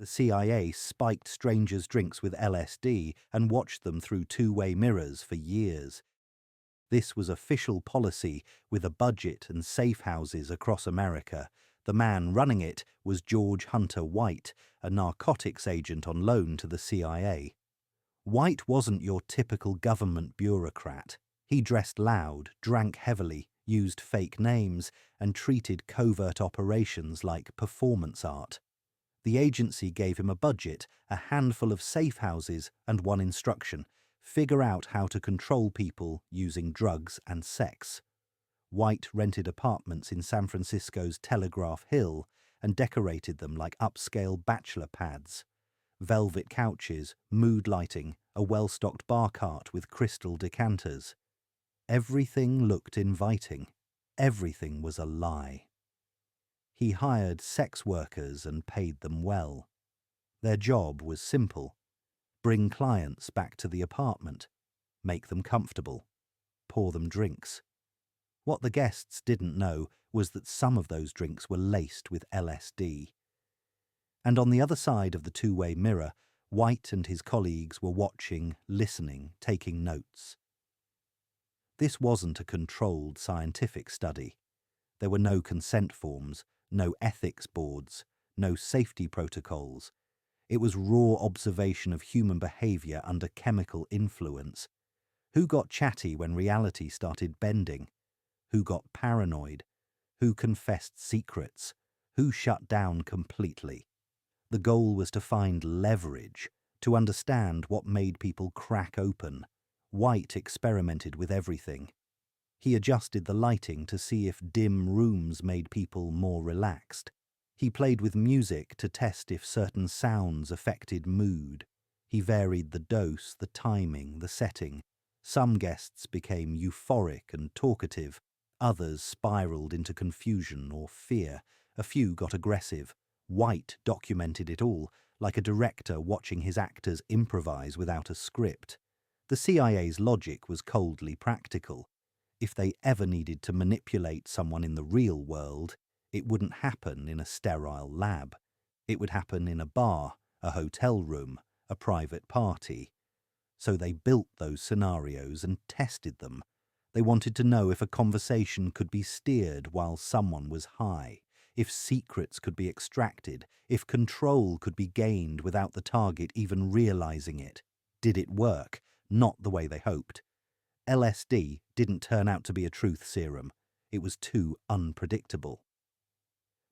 The CIA spiked strangers' drinks with LSD and watched them through two-way mirrors for years. This was official policy with a budget and safe houses across America. The man running it was George Hunter White, a narcotics agent on loan to the CIA. White wasn't your typical government bureaucrat. He dressed loud, drank heavily, used fake names, and treated covert operations like performance art. The agency gave him a budget, a handful of safe houses, and one instruction: figure out how to control people using drugs and sex. White rented apartments in San Francisco's Telegraph Hill and decorated them like upscale bachelor pads. Velvet couches, mood lighting, a well-stocked bar cart with crystal decanters. Everything looked inviting. Everything was a lie. He hired sex workers and paid them well. Their job was simple: bring clients back to the apartment, make them comfortable, pour them drinks. What the guests didn't know was that some of those drinks were laced with LSD. And on the other side of the two-way mirror, White and his colleagues were watching, listening, taking notes. This wasn't a controlled scientific study. There were no consent forms, no ethics boards, no safety protocols. It was raw observation of human behavior under chemical influence. Who got chatty when reality started bending? Who got paranoid? Who confessed secrets? Who shut down completely? The goal was to find leverage, to understand what made people crack open. White experimented with everything. He adjusted the lighting to see if dim rooms made people more relaxed. He played with music to test if certain sounds affected mood. He varied the dose, the timing, the setting. Some guests became euphoric and talkative. Others spiraled into confusion or fear. A few got aggressive. White documented it all, like a director watching his actors improvise without a script. The CIA's logic was coldly practical. If they ever needed to manipulate someone in the real world, it wouldn't happen in a sterile lab. It would happen in a bar, a hotel room, a private party. So they built those scenarios and tested them. They wanted to know if a conversation could be steered while someone was high, if secrets could be extracted, if control could be gained without the target even realizing it. Did it work? Not the way they hoped. LSD didn't turn out to be a truth serum. It was too unpredictable.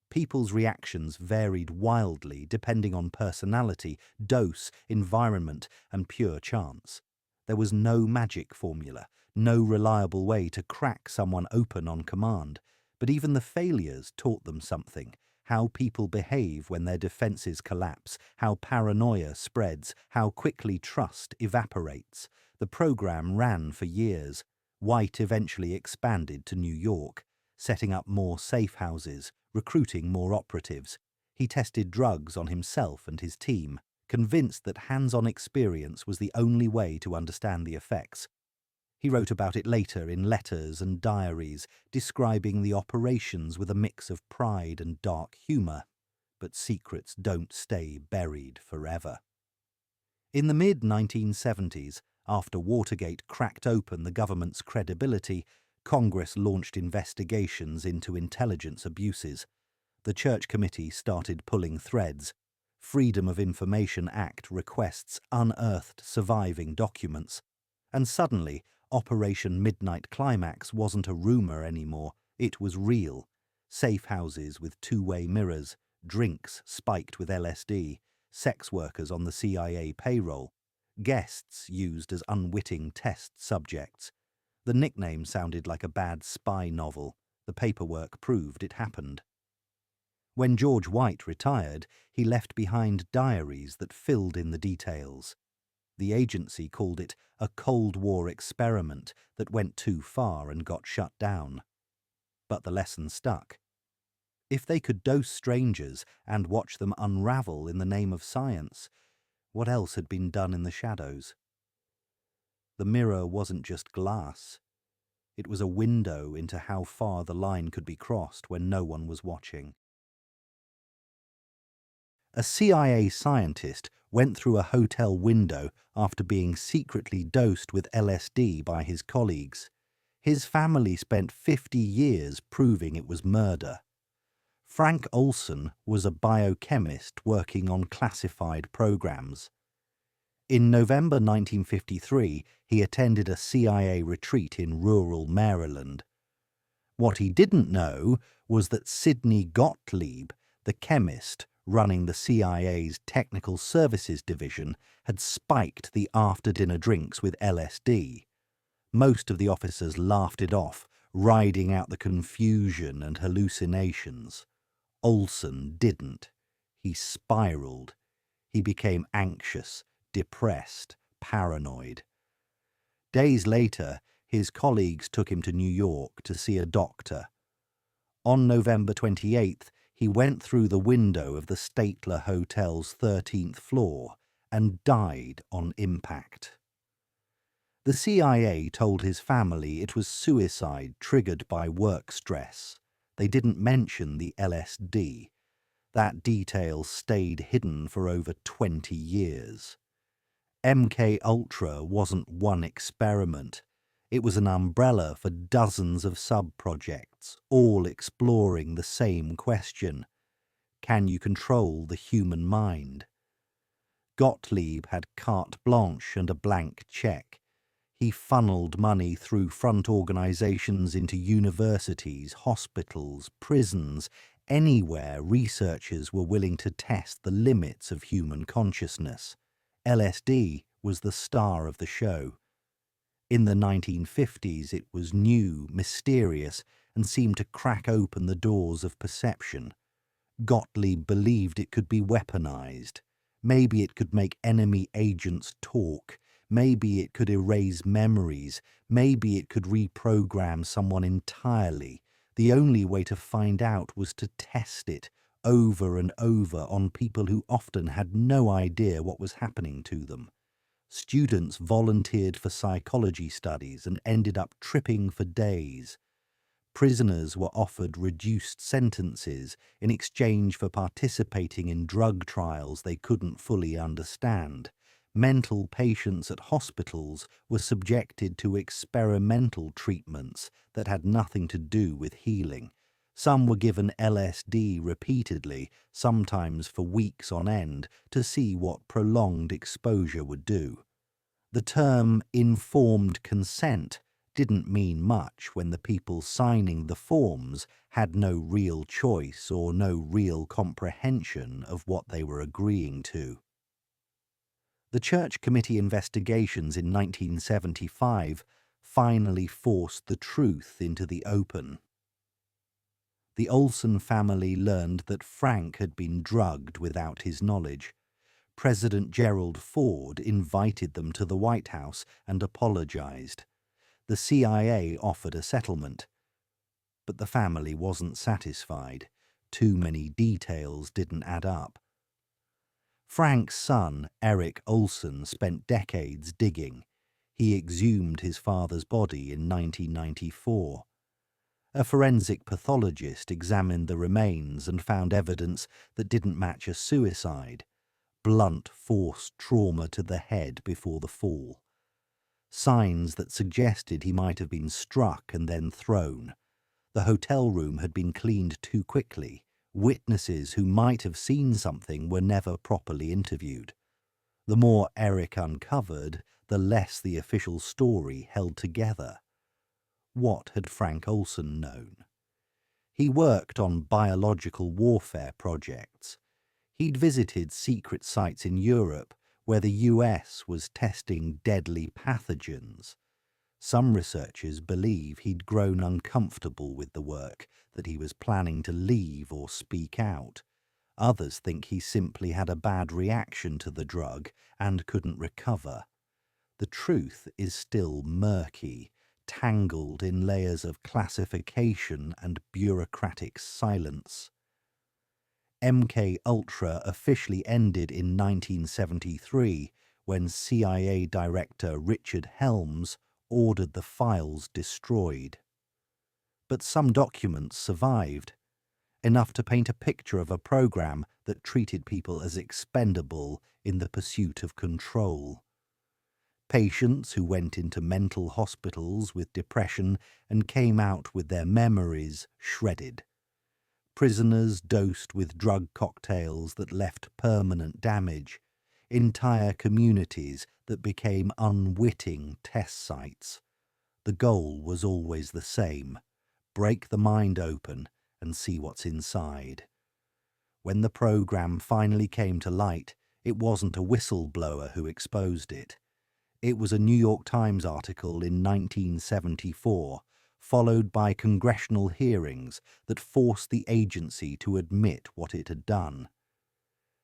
People's reactions varied wildly depending on personality, dose, environment, and pure chance. There was no magic formula, no reliable way to crack someone open on command, but even the failures taught them something: how people behave when their defenses collapse, how paranoia spreads, how quickly trust evaporates. The program ran for years. White eventually expanded to New York, setting up more safe houses, recruiting more operatives. He tested drugs on himself and his team, convinced that hands-on experience was the only way to understand the effects. He wrote about it later in letters and diaries, describing the operations with a mix of pride and dark humor. But secrets don't stay buried forever. In the mid-1970s, after Watergate cracked open the government's credibility, Congress launched investigations into intelligence abuses. The Church Committee started pulling threads. Freedom of Information Act requests unearthed surviving documents. And suddenly, Operation Midnight Climax wasn't a rumor anymore. It was real. Safe houses with two-way mirrors, drinks spiked with LSD, sex workers on the CIA payroll, guests used as unwitting test subjects. The nickname sounded like a bad spy novel. The paperwork proved it happened. When George White retired, he left behind diaries that filled in the details. The agency called it a Cold War experiment that went too far and got shut down. But the lesson stuck. If they could dose strangers and watch them unravel in the name of science, what else had been done in the shadows? The mirror wasn't just glass. It was a window into how far the line could be crossed when no one was watching. A CIA scientist went through a hotel window after being secretly dosed with LSD by his colleagues. His family spent 50 years proving it was murder. Frank Olson was a biochemist working on classified programs. In November 1953, he attended a CIA retreat in rural Maryland. What he didn't know was that Sidney Gottlieb, the chemist running the CIA's Technical Services Division, had spiked the after-dinner drinks with LSD. Most of the officers laughed it off, riding out the confusion and hallucinations. Olson didn't. He spiraled. He became anxious, depressed, paranoid. Days later, his colleagues took him to New York to see a doctor. On November 28th, he went through the window of the Statler Hotel's 13th floor and died on impact. The CIA told his family it was suicide triggered by work stress. They didn't mention the LSD. That detail stayed hidden for over 20 years. MK-Ultra wasn't one experiment. It was an umbrella for dozens of sub-projects, all exploring the same question. Can you control the human mind? Gottlieb had carte blanche and a blank check. He funneled money through front organizations into universities, hospitals, prisons, anywhere researchers were willing to test the limits of human consciousness. LSD was the star of the show. In the 1950s, it was new, mysterious, and seemed to crack open the doors of perception. Gottlieb believed it could be weaponized. Maybe it could make enemy agents talk. Maybe it could erase memories. Maybe it could reprogram someone entirely. The only way to find out was to test it over and over on people who often had no idea what was happening to them. Students volunteered for psychology studies and ended up tripping for days. Prisoners were offered reduced sentences in exchange for participating in drug trials they couldn't fully understand. Mental patients at hospitals were subjected to experimental treatments that had nothing to do with healing. Some were given LSD repeatedly, sometimes for weeks on end, to see what prolonged exposure would do. The term informed consent didn't mean much when the people signing the forms had no real choice or no real comprehension of what they were agreeing to. The Church Committee investigations in 1975 finally forced the truth into the open. The Olson family learned that Frank had been drugged without his knowledge. President Gerald Ford invited them to the White House and apologized. The CIA offered a settlement. But the family wasn't satisfied. Too many details didn't add up. Frank's son, Eric Olson, spent decades digging. He exhumed his father's body in 1994. A forensic pathologist examined the remains and found evidence that didn't match a suicide. Blunt force trauma to the head before the fall. Signs that suggested he might have been struck and then thrown. The hotel room had been cleaned too quickly. Witnesses who might have seen something were never properly interviewed. The more Eric uncovered, the less the official story held together. What had Frank Olson known? He worked on biological warfare projects. He'd visited secret sites in Europe where the US was testing deadly pathogens. Some researchers believe he'd grown uncomfortable with the work, that he was planning to leave or speak out. Others think he simply had a bad reaction to the drug and couldn't recover. The truth is still murky, tangled in layers of classification and bureaucratic silence. MK-Ultra officially ended in 1973 when CIA Director Richard Helms ordered the files destroyed. But some documents survived. enough to paint a picture of a program that treated people as expendable in the pursuit of control. Patients who went into mental hospitals with depression and came out with their memories shredded. Prisoners dosed with drug cocktails that left permanent damage. Entire communities that became unwitting test sites. The goal was always the same: break the mind open and see what's inside. When the program finally came to light, it wasn't a whistleblower who exposed it. It was a New York Times article in 1974, followed by congressional hearings that forced the agency to admit what it had done.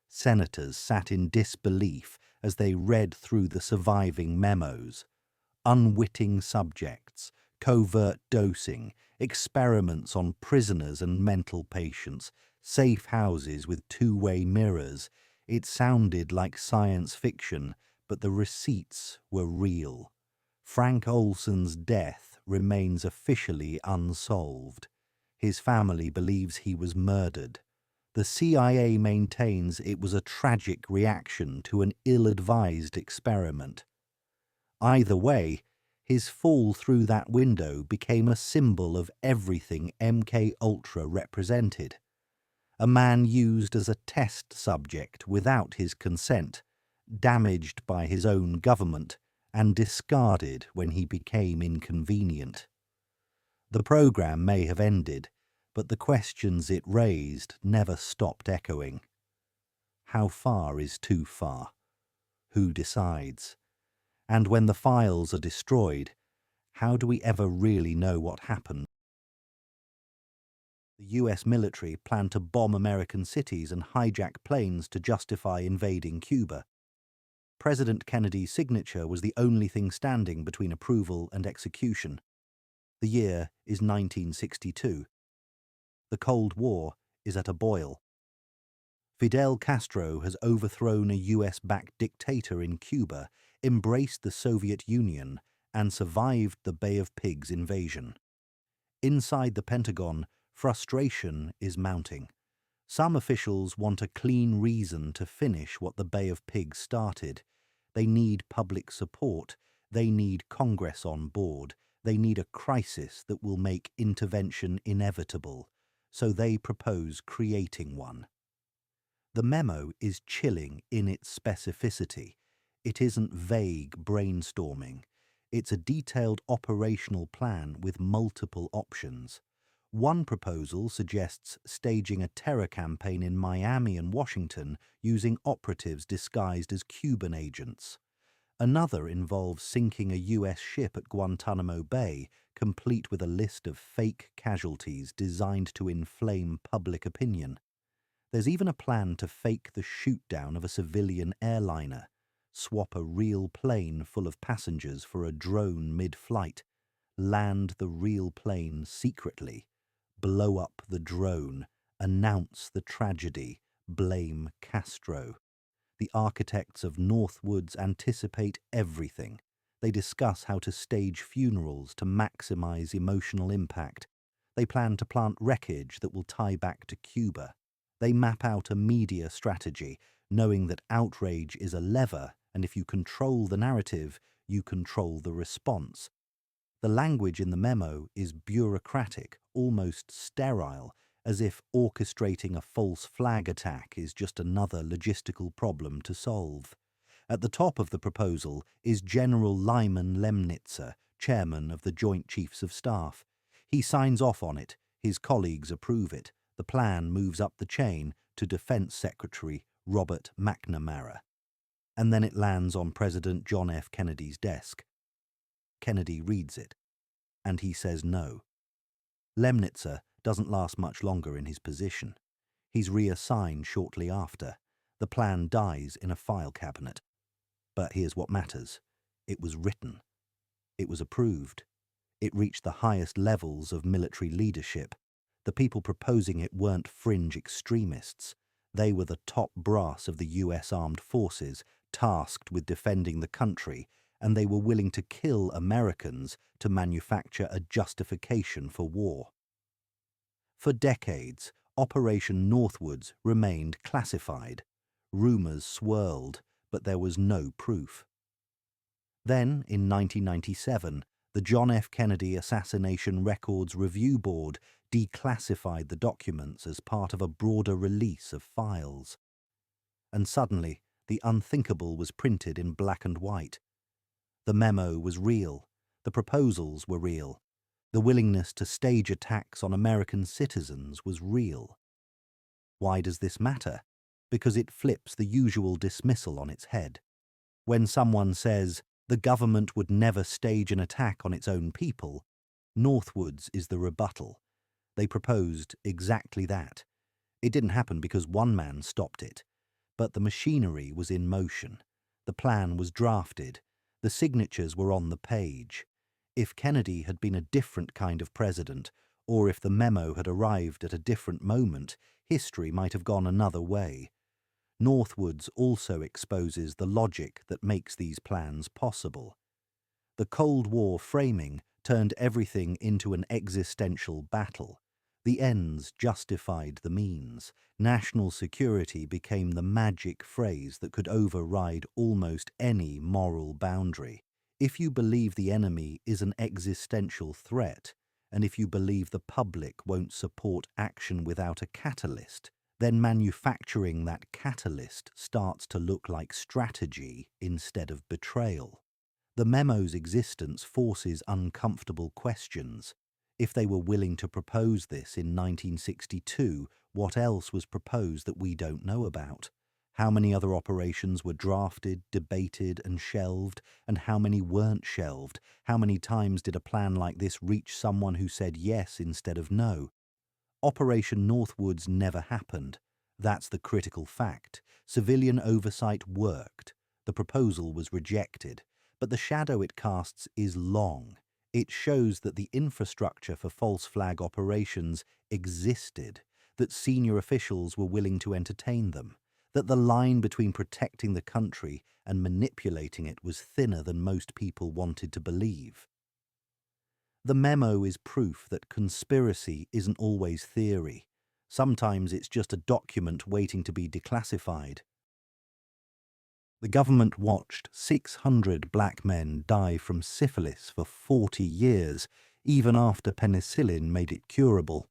Senators sat in disbelief as they read through the surviving memos. Unwitting subjects, covert dosing, experiments on prisoners and mental patients, safe houses with two-way mirrors. It sounded like science fiction, but the receipts were real. Frank Olson's death remains officially unsolved. His family believes he was murdered. The CIA maintains it was a tragic reaction to an ill-advised experiment. Either way, his fall through that window became a symbol of everything MK Ultra represented. A man used as a test subject without his consent, damaged by his own government, and discarded when he became inconvenient. The program may have ended, but the questions it raised never stopped echoing. How far is too far? Who decides? And when the files are destroyed, how do we ever really know what happened? The US military planned to bomb American cities and hijack planes to justify invading Cuba. President Kennedy's signature was the only thing standing between approval and execution. The year is 1962. The Cold War is at a boil. Fidel Castro has overthrown a US-backed dictator in Cuba, embraced the Soviet Union, and survived the Bay of Pigs invasion. Inside the Pentagon, frustration is mounting. Some officials want a clean reason to finish what the Bay of Pigs started. They need public support. They need Congress on board. They need a crisis that will make intervention inevitable. So they propose creating one. The memo is chilling in its specificity. It isn't vague brainstorming. It's a detailed operational plan with multiple options. One proposal suggests staging a terror campaign in Miami and Washington using operatives disguised as Cuban agents. Another involves sinking a US ship at Guantanamo Bay, complete with a list of fake casualties designed to inflame public opinion. There's even a plan to fake the shoot-down of a civilian airliner, swap a real plane full of passengers for a drone mid-flight, land the real plane secretly, blow up the drone, announce the tragedy, blame Castro. The architects of Northwoods anticipate everything. They discuss how to stage funerals to maximize emotional impact. They plan to plant wreckage that will tie back to Cuba. They map out a media strategy, knowing that outrage is a lever, and if you control the narrative, you control the response. The language in the memo is bureaucratic, almost sterile, as if orchestrating a false flag attack is just another logistical problem to solve. At the top of the proposal is General Lyman Lemnitzer, chairman of the Joint Chiefs of Staff. He signs off on it, his colleagues approve it. The plan moves up the chain to Defense Secretary Robert McNamara. And then it lands on President John F. Kennedy's desk. Kennedy reads it, and he says no. Lemnitzer doesn't last much longer in his position. He's reassigned shortly after. The plan dies in a file cabinet. But here's what matters. It was written. It was approved. It reached the highest levels of military leadership. The people proposing it weren't fringe extremists. They were the top brass of the US Armed Forces, tasked with defending the country, and they were willing to kill Americans to manufacture a justification for war. For decades, Operation Northwoods remained classified. Rumours swirled, but there was no proof. Then, in 1997, the John F. Kennedy Assassination Records Review Board declassified the documents as part of a broader release of files. And suddenly, the unthinkable was printed in black and white. The memo was real. The proposals were real. The willingness to stage attacks on American citizens was real. Why does this matter? Because it flips the usual dismissal on its head. When someone says, the government would never stage an attack on its own people, Northwoods is the rebuttal. They proposed exactly that. It didn't happen because one man stopped it. But the machinery was in motion. The plan was drafted. The signatures were on the page. If Kennedy had been a different kind of president, or if the memo had arrived at a different moment, history might have gone another way. Northwoods also exposes the logic that makes these plans possible. The Cold War framing turned everything into an existential battle. The ends justified the means. National security became the magic phrase that could override almost any moral boundary. If you believe the enemy is an existential threat, and if you believe the public won't support action without a catalyst, then manufacturing that catalyst starts to look like strategy instead of betrayal. The memo's existence forces uncomfortable questions. If they were willing to propose this in 1962, what else was proposed that we don't know about? How many other operations were drafted, debated, and shelved, and how many weren't shelved? How many times did a plan like this reach someone who said yes instead of no? Operation Northwoods never happened. That's the critical fact. Civilian oversight worked. The proposal was rejected. But the shadow it casts is long. It shows that the infrastructure for false flag operations existed, that senior officials were willing to entertain them, that the line between protecting the country and manipulating it was thinner than most people wanted to believe. The memo is proof that conspiracy isn't always theory. Sometimes it's just a document waiting to be declassified. The government watched 600 black men die from syphilis for 40 years, even after penicillin made it curable.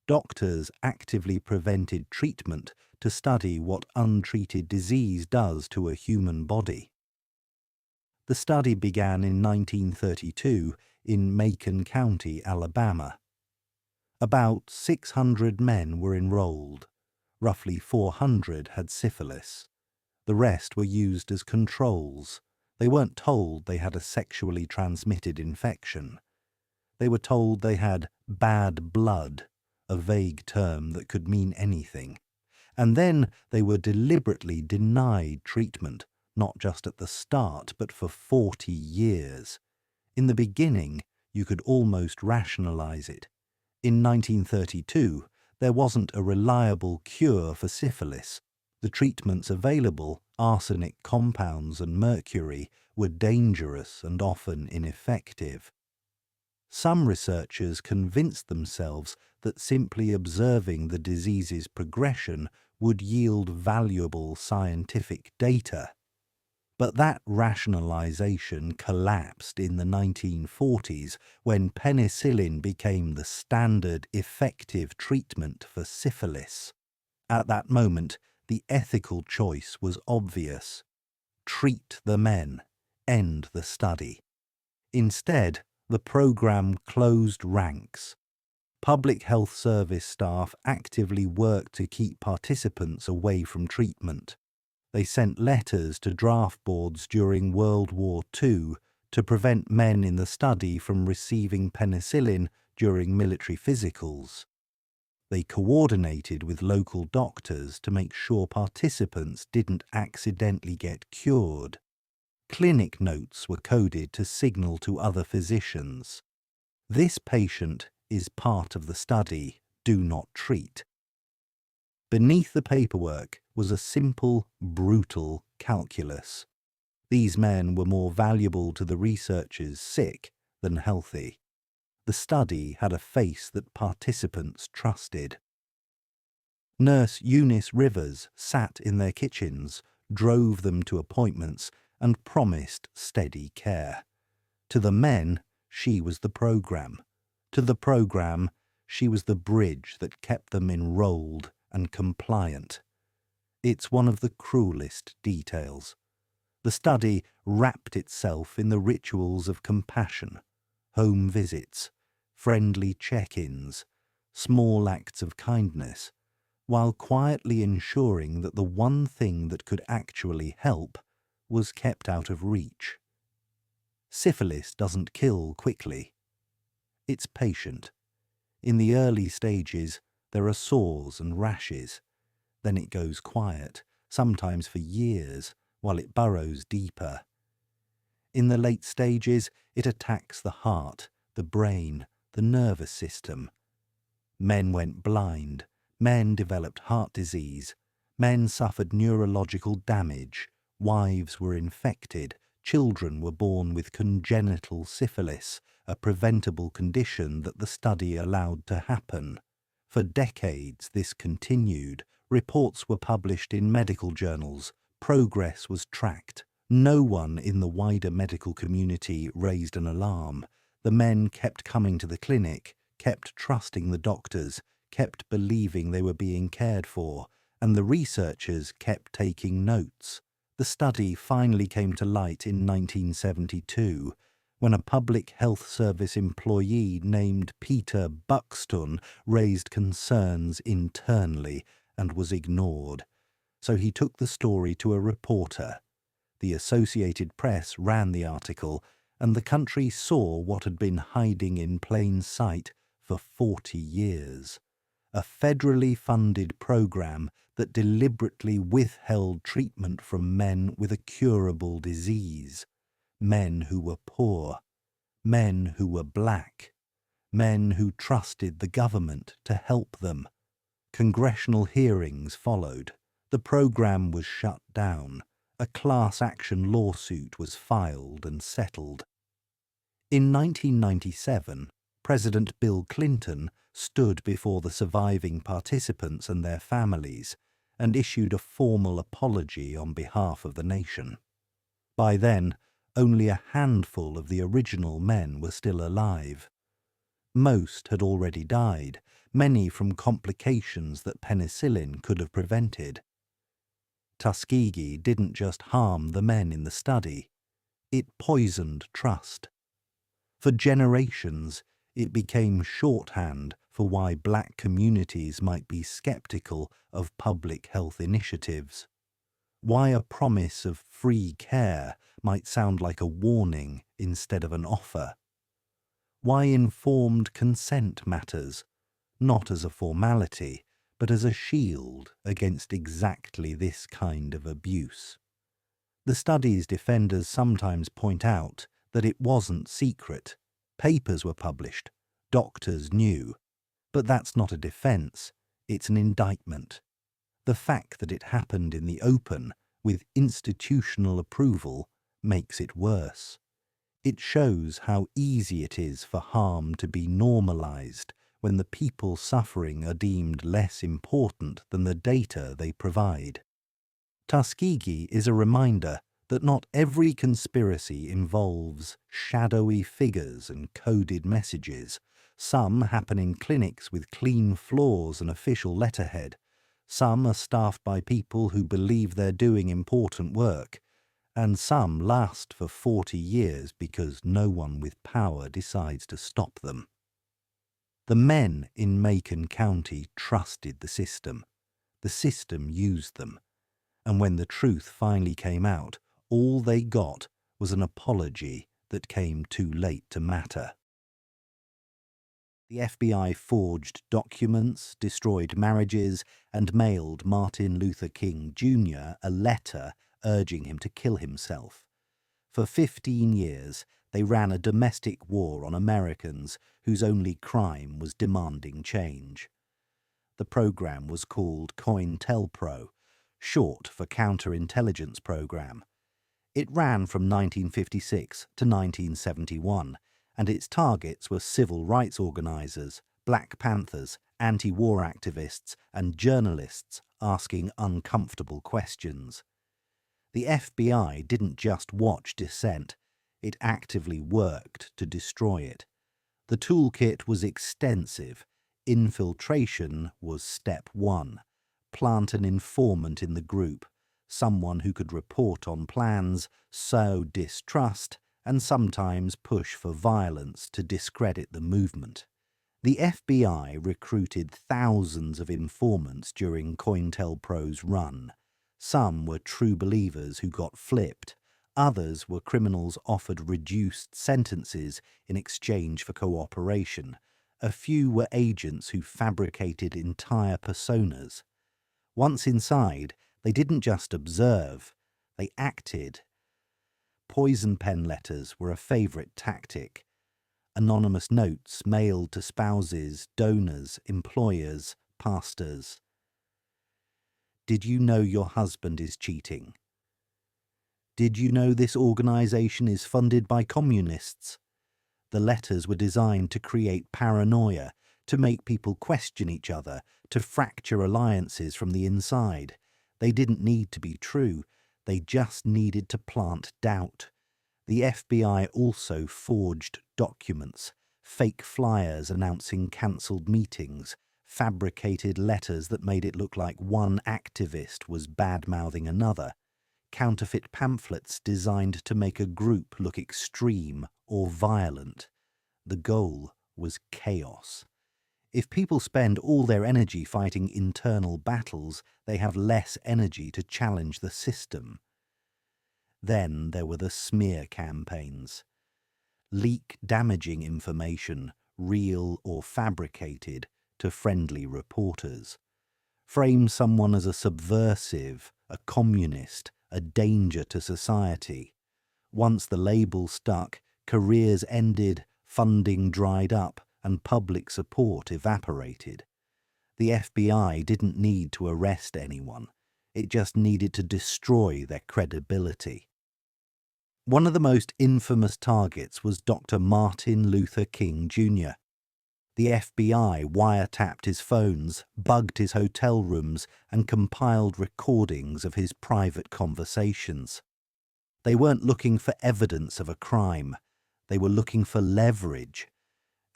Doctors actively prevented treatment to study what untreated disease does to a human body. The study began in 1932 in Macon County, Alabama. About 600 men were enrolled. Roughly 400 had syphilis. The rest were used as controls. They weren't told they had a sexually transmitted infection. They were told they had bad blood, a vague term that could mean anything. And then they were deliberately denied treatment, not just at the start, but for 40 years. In the beginning, you could almost rationalize it. In 1932, there wasn't a reliable cure for syphilis. The treatments available, arsenic compounds and mercury, were dangerous and often ineffective. Some researchers convinced themselves that simply observing the disease's progression would yield valuable scientific data. But that rationalization collapsed in the 1940s when penicillin became the standard effective treatment for syphilis. At that moment, the ethical choice was obvious. Treat the men, end the study. Instead, the program closed ranks. Public health service staff actively worked to keep participants away from treatment. They sent letters to draft boards during World War II to prevent men in the study from receiving penicillin during military physicals. They coordinated with local doctors to make sure participants didn't accidentally get cured. Clinic notes were coded to signal to other physicians. This patient is part of the study, do not treat. Beneath the paperwork was a simple, brutal calculus. These men were more valuable to the researchers sick than healthy. The study had a face that participants trusted. Nurse Eunice Rivers sat in their kitchens, drove them to appointments, and promised steady care. To the men, she was the program. To the program, she was the bridge that kept them enrolled and compliant. It's one of the cruelest details. The study wrapped itself in the rituals of compassion, home visits, friendly check-ins, small acts of kindness, while quietly ensuring that the one thing that could actually help was kept out of reach. Syphilis doesn't kill quickly. It's patient. In the early stages, there are sores and rashes. Then it goes quiet, sometimes for years, while it burrows deeper. In the late stages, it attacks the heart, the brain, the nervous system. Men went blind. Men developed heart disease. Men suffered neurological damage. Wives were infected. Children were born with congenital syphilis, a preventable condition that the study allowed to happen. For decades this continued. Reports were published in medical journals. Progress was tracked. No one in the wider medical community raised an alarm. The men kept coming to the clinic, kept trusting the doctors, kept believing they were being cared for, and the researchers kept taking notes. The study finally came to light in 1972, when a public health service employee named Peter Buxton raised concerns internally and was ignored. So he took the story to a reporter. The Associated Press ran the article, and the country saw what had been hiding in plain sight for 40 years. A federally funded program that deliberately withheld treatment from men with a curable disease. Men who were poor. Men who were black. Men who trusted the government to help them. Congressional hearings followed. The program was shut down. A class action lawsuit was filed and settled. In 1997, President Bill Clinton stood before the surviving participants and their families and issued a formal apology on behalf of the nation. By then, only a handful of the original men were still alive. Most had already died, many from complications that penicillin could have prevented. Tuskegee didn't just harm the men in the study, it poisoned trust. For generations, it became shorthand for why black communities might be skeptical of public health initiatives, why a promise of free care might sound like a warning instead of an offer, why informed consent matters, not as a formality, but as a shield against exactly this kind of abuse. The study's defenders sometimes point out that it wasn't secret. Papers were published. Doctors knew. But that's not a defense. It's an indictment. The fact that it happened in the open, with institutional approval, makes it worse. It shows how easy it is for harm to be normalized when the people suffering are deemed less important than the data they provide. Tuskegee is a reminder that not every conspiracy involves shadowy figures and coded messages. Some happen in clinics with clean floors and official letterhead. Some are staffed by people who believe they're doing important work. And some last for 40 years because no one with power decides to stop them. The men in Macon County trusted the system. The system used them. And when the truth finally came out, all they got was an apology that came too late to matter. The FBI forged documents, destroyed marriages, and mailed Martin Luther King Jr. a letter urging him to kill himself. For 15 years, they ran a domestic war on Americans whose only crime was demanding change. The program was called COINTELPRO, short for Counterintelligence Program. It ran from 1956 to 1971, and its targets were civil rights organizers, Black Panthers, anti-war activists and journalists asking uncomfortable questions. The FBI didn't just watch dissent, it actively worked to destroy it. The toolkit was extensive. Infiltration was step one. Plant an informant in the group, someone who could report on plans, sow distrust, and sometimes push for violence to discredit the movement. The FBI recruited thousands of informants during COINTELPRO's run. Some were true believers who got flipped. Others were criminals offered reduced sentences in exchange for cooperation. A few were agents who fabricated entire personas. Once inside, they didn't just observe, they acted. Poison pen letters were a favorite tactic. Anonymous notes mailed to spouses, donors, employers, pastors. Did you know your husband is cheating? Did you know this organization is funded by communists? The letters were designed to create paranoia, to make people question each other, to fracture alliances from the inside. They didn't need to be true, they just needed to plant doubt. The FBI also forged documents, fake flyers announcing cancelled meetings, fabricated letters that made it look like one activist was bad-mouthing another, counterfeit pamphlets designed to make a group look extreme or violent. The goal was chaos. If people spend all their energy fighting internal battles, they have less energy to challenge the system. Then there were the smear campaigns. Leak damaging information, real or fabricated, to friendly reporters. Frame someone as a subversive, a communist, a danger to society. Once the label stuck, careers ended, funding dried up, and public support evaporated. The FBI didn't need to arrest anyone. It just needed to destroy their credibility. One of the most infamous targets was Dr. Martin Luther King Jr. The FBI wiretapped his phones, bugged his hotel rooms, and compiled recordings of his private conversations. They weren't looking for evidence of a crime. They were looking for leverage.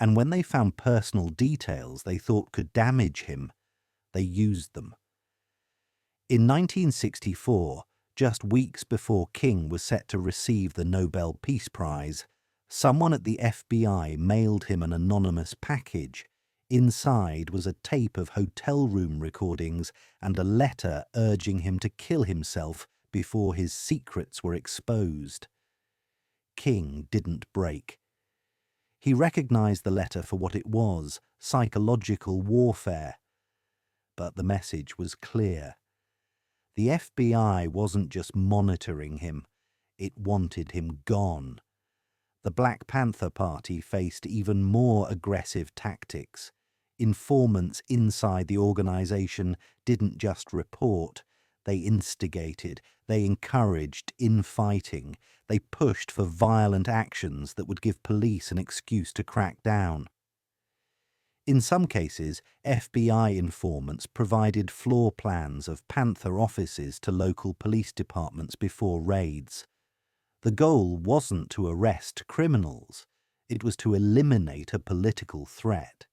And when they found personal details they thought could damage him, they used them. In 1964, just weeks before King was set to receive the Nobel Peace Prize, someone at the FBI mailed him an anonymous package. Inside was a tape of hotel room recordings and a letter urging him to kill himself before his secrets were exposed. King didn't break. He recognized the letter for what it was, psychological warfare. But the message was clear. The FBI wasn't just monitoring him, it wanted him gone. The Black Panther Party faced even more aggressive tactics. Informants inside the organization didn't just report, they instigated, they encouraged infighting, they pushed for violent actions that would give police an excuse to crack down. In some cases, FBI informants provided floor plans of Panther offices to local police departments before raids. The goal wasn't to arrest criminals, it was to eliminate a political threat.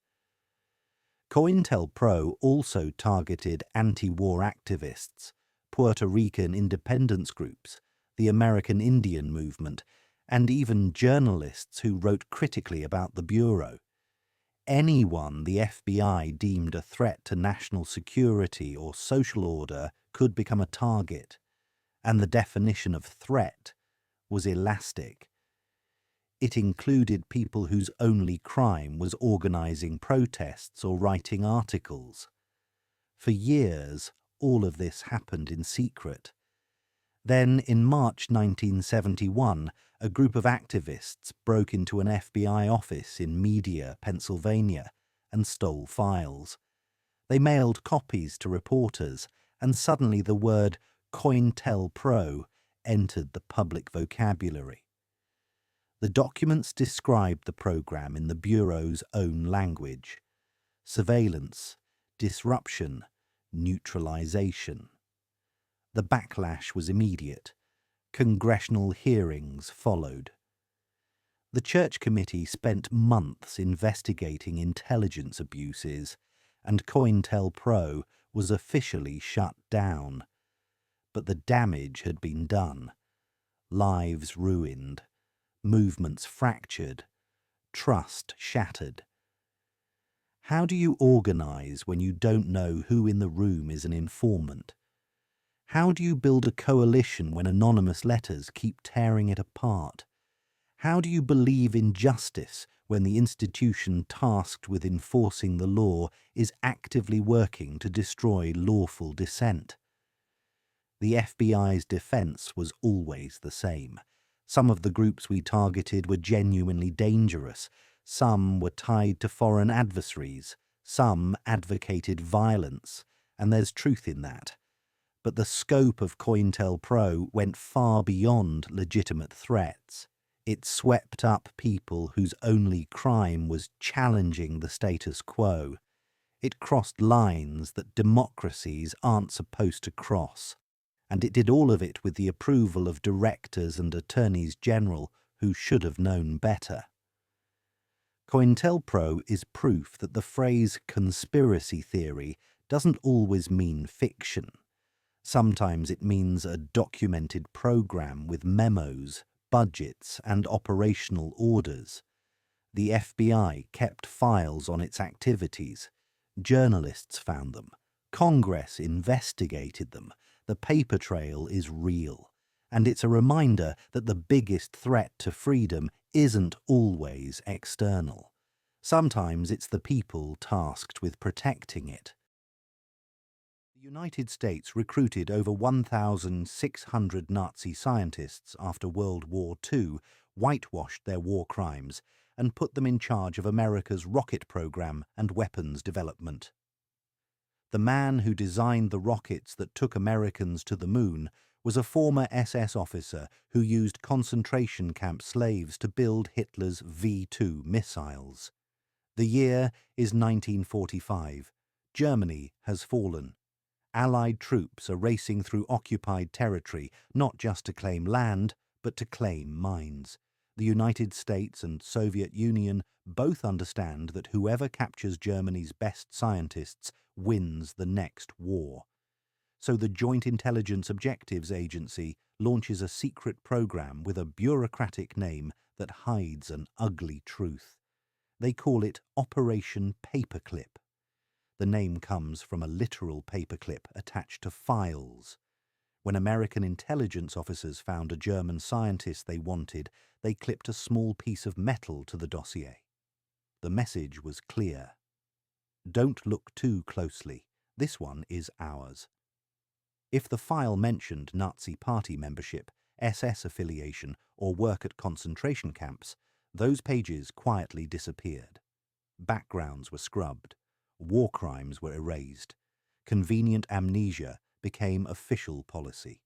COINTELPRO also targeted anti-war activists, Puerto Rican independence groups, the American Indian movement, and even journalists who wrote critically about the Bureau. Anyone the FBI deemed a threat to national security or social order could become a target, and the definition of threat was elastic. It included people whose only crime was organizing protests or writing articles. For years, all of this happened in secret. Then, in March 1971, a group of activists broke into an FBI office in Media, Pennsylvania, and stole files. They mailed copies to reporters, and suddenly the word COINTELPRO entered the public vocabulary. The documents described the program in the Bureau's own language. surveillance, disruption, neutralization. The backlash was immediate. Congressional hearings followed. The Church Committee spent months investigating intelligence abuses, and COINTELPRO was officially shut down. But the damage had been done. Lives ruined, movements fractured, trust shattered. How do you organize when you don't know who in the room is an informant? How do you build a coalition when anonymous letters keep tearing it apart? How do you believe in justice when the institution tasked with enforcing the law is actively working to destroy lawful dissent? The FBI's defense was always the same. Some of the groups we targeted were genuinely dangerous. Some were tied to foreign adversaries. Some advocated violence. And there's truth in that. But the scope of COINTELPRO went far beyond legitimate threats. It swept up people whose only crime was challenging the status quo. It crossed lines that democracies aren't supposed to cross. And it did all of it with the approval of directors and attorneys general who should have known better. COINTELPRO is proof that the phrase conspiracy theory doesn't always mean fiction. Sometimes it means a documented program with memos, budgets, and operational orders. The FBI kept files on its activities. Journalists found them. Congress investigated them. The paper trail is real. And it's a reminder that the biggest threat to freedom isn't always external. Sometimes it's the people tasked with protecting it. The United States recruited over 1,600 Nazi scientists after World War II, whitewashed their war crimes, and put them in charge of America's rocket program and weapons development. The man who designed the rockets that took Americans to the moon was a former SS officer who used concentration camp slaves to build Hitler's V-2 missiles. The year is 1945. Germany has fallen. Allied troops are racing through occupied territory, not just to claim land, but to claim mines. The United States and Soviet Union both understand that whoever captures Germany's best scientists wins the next war. So the Joint Intelligence Objectives Agency launches a secret program with a bureaucratic name that hides an ugly truth. They call it Operation Paperclip. The name comes from a literal paperclip attached to files. When American intelligence officers found a German scientist they wanted, they clipped a small piece of metal to the dossier. The message was clear. Don't look too closely. This one is ours. If the file mentioned Nazi party membership, SS affiliation, or work at concentration camps, those pages quietly disappeared. Backgrounds were scrubbed. War crimes were erased. Convenient amnesia became official policy.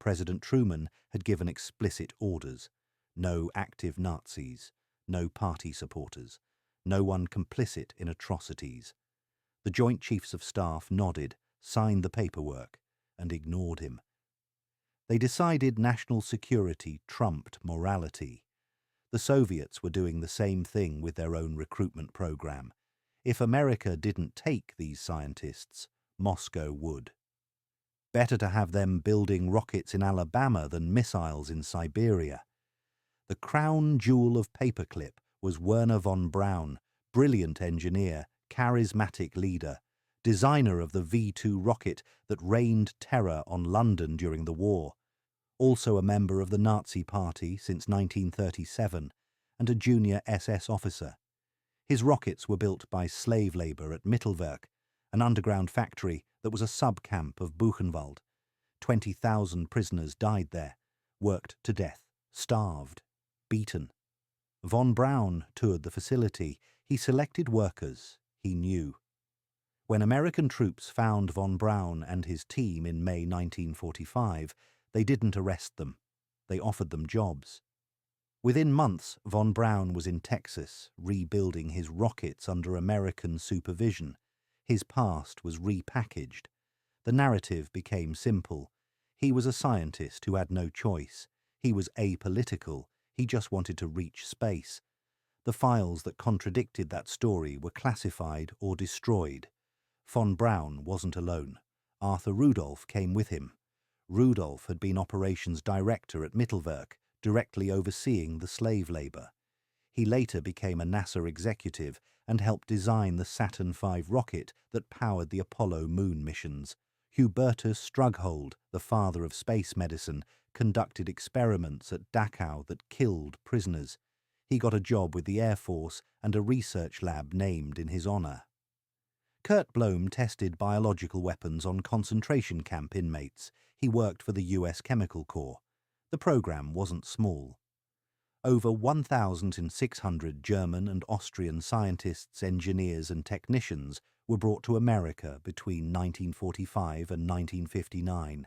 President Truman had given explicit orders. No active Nazis, no party supporters, no one complicit in atrocities. The Joint Chiefs of Staff nodded, signed the paperwork, and ignored him. They decided national security trumped morality. The Soviets were doing the same thing with their own recruitment program. If America didn't take these scientists, Moscow would. Better to have them building rockets in Alabama than missiles in Siberia. The crown jewel of paperclip was Wernher von Braun, brilliant engineer, charismatic leader, designer of the V-2 rocket that rained terror on London during the war, also a member of the Nazi Party since 1937, and a junior SS officer. His rockets were built by slave labour at Mittelwerk, an underground factory that was a sub-camp of Buchenwald. 20,000 prisoners died there, worked to death, starved, beaten. Von Braun toured the facility. He selected workers he knew. When American troops found von Braun and his team in May 1945, they didn't arrest them. They offered them jobs. Within months, von Braun was in Texas, rebuilding his rockets under American supervision. His past was repackaged. The narrative became simple. He was a scientist who had no choice. He was apolitical. He just wanted to reach space. The files that contradicted that story were classified or destroyed. Von Braun wasn't alone. Arthur Rudolph came with him. Rudolph had been operations director at Mittelwerk, directly overseeing the slave labor. He later became a NASA executive and helped design the Saturn V rocket that powered the Apollo moon missions. Hubertus Strughold, the father of space medicine, conducted experiments at Dachau that killed prisoners. He got a job with the Air Force and a research lab named in his honor. Kurt Blohm tested biological weapons on concentration camp inmates. He worked for the US Chemical Corps. The program wasn't small. Over 1,600 German and Austrian scientists, engineers and technicians were brought to America between 1945 and 1959.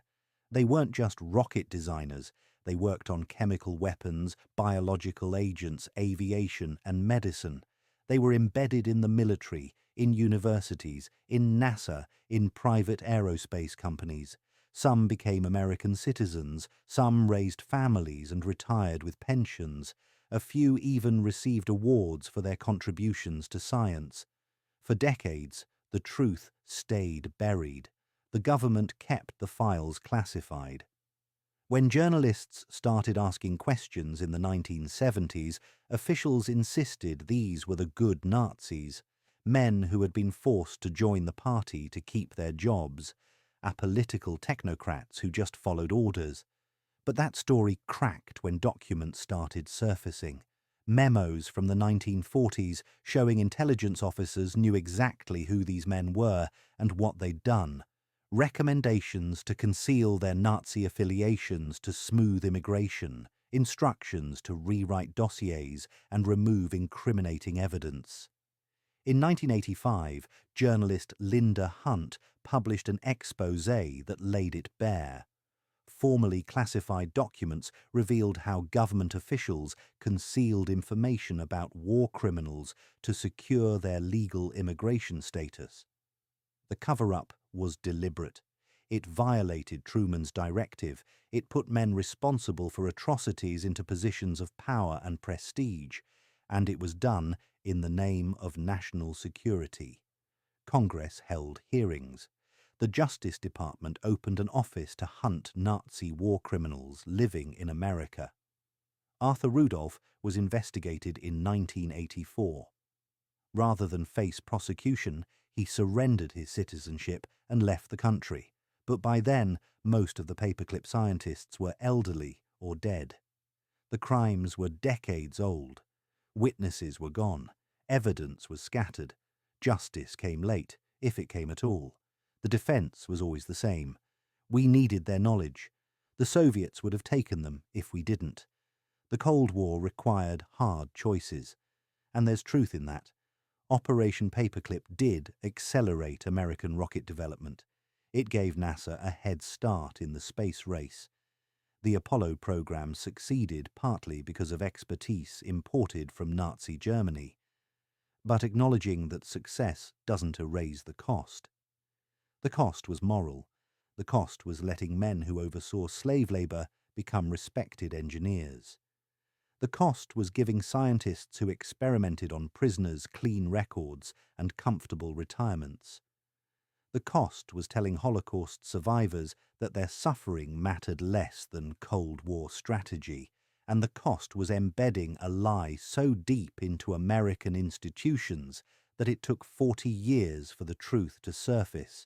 They weren't just rocket designers. They worked on chemical weapons, biological agents, aviation and medicine. They were embedded in the military, in universities, in NASA, in private aerospace companies. Some became American citizens, some raised families and retired with pensions. A few even received awards for their contributions to science. For decades, the truth stayed buried. The government kept the files classified. When journalists started asking questions in the 1970s, officials insisted these were the good Nazis, men who had been forced to join the party to keep their jobs, apolitical technocrats who just followed orders. But that story cracked when documents started surfacing. Memos from the 1940s showing intelligence officers knew exactly who these men were and what they'd done. Recommendations to conceal their Nazi affiliations to smooth immigration, instructions to rewrite dossiers and remove incriminating evidence. In 1985, journalist Linda Hunt published an exposé that laid it bare. Formally classified documents revealed how government officials concealed information about war criminals to secure their legal immigration status. The cover-up was deliberate. It violated Truman's directive. It put men responsible for atrocities into positions of power and prestige, and it was done in the name of national security. Congress held hearings. The Justice Department opened an office to hunt Nazi war criminals living in America. Arthur Rudolph was investigated in 1984. Rather than face prosecution, he surrendered his citizenship and left the country. But by then, most of the paperclip scientists were elderly or dead. The crimes were decades old. Witnesses were gone. Evidence was scattered. Justice came late, if it came at all. The defense was always the same. We needed their knowledge. The Soviets would have taken them if we didn't. The Cold War required hard choices. And there's truth in that. Operation Paperclip did accelerate American rocket development. It gave NASA a head start in the space race. The Apollo program succeeded partly because of expertise imported from Nazi Germany. But acknowledging that success doesn't erase the cost. The cost was moral. The cost was letting men who oversaw slave labor become respected engineers. The cost was giving scientists who experimented on prisoners clean records and comfortable retirements. The cost was telling Holocaust survivors that their suffering mattered less than Cold War strategy, and the cost was embedding a lie so deep into American institutions that it took 40 years for the truth to surface.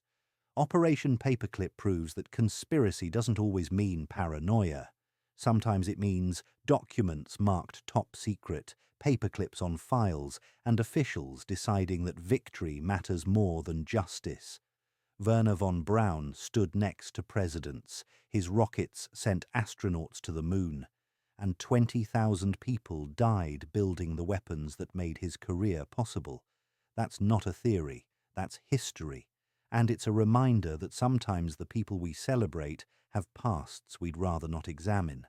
Operation Paperclip proves that conspiracy doesn't always mean paranoia. Sometimes it means documents marked top secret, paperclips on files, and officials deciding that victory matters more than justice. Wernher von Braun stood next to presidents. His rockets sent astronauts to the moon. And 20,000 people died building the weapons that made his career possible. That's not a theory. That's history. And it's a reminder that sometimes the people we celebrate have pasts we'd rather not examine.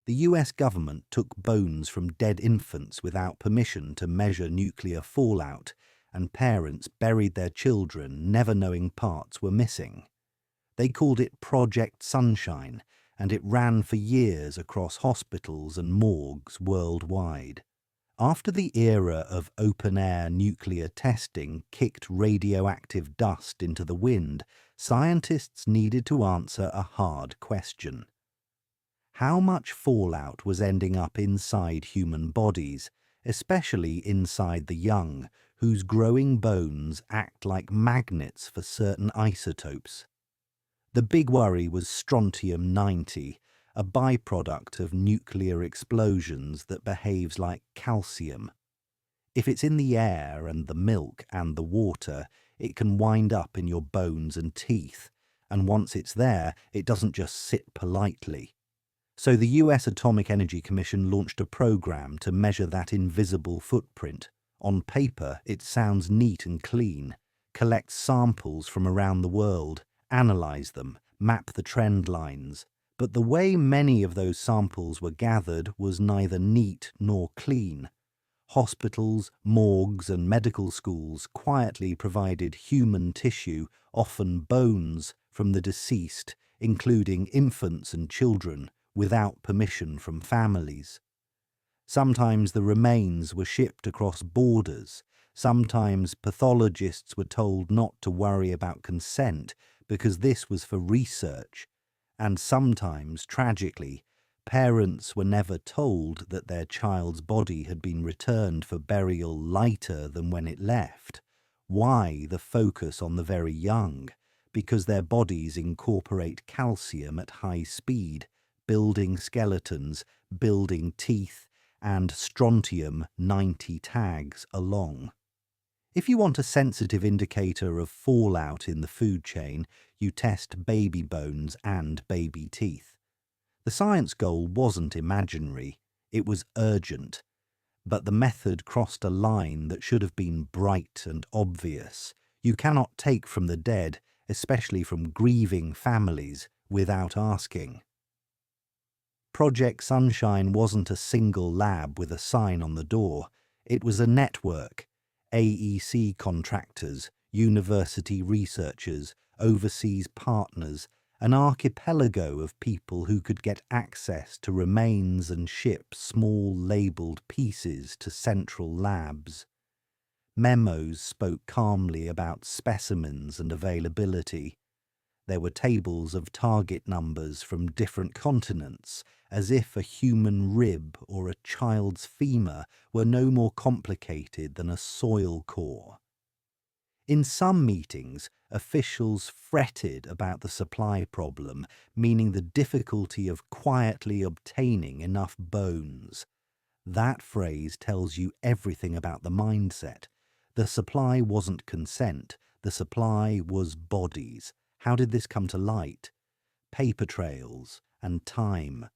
The US government took bones from dead infants without permission to measure nuclear fallout, and parents buried their children never knowing parts were missing. They called it Project Sunshine, and it ran for years across hospitals and morgues worldwide. After the era of open-air nuclear testing kicked radioactive dust into the wind, scientists needed to answer a hard question. How much fallout was ending up inside human bodies, especially inside the young, whose growing bones act like magnets for certain isotopes? The big worry was strontium-90, a byproduct of nuclear explosions that behaves like calcium. If it's in the air and the milk and the water, it can wind up in your bones and teeth, and once it's there, it doesn't just sit politely. So the US Atomic Energy Commission launched a program to measure that invisible footprint. On paper, it sounds neat and clean. Collect samples from around the world, analyze them, map the trend lines. But the way many of those samples were gathered was neither neat nor clean. Hospitals, morgues, and medical schools quietly provided human tissue, often bones, from the deceased, including infants and children, without permission from families. Sometimes the remains were shipped across borders. Sometimes pathologists were told not to worry about consent because this was for research. And sometimes, tragically, parents were never told that their child's body had been returned for burial lighter than when it left. Why the focus on the very young? Because their bodies incorporate calcium at high speed, building skeletons, building teeth, and strontium-90 tags along. If you want a sensitive indicator of fallout in the food chain, you test baby bones and baby teeth. The science goal wasn't imaginary, it was urgent. But the method crossed a line that should have been bright and obvious. You cannot take from the dead, especially from grieving families, without asking. Project Sunshine wasn't a single lab with a sign on the door. It was a network. AEC contractors, university researchers, overseas partners, an archipelago of people who could get access to remains and ship small labelled pieces to central labs. Memos spoke calmly about specimens and availability. There were tables of target numbers from different continents, as if a human rib or a child's femur were no more complicated than a soil core. In some meetings, officials fretted about the supply problem, meaning the difficulty of quietly obtaining enough bones. That phrase tells you everything about the mindset. The supply wasn't consent, the supply was bodies. How did this come to light? Paper trails and time.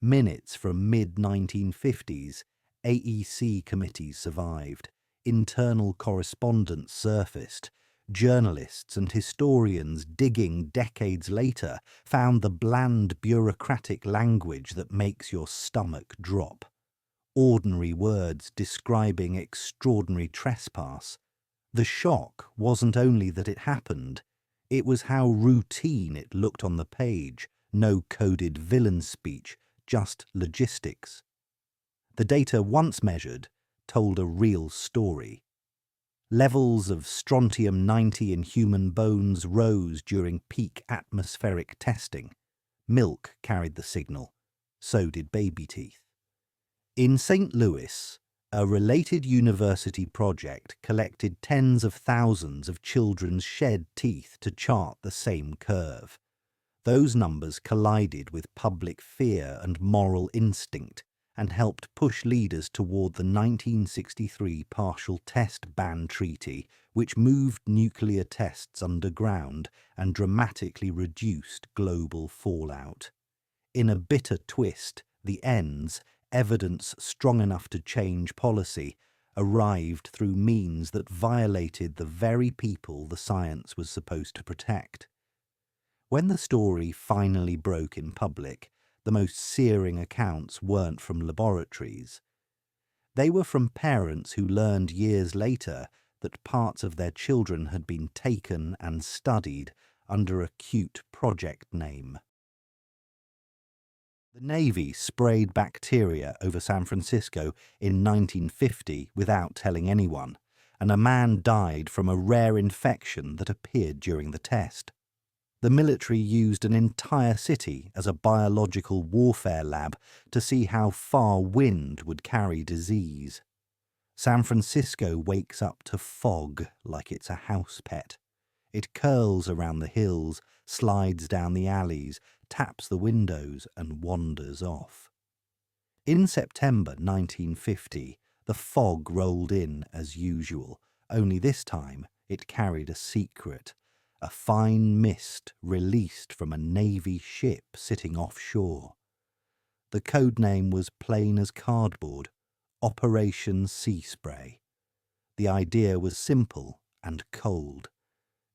Minutes from mid-1950s, AEC committees survived. Internal correspondence surfaced. Journalists and historians digging decades later found the bland bureaucratic language that makes your stomach drop. Ordinary words describing extraordinary trespass. The shock wasn't only that it happened, it was how routine it looked on the page. No coded villain speech, just logistics. The data once measured told a real story. Levels of strontium-90 in human bones rose during peak atmospheric testing. Milk carried the signal. So did baby teeth. In St. Louis, a related university project collected tens of thousands of children's shed teeth to chart the same curve. Those numbers collided with public fear and moral instinct and helped push leaders toward the 1963 Partial Test Ban Treaty, which moved nuclear tests underground and dramatically reduced global fallout. In a bitter twist, the ends, evidence strong enough to change policy, arrived through means that violated the very people the science was supposed to protect. When the story finally broke in public, The most searing accounts weren't from laboratories. They were from parents who learned years later that parts of their children had been taken and studied under a cute project name. The Navy sprayed bacteria over San Francisco in 1950 without telling anyone, and a man died from a rare infection that appeared during the test. The military used an entire city as a biological warfare lab to see how far wind would carry disease. San Francisco wakes up to fog like it's a house pet. It curls around the hills, slides down the alleys, taps the windows, and wanders off. In September 1950, the fog rolled in as usual, only this time it carried a secret. A fine mist released from a Navy ship sitting offshore. The code name was plain as cardboard, Operation Sea Spray. The idea was simple and cold.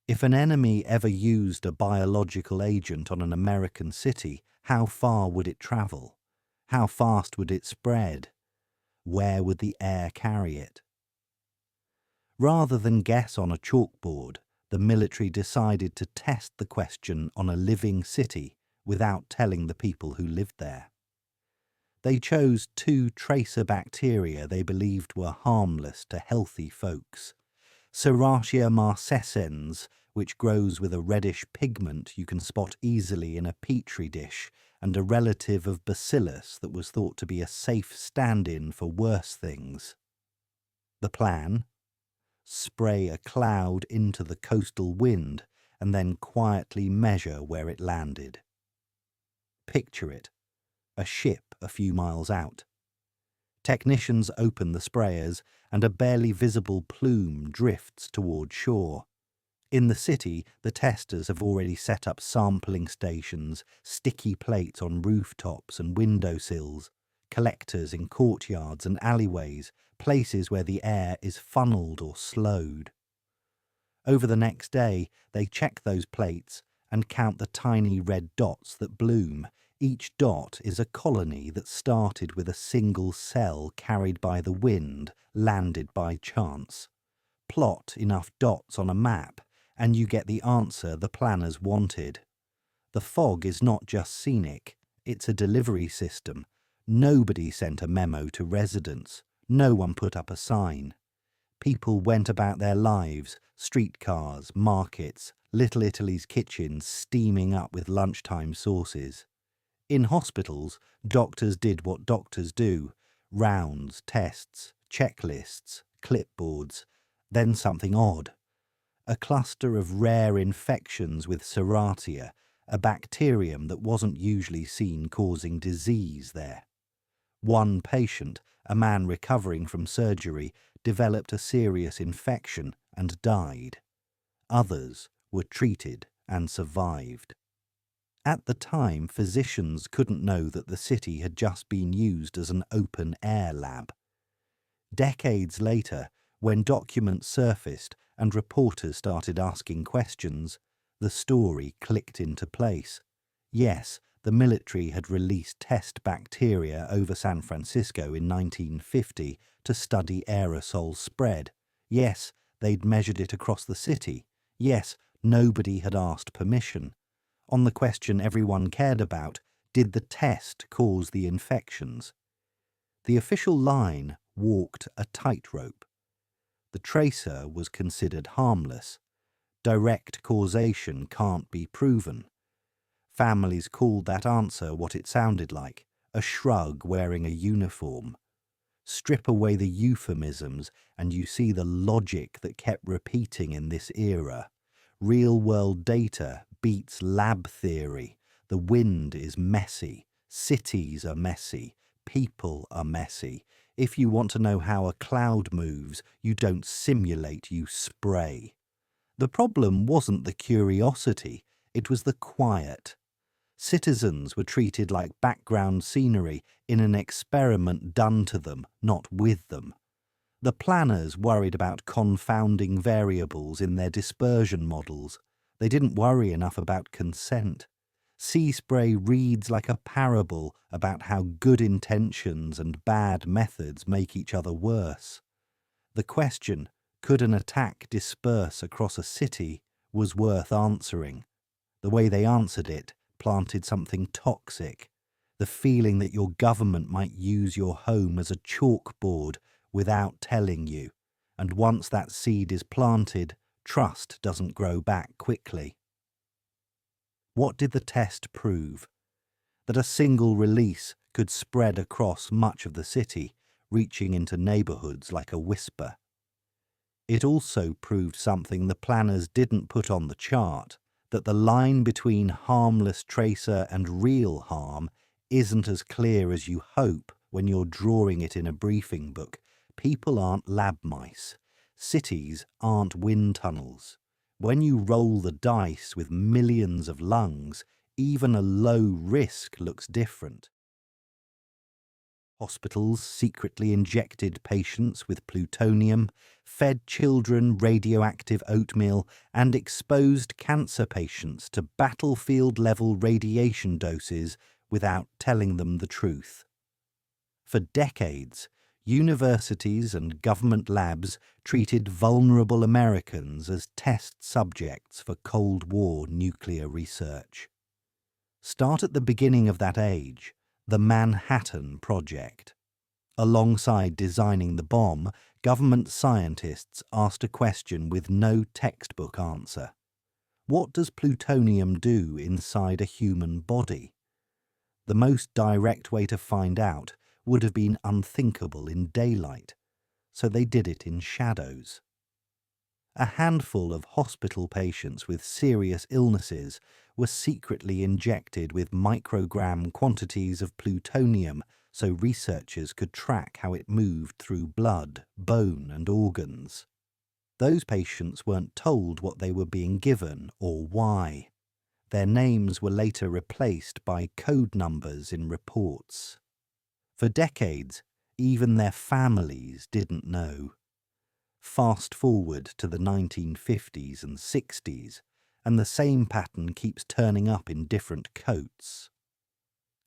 If an enemy ever used a biological agent on an American city, how far would it travel? How fast would it spread? Where would the air carry it? Rather than guess on a chalkboard, the military decided to test the question on a living city without telling the people who lived there. They chose 2 tracer bacteria they believed were harmless to healthy folks. Serratia marcescens, which grows with a reddish pigment you can spot easily in a petri dish, and a relative of Bacillus that was thought to be a safe stand-in for worse things. The plan? Spray a cloud into the coastal wind and then quietly measure where it landed. Picture it, a ship a few miles out. Technicians open the sprayers and a barely visible plume drifts toward shore. In the city, the testers have already set up sampling stations, sticky plates on rooftops and windowsills, collectors in courtyards and alleyways, places where the air is funneled or slowed. Over the next day, they check those plates and count the tiny red dots that bloom. Each dot is a colony that started with a single cell carried by the wind, landed by chance. Plot enough dots on a map, and you get the answer the planners wanted. The fog is not just scenic, it's a delivery system. Nobody sent a memo to residents. No one put up a sign. People went about their lives, streetcars, markets, Little Italy's kitchens steaming up with lunchtime sauces. In hospitals, doctors did what doctors do: rounds, tests, checklists, clipboards, then something odd. A cluster of rare infections with Serratia, a bacterium that wasn't usually seen causing disease there. One patient, a man recovering from surgery, developed a serious infection and died. Others were treated and survived. At the time, physicians couldn't know that the city had just been used as an open-air lab. Decades later, when documents surfaced and reporters started asking questions, the story clicked into place. Yes, the military had released test bacteria over San Francisco in 1950 to study aerosol spread. Yes, they'd measured it across the city. Yes, nobody had asked permission. On the question everyone cared about, did the test cause the infections? The official line walked a tightrope. The tracer was considered harmless. Direct causation can't be proven. Families called that answer what it sounded like: a shrug wearing a uniform. Strip away the euphemisms and you see the logic that kept repeating in this era. Real-world data beats lab theory. The wind is messy. Cities are messy. People are messy. If you want to know how a cloud moves, you don't simulate, you spray. The problem wasn't the curiosity, it was the quiet. Citizens were treated like background scenery in an experiment done to them, not with them. The planners worried about confounding variables in their dispersion models. They didn't worry enough about consent. Sea spray reads like a parable about how good intentions and bad methods make each other worse. The question, could an attack disperse across a city, was worth answering. The way they answered it planted something toxic, the feeling that your government might use your home as a chalkboard without telling you, and once that seed is planted, trust doesn't grow back quickly. What did the test prove? That a single release could spread across much of the city, reaching into neighborhoods like a whisper. It also proved something the planners didn't put on the chart, that the line between harmless tracer and real harm isn't as clear as you hope when you're drawing it in a briefing book. People aren't lab mice. Cities aren't wind tunnels. When you roll the dice with millions of lungs, even a low risk looks different. Hospitals secretly injected patients with plutonium, fed children radioactive oatmeal, and exposed cancer patients to battlefield-level radiation doses without telling them the truth. For decades, universities and government labs treated vulnerable Americans as test subjects for Cold War nuclear research. Start at the beginning of that age, the Manhattan Project. Alongside designing the bomb, government scientists asked a question with no textbook answer. What does plutonium do inside a human body? The most direct way to find out would have been unthinkable in daylight, so they did it in shadows. A handful of hospital patients with serious illnesses were secretly injected with microgram quantities of plutonium so researchers could track how it moved through blood, bone, and organs. Those patients weren't told what they were being given or why. Their names were later replaced by code numbers in reports. For decades, even their families didn't know. Fast forward to the 1950s and 60s, and the same pattern keeps turning up in different coats.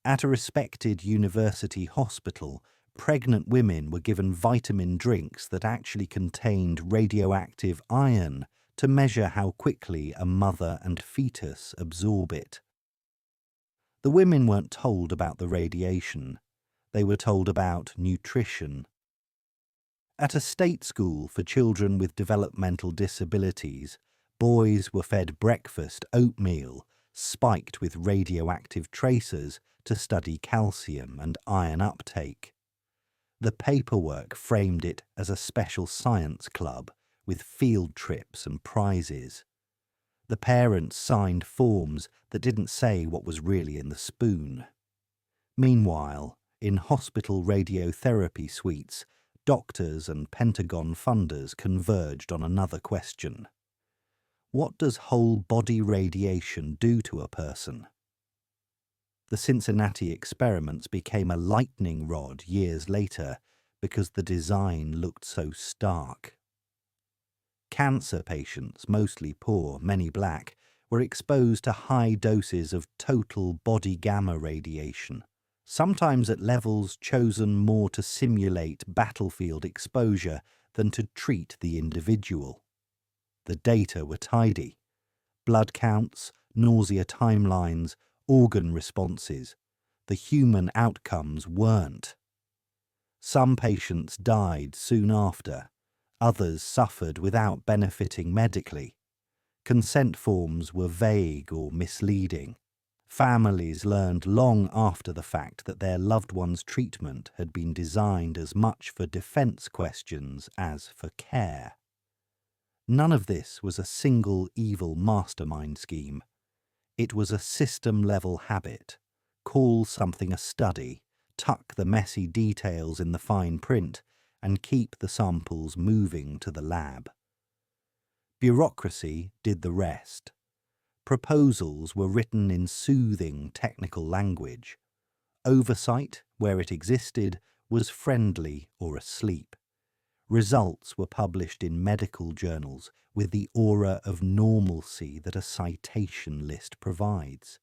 At a respected university hospital, pregnant women were given vitamin drinks that actually contained radioactive iron to measure how quickly a mother and fetus absorb it. The women weren't told about the radiation. They were told about nutrition. At a state school for children with developmental disabilities, boys were fed breakfast oatmeal spiked with radioactive tracers to study calcium and iron uptake. The paperwork framed it as a special science club with field trips and prizes. The parents signed forms that didn't say what was really in the spoon. Meanwhile, in hospital radiotherapy suites, doctors and Pentagon funders converged on another question. What does whole-body radiation do to a person? The Cincinnati experiments became a lightning rod years later because the design looked so stark. Cancer patients, mostly poor, many black, were exposed to high doses of total body gamma radiation, sometimes at levels chosen more to simulate battlefield exposure than to treat the individual. The data were tidy. Blood counts, nausea timelines, organ responses. The human outcomes weren't. Some patients died soon after. Others suffered without benefiting medically. Consent forms were vague or misleading. Families learned long after the fact that their loved one's treatment had been designed as much for defense questions as for care. None of this was a single evil mastermind scheme. It was a system-level habit. Call something a study, tuck the messy details in the fine print, and keep the samples moving to the lab. Bureaucracy did the rest. Proposals were written in soothing technical language. Oversight, where it existed, was friendly or asleep. Results were published in medical journals with the aura of normalcy that a citation list provides.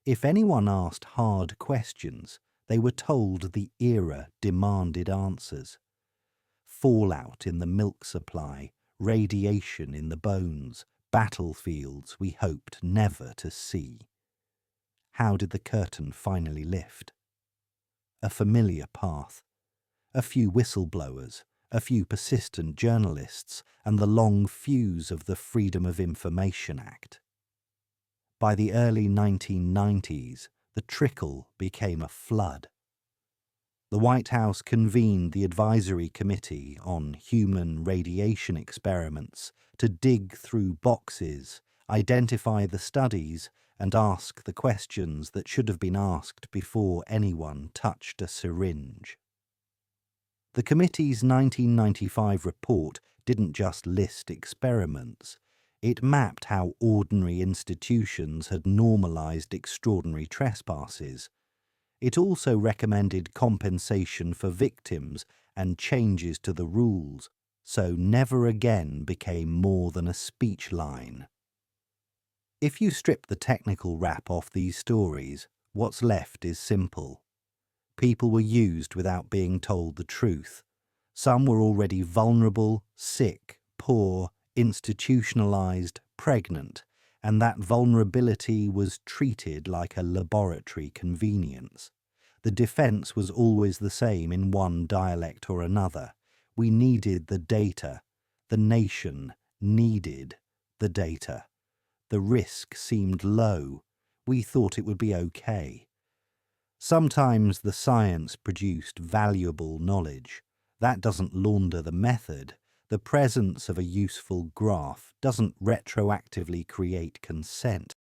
If anyone asked hard questions, they were told the era demanded answers. Fallout in the milk supply, radiation in the bones, battlefields we hoped never to see. How did the curtain finally lift? A familiar path. A few whistleblowers, a few persistent journalists, and the long fuse of the Freedom of Information Act. By the early 1990s, the trickle became a flood. The White House convened the Advisory Committee on Human Radiation Experiments to dig through boxes, identify the studies, and ask the questions that should have been asked before anyone touched a syringe. The committee's 1995 report didn't just list experiments. It mapped how ordinary institutions had normalized extraordinary trespasses. It also recommended compensation for victims and changes to the rules, so never again became more than a speech line. If you strip the technical wrap off these stories, what's left is simple. People were used without being told the truth. Some were already vulnerable, sick, poor, institutionalized, pregnant, and that vulnerability was treated like a laboratory convenience. The defense was always the same in one dialect or another. We needed the data. The nation needed the data. The risk seemed low. We thought it would be okay. Sometimes the science produced valuable knowledge. That doesn't launder the method. The presence of a useful graph doesn't retroactively create consent.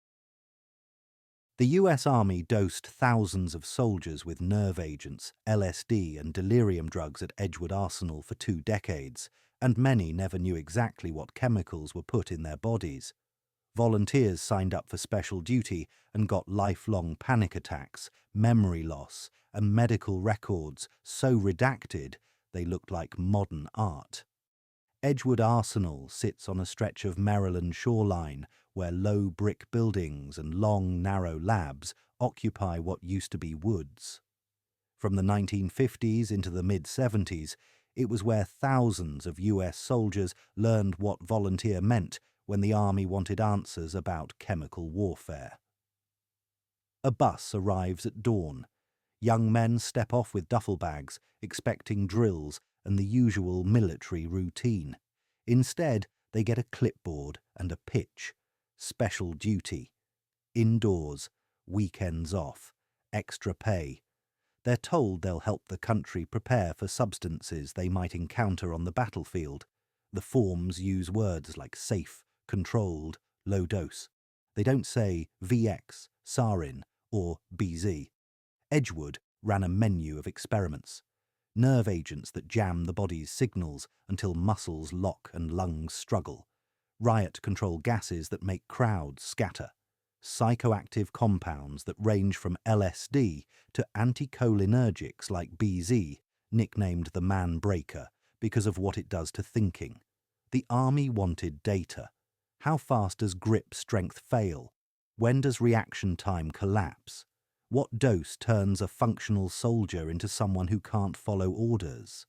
The US Army dosed thousands of soldiers with nerve agents, LSD and delirium drugs at Edgewood Arsenal for 2 decades, and many never knew exactly what chemicals were put in their bodies. Volunteers signed up for special duty and got lifelong panic attacks, memory loss, and medical records so redacted they looked like modern art. Edgewood Arsenal sits on a stretch of Maryland shoreline where low brick buildings and long, narrow labs occupy what used to be woods. From the 1950s into the mid-70s, it was where thousands of US soldiers learned what volunteer meant when the Army wanted answers about chemical warfare. A bus arrives at dawn. Young men step off with duffel bags, expecting drills and the usual military routine. Instead, they get a clipboard and a pitch. Special duty. Indoors. Weekends off. Extra pay. They're told they'll help the country prepare for substances they might encounter on the battlefield. The forms use words like safe, controlled, low dose. They don't say VX, sarin, or BZ. Edgewood ran a menu of experiments. Nerve agents that jam the body's signals until muscles lock and lungs struggle. Riot control gases that make crowds scatter. Psychoactive compounds that range from LSD to anticholinergics like BZ, nicknamed the man breaker because of what it does to thinking. The Army wanted data. How fast does grip strength fail? When does reaction time collapse? What dose turns a functional soldier into someone who can't follow orders?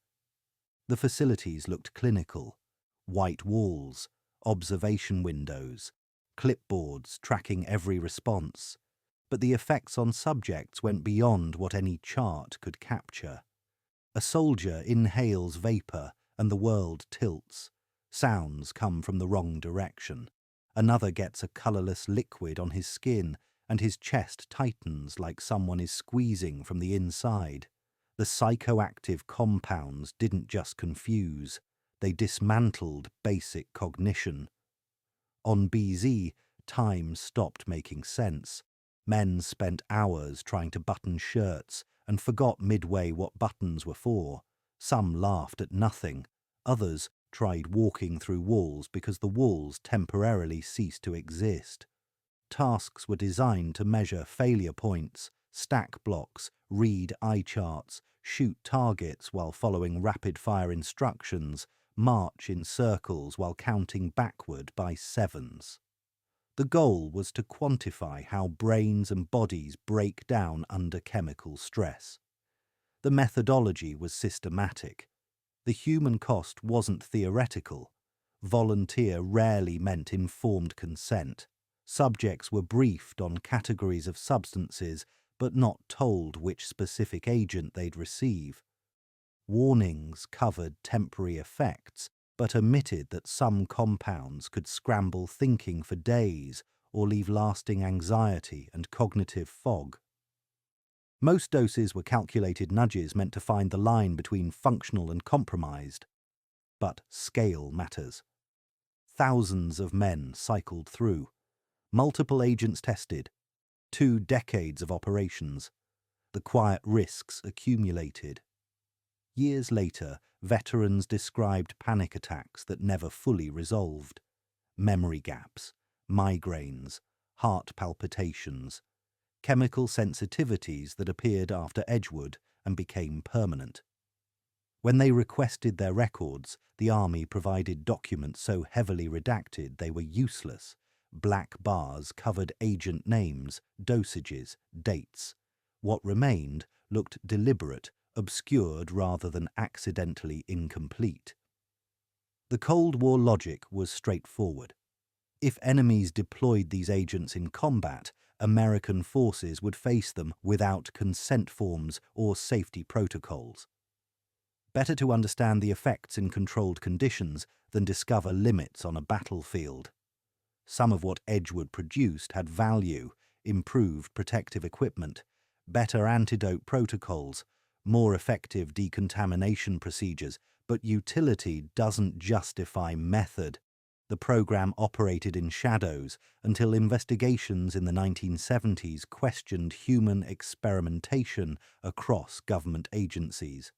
The facilities looked clinical. White walls, observation windows, clipboards tracking every response. But the effects on subjects went beyond what any chart could capture. A soldier inhales vapor and the world tilts. Sounds come from the wrong direction. Another gets a colorless liquid on his skin and his chest tightens like someone is squeezing from the inside. The psychoactive compounds didn't just confuse, they dismantled basic cognition. On BZ, time stopped making sense. Men spent hours trying to button shirts and forgot midway what buttons were for. Some laughed at nothing. Others tried walking through walls because the walls temporarily ceased to exist. Tasks were designed to measure failure points, stack blocks, read eye charts, shoot targets while following rapid-fire instructions, march in circles while counting backward by sevens. The goal was to quantify how brains and bodies break down under chemical stress. The methodology was systematic. The human cost wasn't theoretical. Volunteer rarely meant informed consent. Subjects were briefed on categories of substances, but not told which specific agent they'd receive. Warnings covered temporary effects, but omitted that some compounds could scramble thinking for days or leave lasting anxiety and cognitive fog. Most doses were calculated nudges meant to find the line between functional and compromised. But scale matters. Thousands of men cycled through. Multiple agents tested. 2 decades of operations. The quiet risks accumulated. Years later, veterans described panic attacks that never fully resolved. Memory gaps, migraines, heart palpitations, chemical sensitivities that appeared after Edgewood and became permanent. When they requested their records, the Army provided documents so heavily redacted they were useless. Black bars covered agent names, dosages, dates. What remained looked deliberate, obscured rather than accidentally incomplete. The Cold War logic was straightforward. If enemies deployed these agents in combat, American forces would face them without consent forms or safety protocols. Better to understand the effects in controlled conditions than discover limits on a battlefield. Some of what Edgewood produced had value: improved protective equipment, better antidote protocols, more effective decontamination procedures, but utility doesn't justify method. The program operated in shadows until investigations in the 1970s questioned human experimentation across government agencies.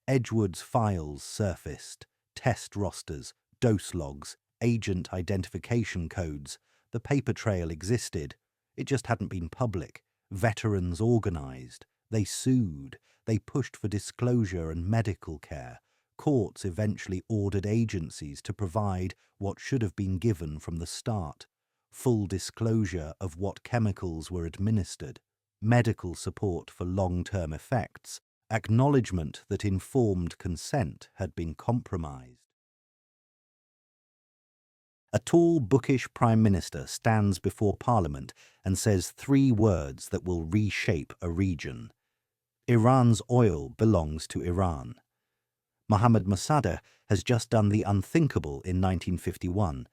Edgewood's files surfaced: test rosters, dose logs, agent identification codes. The paper trail existed. It just hadn't been public. Veterans organized. They sued. They pushed for disclosure and medical care. Courts eventually ordered agencies to provide what should have been given from the start: full disclosure of what chemicals were administered, medical support for long-term effects, acknowledgement that informed consent had been compromised. A tall, bookish Prime Minister stands before Parliament and says 3 words that will reshape a region. Iran's oil belongs to Iran. Mohammad Mossadegh has just done the unthinkable in 1951.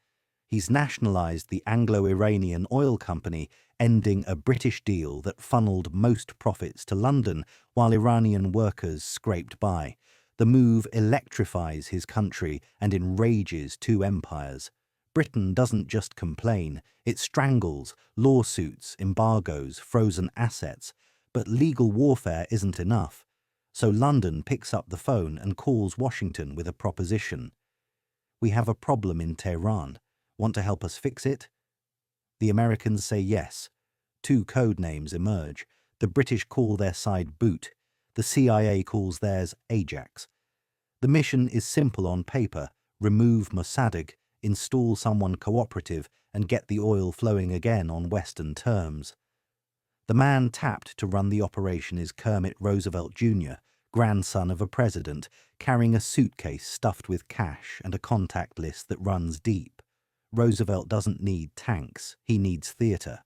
He's nationalised the Anglo-Iranian oil company, ending a British deal that funneled most profits to London while Iranian workers scraped by. The move electrifies his country and enrages 2 empires. Britain doesn't just complain, it strangles: lawsuits, embargoes, frozen assets. But legal warfare isn't enough. So London picks up the phone and calls Washington with a proposition. "We have a problem in Tehran. Want to help us fix it?" The Americans say yes. 2 code names emerge. The British call their side Boot. The CIA calls theirs Ajax. The mission is simple on paper: remove Mossadegh, install someone cooperative, and get the oil flowing again on Western terms. The man tapped to run the operation is Kermit Roosevelt Jr., grandson of a president, carrying a suitcase stuffed with cash and a contact list that runs deep. Roosevelt doesn't need tanks, he needs theatre.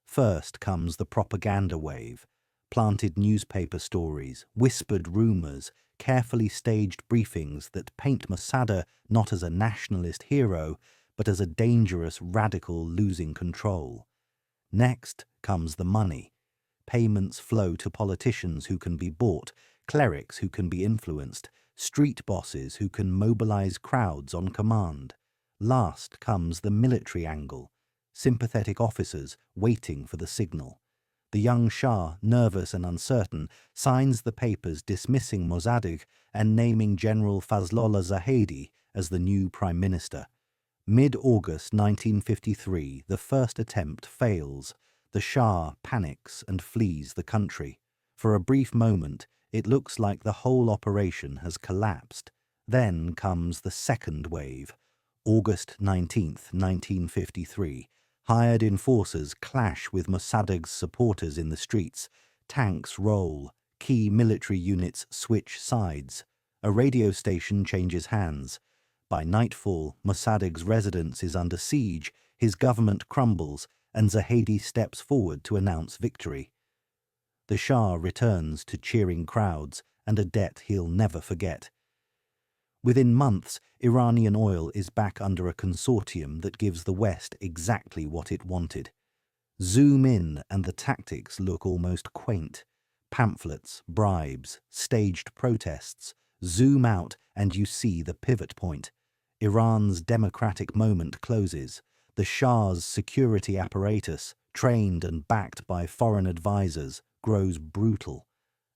First comes the propaganda wave: planted newspaper stories, whispered rumours, carefully staged briefings that paint Mossadegh not as a nationalist hero, but as a dangerous radical losing control. Next comes the money. Payments flow to politicians who can be bought, clerics who can be influenced, street bosses who can mobilize crowds on command. Last comes the military angle: sympathetic officers waiting for the signal. The young Shah, nervous and uncertain, signs the papers dismissing Mossadegh and naming General Fazlollah Zahedi as the new Prime Minister. Mid-August 1953, the first attempt fails. The Shah panics and flees the country. For a brief moment, it looks like the whole operation has collapsed. Then comes the second wave. August 19th, 1953. Hired enforcers clash with Mossadegh's supporters in the streets. Tanks roll. Key military units switch sides. A radio station changes hands. By nightfall, Mossadegh's residence is under siege, his government crumbles, and Zahedi steps forward to announce victory. The Shah returns to cheering crowds and a debt he'll never forget. Within months, Iranian oil is back under a consortium that gives the West exactly what it wanted. Zoom in and the tactics look almost quaint. Pamphlets, bribes, staged protests. Zoom out and you see the pivot point. Iran's democratic moment closes. The Shah's security apparatus, trained and backed by foreign advisors, grows brutal.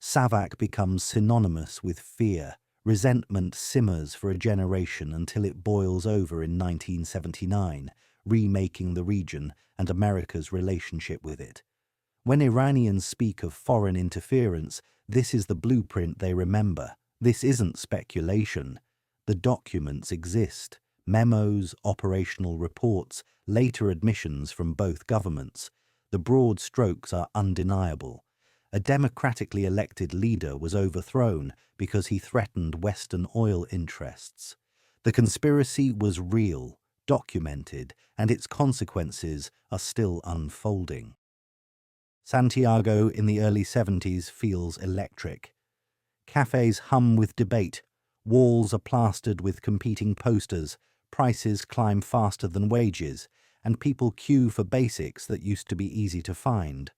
Savak becomes synonymous with fear. Resentment simmers for a generation until it boils over in 1979, remaking the region and America's relationship with it. When Iranians speak of foreign interference, this is the blueprint they remember. This isn't speculation. The documents exist. Memos, operational reports, later admissions from both governments. The broad strokes are undeniable. A democratically elected leader was overthrown because he threatened Western oil interests. The conspiracy was real, documented, and its consequences are still unfolding. Santiago in the early 70s feels electric. Cafes hum with debate, walls are plastered with competing posters, prices climb faster than wages, and people queue for basics that used to be easy to find.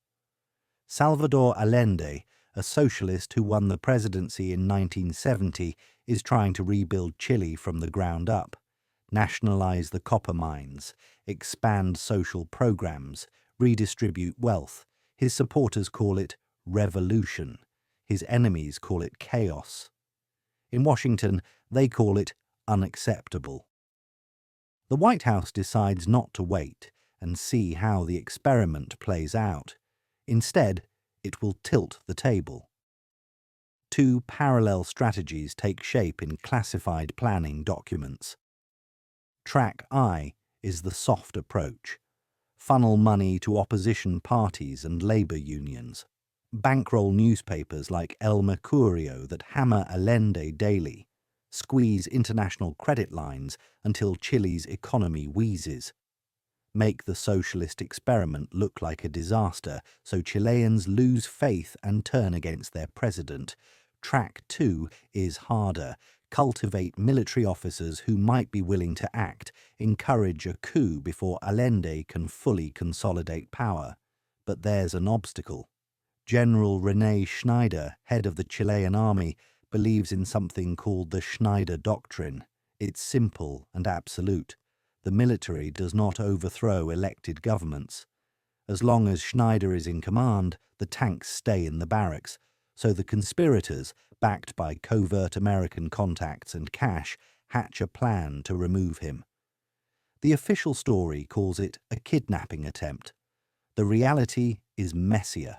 Salvador Allende, a socialist who won the presidency in 1970, is trying to rebuild Chile from the ground up, nationalize the copper mines, expand social programs, redistribute wealth. His supporters call it revolution. His enemies call it chaos. In Washington, they call it unacceptable. The White House decides not to wait and see how the experiment plays out. Instead, it will tilt the table. Two parallel strategies take shape in classified planning documents. Track I is the soft approach. Funnel money to opposition parties and labour unions. Bankroll newspapers like El Mercurio that hammer Allende daily. Squeeze international credit lines until Chile's economy wheezes. Make the socialist experiment look like a disaster so Chileans lose faith and turn against their president. Track 2 is harder. Cultivate military officers who might be willing to act, encourage a coup before Allende can fully consolidate power. But there's an obstacle. General René Schneider, head of the Chilean army, believes in something called the Schneider Doctrine. It's simple and absolute. The military does not overthrow elected governments. As long as Schneider is in command, the tanks stay in the barracks, so the conspirators, backed by covert American contacts and cash, hatch a plan to remove him. The official story calls it a kidnapping attempt. The reality is messier.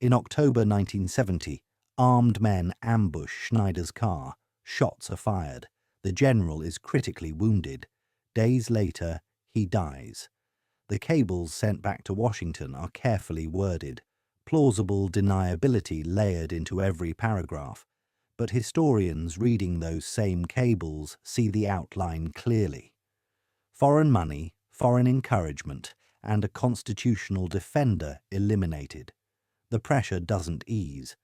In October 1970, armed men ambush Schneider's car. Shots are fired. The general is critically wounded. Days later, he dies. The cables sent back to Washington are carefully worded, plausible deniability layered into every paragraph. But historians reading those same cables see the outline clearly. Foreign money, foreign encouragement, and a constitutional defender eliminated. The pressure doesn't ease.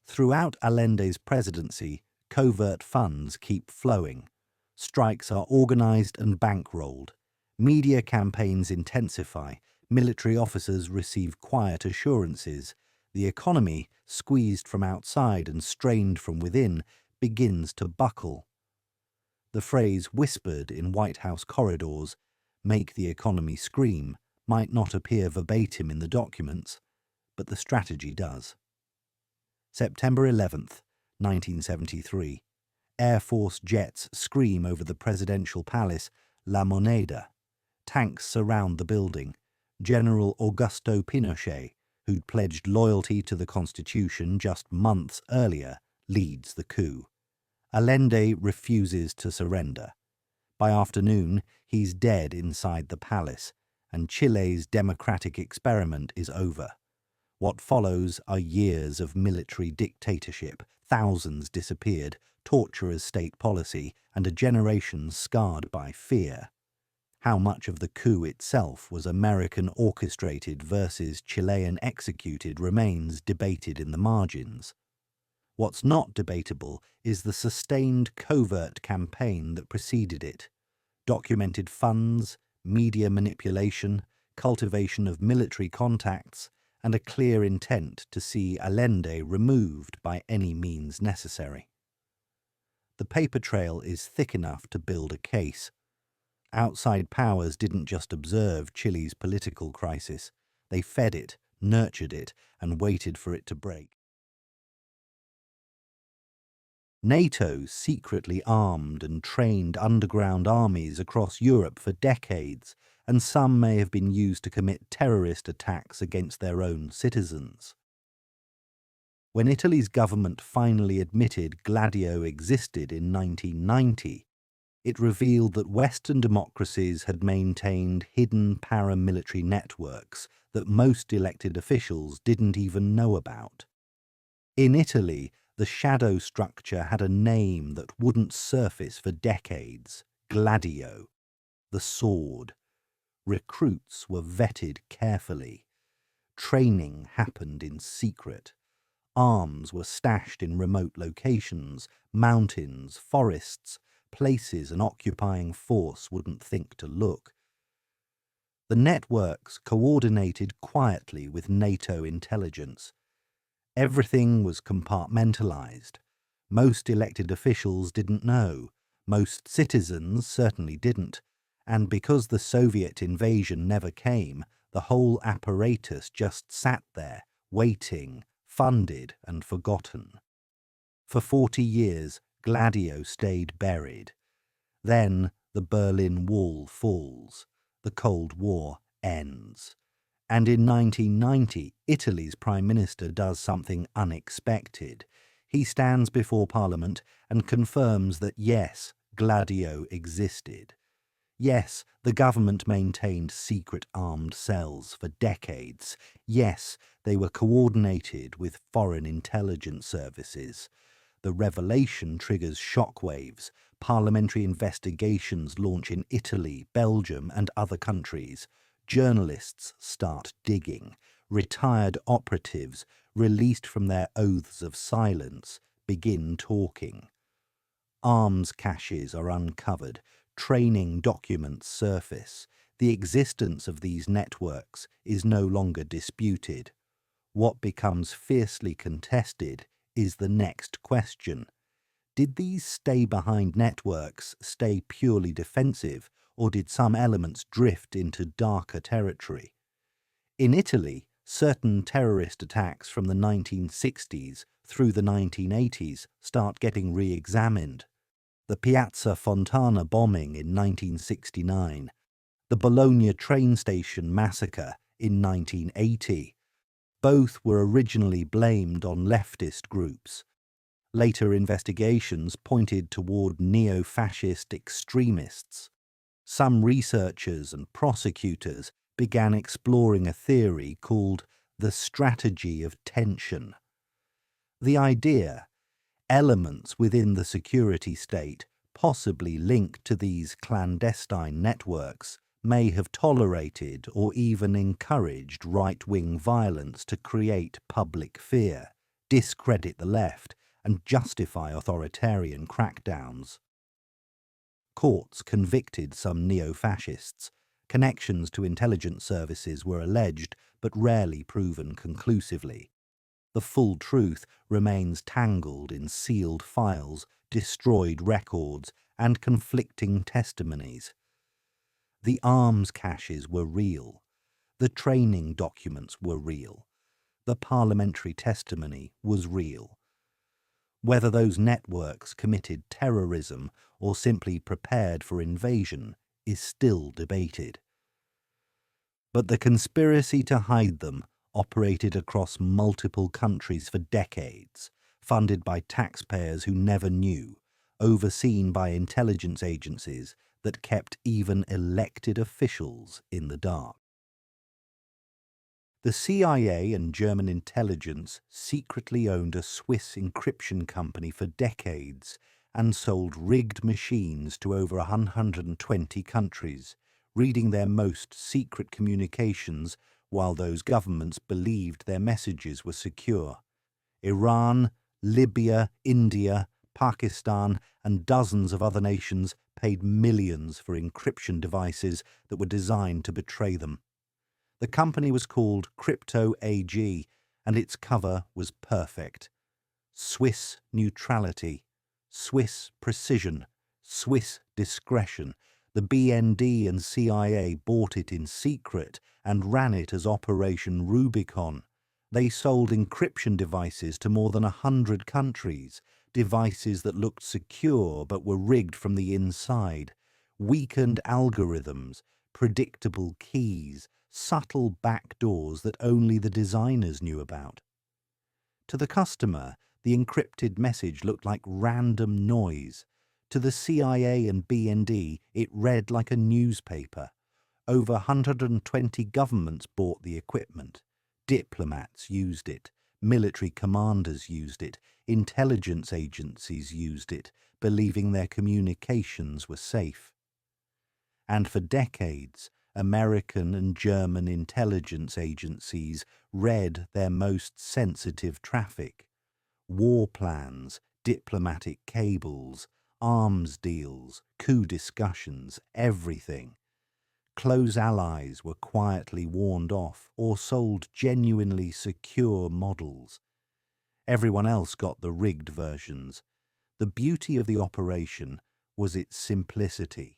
Throughout Allende's presidency, covert funds keep flowing. Strikes are organized and bankrolled. Media campaigns intensify. Military officers receive quiet assurances. The economy, squeezed from outside and strained from within, begins to buckle. The phrase whispered in White House corridors, "Make the economy scream," might not appear verbatim in the documents, but the strategy does. September 11th, 1973. Air Force jets scream over the presidential palace, La Moneda. Tanks surround the building. General Augusto Pinochet, who'd pledged loyalty to the Constitution just months earlier, leads the coup. Allende refuses to surrender. By afternoon, he's dead inside the palace, and Chile's democratic experiment is over. What follows are years of military dictatorship, thousands disappeared, torture as state policy, and a generation scarred by fear. How much of the coup itself was American orchestrated versus Chilean executed remains debated in the margins. What's not debatable is the sustained covert campaign that preceded it. Documented funds, media manipulation, cultivation of military contacts, and a clear intent to see Allende removed by any means necessary. The paper trail is thick enough to build a case. Outside powers didn't just observe Chile's political crisis. They fed it, nurtured it, and waited for it to break. NATO secretly armed and trained underground armies across Europe for decades, and some may have been used to commit terrorist attacks against their own citizens. When Italy's government finally admitted Gladio existed in 1990, it revealed that Western democracies had maintained hidden paramilitary networks that most elected officials didn't even know about. In Italy, the shadow structure had a name that wouldn't surface for decades: Gladio, the sword. Recruits were vetted carefully. Training happened in secret. Arms were stashed in remote locations, mountains, forests, places an occupying force wouldn't think to look. The networks coordinated quietly with NATO intelligence. Everything was compartmentalized. Most elected officials didn't know. Most citizens certainly didn't. And because the Soviet invasion never came, the whole apparatus just sat there, waiting, funded and forgotten. For 40 years, Gladio stayed buried. Then the Berlin Wall falls. The Cold War ends. And in 1990, Italy's Prime Minister does something unexpected. He stands before Parliament and confirms that yes, Gladio existed. Yes, the government maintained secret armed cells for decades. Yes, they were coordinated with foreign intelligence services. The revelation triggers shockwaves. Parliamentary investigations launch in Italy, Belgium, and other countries. Journalists start digging. Retired operatives, released from their oaths of silence, begin talking. Arms caches are uncovered. Training documents surface. The existence of these networks is no longer disputed. What becomes fiercely contested is the next question. Did these stay-behind networks stay purely defensive, or did some elements drift into darker territory? In Italy, certain terrorist attacks from the 1960s through the 1980s start getting re-examined. The Piazza Fontana bombing in 1969, the Bologna train station massacre in 1980. Both were originally blamed on leftist groups. Later investigations pointed toward neo-fascist extremists. Some researchers and prosecutors began exploring a theory called the strategy of tension. The idea, elements within the security state, possibly linked to these clandestine networks, may have tolerated or even encouraged right-wing violence to create public fear, discredit the left, and justify authoritarian crackdowns. Courts convicted some neo-fascists. Connections to intelligence services were alleged, but rarely proven conclusively. The full truth remains tangled in sealed files, destroyed records, and conflicting testimonies. The arms caches were real. The training documents were real. The parliamentary testimony was real. Whether those networks committed terrorism or simply prepared for invasion is still debated. But the conspiracy to hide them operated across multiple countries for decades, funded by taxpayers who never knew, overseen by intelligence agencies that kept even elected officials in the dark. The CIA and German intelligence secretly owned a Swiss encryption company for decades and sold rigged machines to over 120 countries, reading their most secret communications while those governments believed their messages were secure. Iran, Libya, India, Pakistan, and dozens of other nations paid millions for encryption devices that were designed to betray them. The company was called Crypto AG, and its cover was perfect. Swiss neutrality, Swiss precision, Swiss discretion. The BND and CIA bought it in secret and ran it as Operation Rubicon. They sold encryption devices to more than 100 countries, devices that looked secure but were rigged from the inside, weakened algorithms, predictable keys, subtle backdoors that only the designers knew about. To the customer, the encrypted message looked like random noise. To the CIA and BND, it read like a newspaper. Over 120 governments bought the equipment. Diplomats used it. Military commanders used it. Intelligence agencies used it, believing their communications were safe. And for decades, American and German intelligence agencies read their most sensitive traffic. War plans, diplomatic cables, arms deals, coup discussions, everything. Close allies were quietly warned off or sold genuinely secure models. Everyone else got the rigged versions. The beauty of the operation was its simplicity.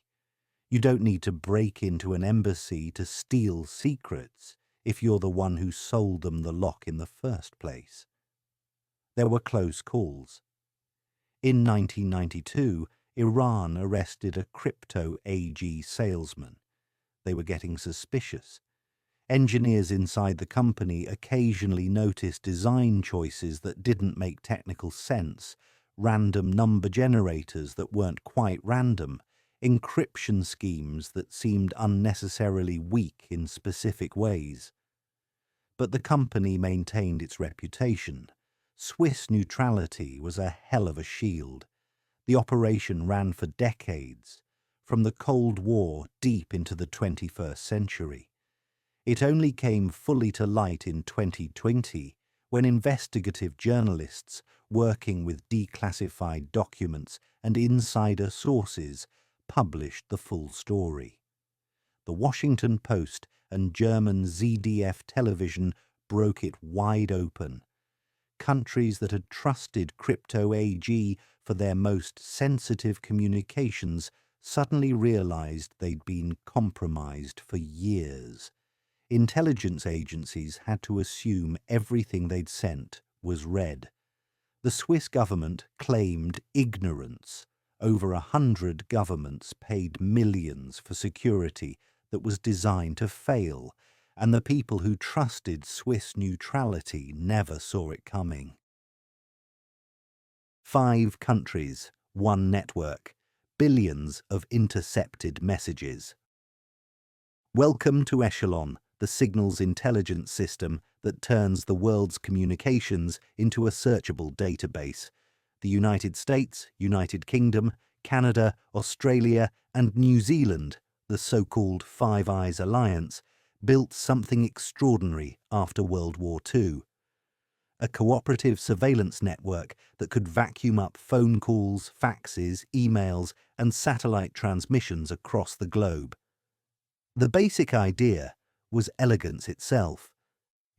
You don't need to break into an embassy to steal secrets if you're the one who sold them the lock in the first place. There were close calls. In 1992, Iran arrested a Crypto AG salesman. They were getting suspicious. Engineers inside the company occasionally noticed design choices that didn't make technical sense, random number generators that weren't quite random, encryption schemes that seemed unnecessarily weak in specific ways. But the company maintained its reputation. Swiss neutrality was a hell of a shield. The operation ran for decades, from the Cold War deep into the 21st century. It only came fully to light in 2020 when investigative journalists working with declassified documents and insider sources published the full story. The Washington Post and German ZDF television broke it wide open. Countries that had trusted Crypto AG for their most sensitive communications suddenly realized they'd been compromised for years. Intelligence agencies had to assume everything they'd sent was read. The Swiss government claimed ignorance. Over 100 governments paid millions for security that was designed to fail, and the people who trusted Swiss neutrality never saw it coming. 5 countries, 1 network, billions of intercepted messages. Welcome to Echelon, the signals intelligence system that turns the world's communications into a searchable database. The United States, United Kingdom, Canada, Australia, and New Zealand, the so-called Five Eyes Alliance, built something extraordinary after World War II. A cooperative surveillance network that could vacuum up phone calls, faxes, emails, and satellite transmissions across the globe. The basic idea was elegance itself.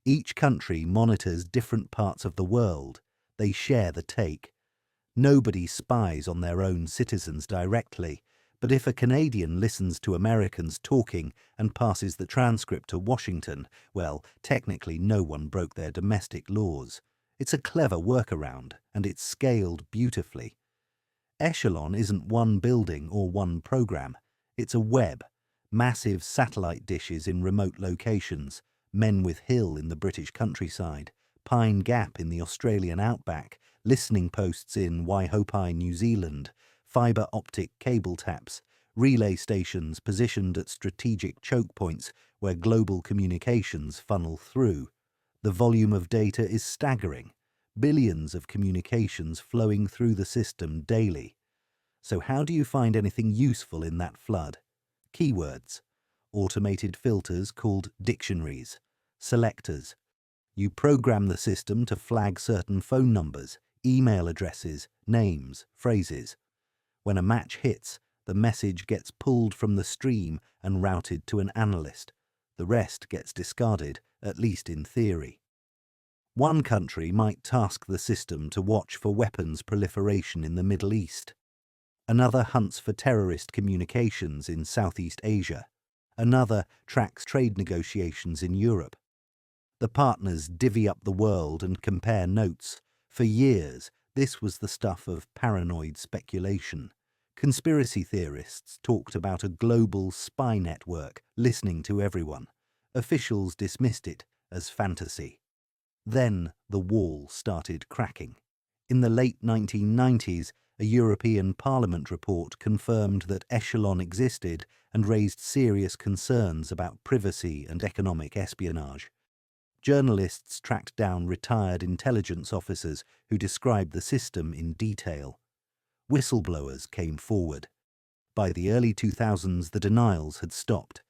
Each country monitors different parts of the world. They share the take. Nobody spies on their own citizens directly, but if a Canadian listens to Americans talking and passes the transcript to Washington, well, technically no one broke their domestic laws. It's a clever workaround, and it's scaled beautifully. Echelon isn't one building or one program. It's a web. Massive satellite dishes in remote locations, Menwith Hill in the British countryside, Pine Gap in the Australian outback, listening posts in Waihopai, New Zealand, fibre optic cable taps, relay stations positioned at strategic choke points where global communications funnel through. The volume of data is staggering, billions of communications flowing through the system daily. So how do you find anything useful in that flood? Keywords, automated filters called dictionaries, selectors. You program the system to flag certain phone numbers, email addresses, names, phrases. When a match hits, the message gets pulled from the stream and routed to an analyst. The rest gets discarded, at least in theory. One country might task the system to watch for weapons proliferation in the Middle East. Another hunts for terrorist communications in Southeast Asia. Another tracks trade negotiations in Europe. The partners divvy up the world and compare notes. For years, this was the stuff of paranoid speculation. Conspiracy theorists talked about a global spy network listening to everyone. Officials dismissed it as fantasy. Then the wall started cracking. In the late 1990s, a European Parliament report confirmed that Echelon existed and raised serious concerns about privacy and economic espionage. Journalists tracked down retired intelligence officers who described the system in detail. Whistleblowers came forward. By the early 2000s, the denials had stopped.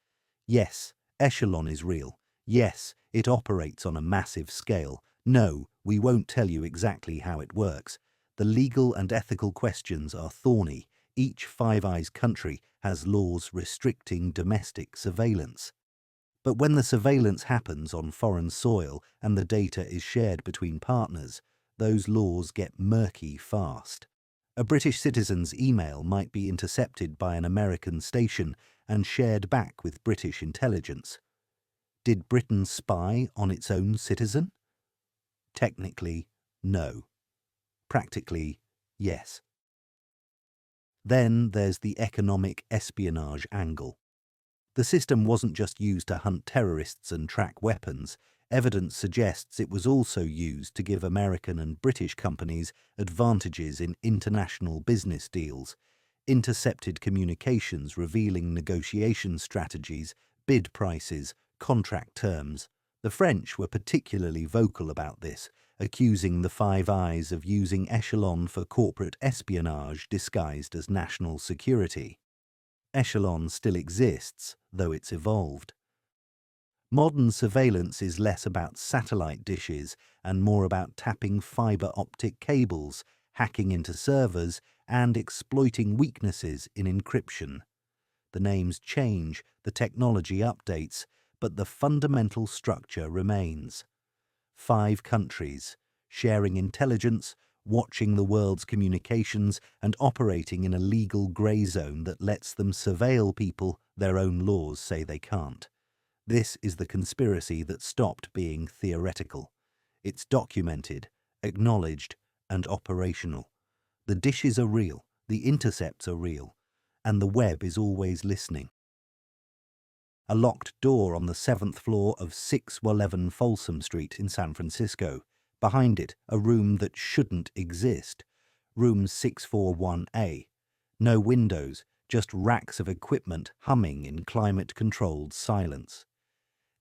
Yes, Echelon is real. Yes, it operates on a massive scale. No, we won't tell you exactly how it works. The legal and ethical questions are thorny. Each Five Eyes country has laws restricting domestic surveillance. But when the surveillance happens on foreign soil and the data is shared between partners, those laws get murky fast. A British citizen's email might be intercepted by an American station and shared back with British intelligence. Did Britain spy on its own citizen? Technically, no. Practically, yes. Then there's the economic espionage angle. The system wasn't just used to hunt terrorists and track weapons. Evidence suggests it was also used to give American and British companies advantages in international business deals, intercepted communications revealing negotiation strategies, bid prices, contract terms. The French were particularly vocal about this, accusing the Five Eyes of using Echelon for corporate espionage disguised as national security. Echelon still exists, though it's evolved. Modern surveillance is less about satellite dishes and more about tapping fiber optic cables, hacking into servers, and exploiting weaknesses in encryption. The names change, the technology updates, but the fundamental structure remains. 5 countries, sharing intelligence, watching the world's communications, and operating in a legal grey zone that lets them surveil people their own laws say they can't. This is the conspiracy that stopped being theoretical. It's documented, acknowledged, and operational. The dishes are real, the intercepts are real, and the web is always listening. A locked door on the 7th floor of 611 Folsom Street in San Francisco. Behind it, a room that shouldn't exist. Room 641A. No windows, just racks of equipment humming in climate-controlled silence.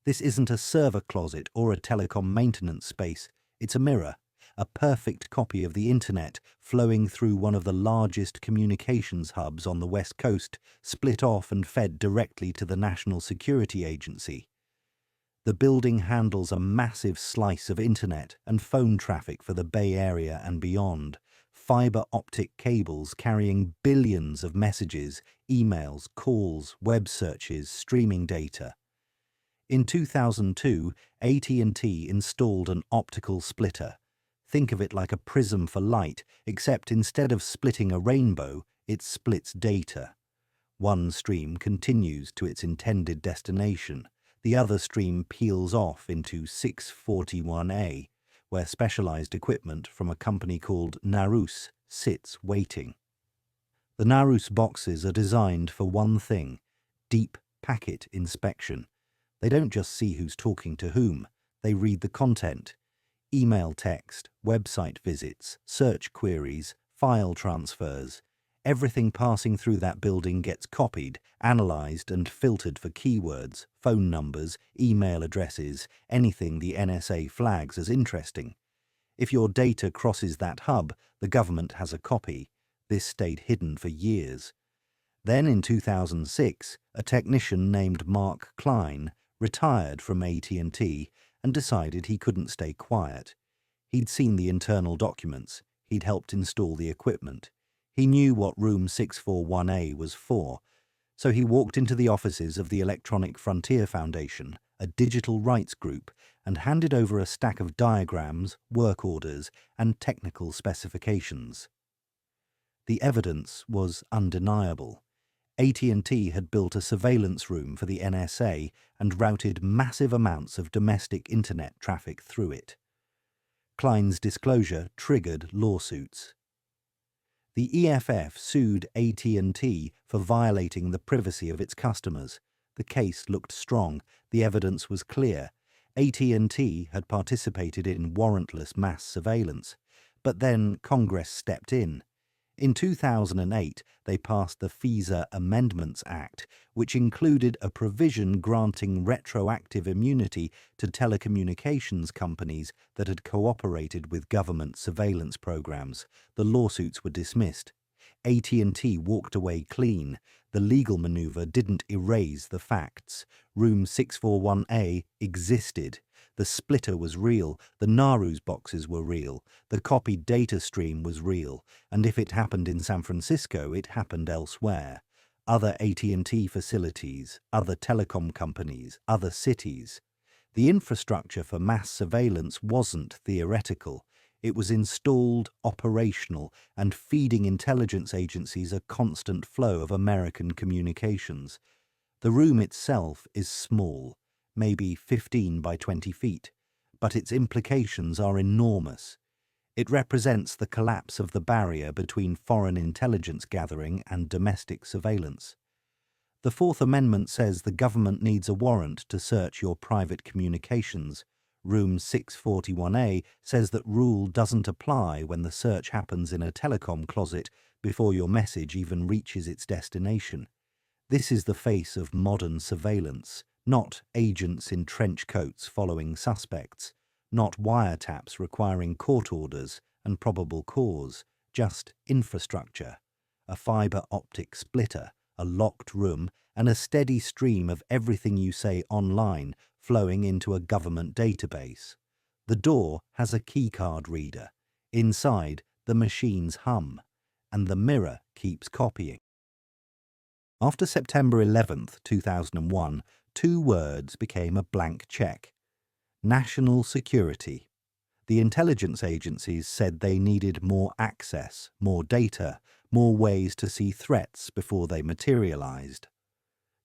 This isn't a server closet or a telecom maintenance space. It's a mirror, a perfect copy of the internet flowing through one of the largest communications hubs on the West Coast, split off and fed directly to the National Security Agency. The building handles a massive slice of internet and phone traffic for the Bay Area and beyond, fiber optic cables carrying billions of messages, emails, calls, web searches, streaming data. In 2002, AT&T installed an optical splitter. Think of it like a prism for light, except instead of splitting a rainbow, it splits data. One stream continues to its intended destination. The other stream peels off into 641A, where specialized equipment from a company called Narus sits waiting. The Narus boxes are designed for one thing: deep packet inspection. They don't just see who's talking to whom, they read the content. Email text, website visits, search queries, file transfers. Everything passing through that building gets copied, analysed and filtered for keywords, phone numbers, email addresses, anything the NSA flags as interesting. If your data crosses that hub, the government has a copy. This stayed hidden for years. Then in 2006, a technician named Mark Klein retired from AT&T and decided he couldn't stay quiet. He'd seen the internal documents. He'd helped install the equipment. He knew what Room 641A was for, so he walked into the offices of the Electronic Frontier Foundation, a digital rights group, and handed over a stack of diagrams, work orders, and technical specifications. The evidence was undeniable. AT&T had built a surveillance room for the NSA and routed massive amounts of domestic internet traffic through it. Klein's disclosure triggered lawsuits. The EFF sued AT&T for violating the privacy of its customers. The case looked strong. The evidence was clear. AT&T had participated in warrantless mass surveillance. But then Congress stepped in. In 2008, they passed the FISA Amendments Act, which included a provision granting retroactive immunity to telecommunications companies that had cooperated with government surveillance programs. The lawsuits were dismissed. AT&T walked away clean. The legal maneuver didn't erase the facts. Room 641A existed. The splitter was real, the Naru's boxes were real, the copied data stream was real, and if it happened in San Francisco, it happened elsewhere. Other AT&T facilities, other telecom companies, other cities. The infrastructure for mass surveillance wasn't theoretical. It was installed, operational, and feeding intelligence agencies a constant flow of American communications. The room itself is small, maybe 15 by 20 feet, but its implications are enormous. It represents the collapse of the barrier between foreign intelligence gathering and domestic surveillance. The Fourth Amendment says the government needs a warrant to search your private communications. Room 641A says that rule doesn't apply when the search happens in a telecom closet before your message even reaches its destination. This is the face of modern surveillance. Not agents in trench coats following suspects, not wiretaps requiring court orders and probable cause, just infrastructure, a fibre optic splitter, a locked room, and a steady stream of everything you say online flowing into a government database. The door has a keycard reader. Inside, the machines hum, and the mirror keeps copying. After September 11, 2001, 2 words became a blank check. National security. The intelligence agencies said they needed more access, more data, more ways to see threats before they materialized.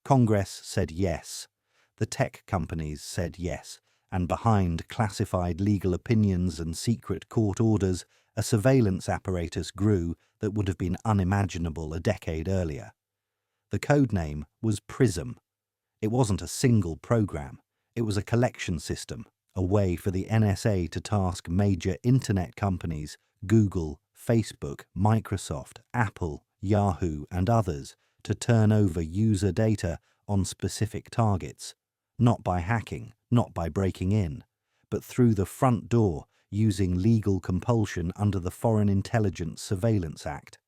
Congress said yes. The tech companies said yes. And behind classified legal opinions and secret court orders, a surveillance apparatus grew that would have been unimaginable a decade earlier. The codename was PRISM. It wasn't a single program. It was a collection system, a way for the NSA to task major internet companies, Google, Facebook, Microsoft, Apple, Yahoo, and others, to turn over user data on specific targets, not by hacking, not by breaking in, but through the front door using legal compulsion under the Foreign Intelligence Surveillance Act.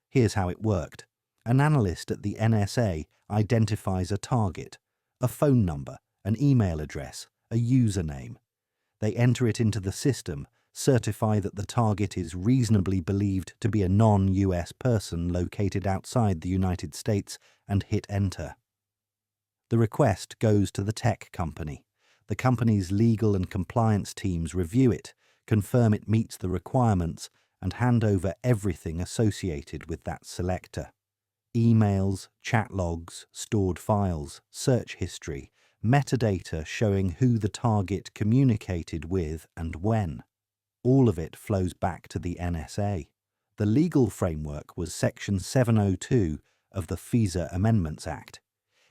Here's how it worked. An analyst at the NSA identifies a target, a phone number, an email address, a username. They enter it into the system, certify that the target is reasonably believed to be a non-US person located outside the United States, and hit enter. The request goes to the tech company. The company's legal and compliance teams review it, confirm it meets the requirements, and hand over everything associated with that selector. Emails, chat logs, stored files, search history, metadata showing who the target communicated with and when. All of it flows back to the NSA. The legal framework was Section 702 of the FISA Amendments Act.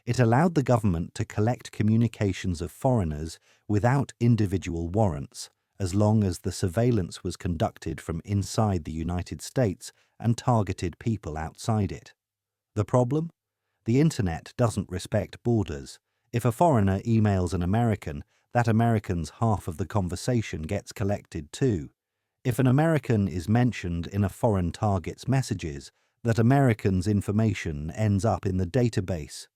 It allowed the government to collect communications of foreigners without individual warrants, as long as the surveillance was conducted from inside the United States and targeted people outside it. The problem? The internet doesn't respect borders. If a foreigner emails an American, that American's half of the conversation gets collected too. If an American is mentioned in a foreign target's messages, that American's information ends up in the database.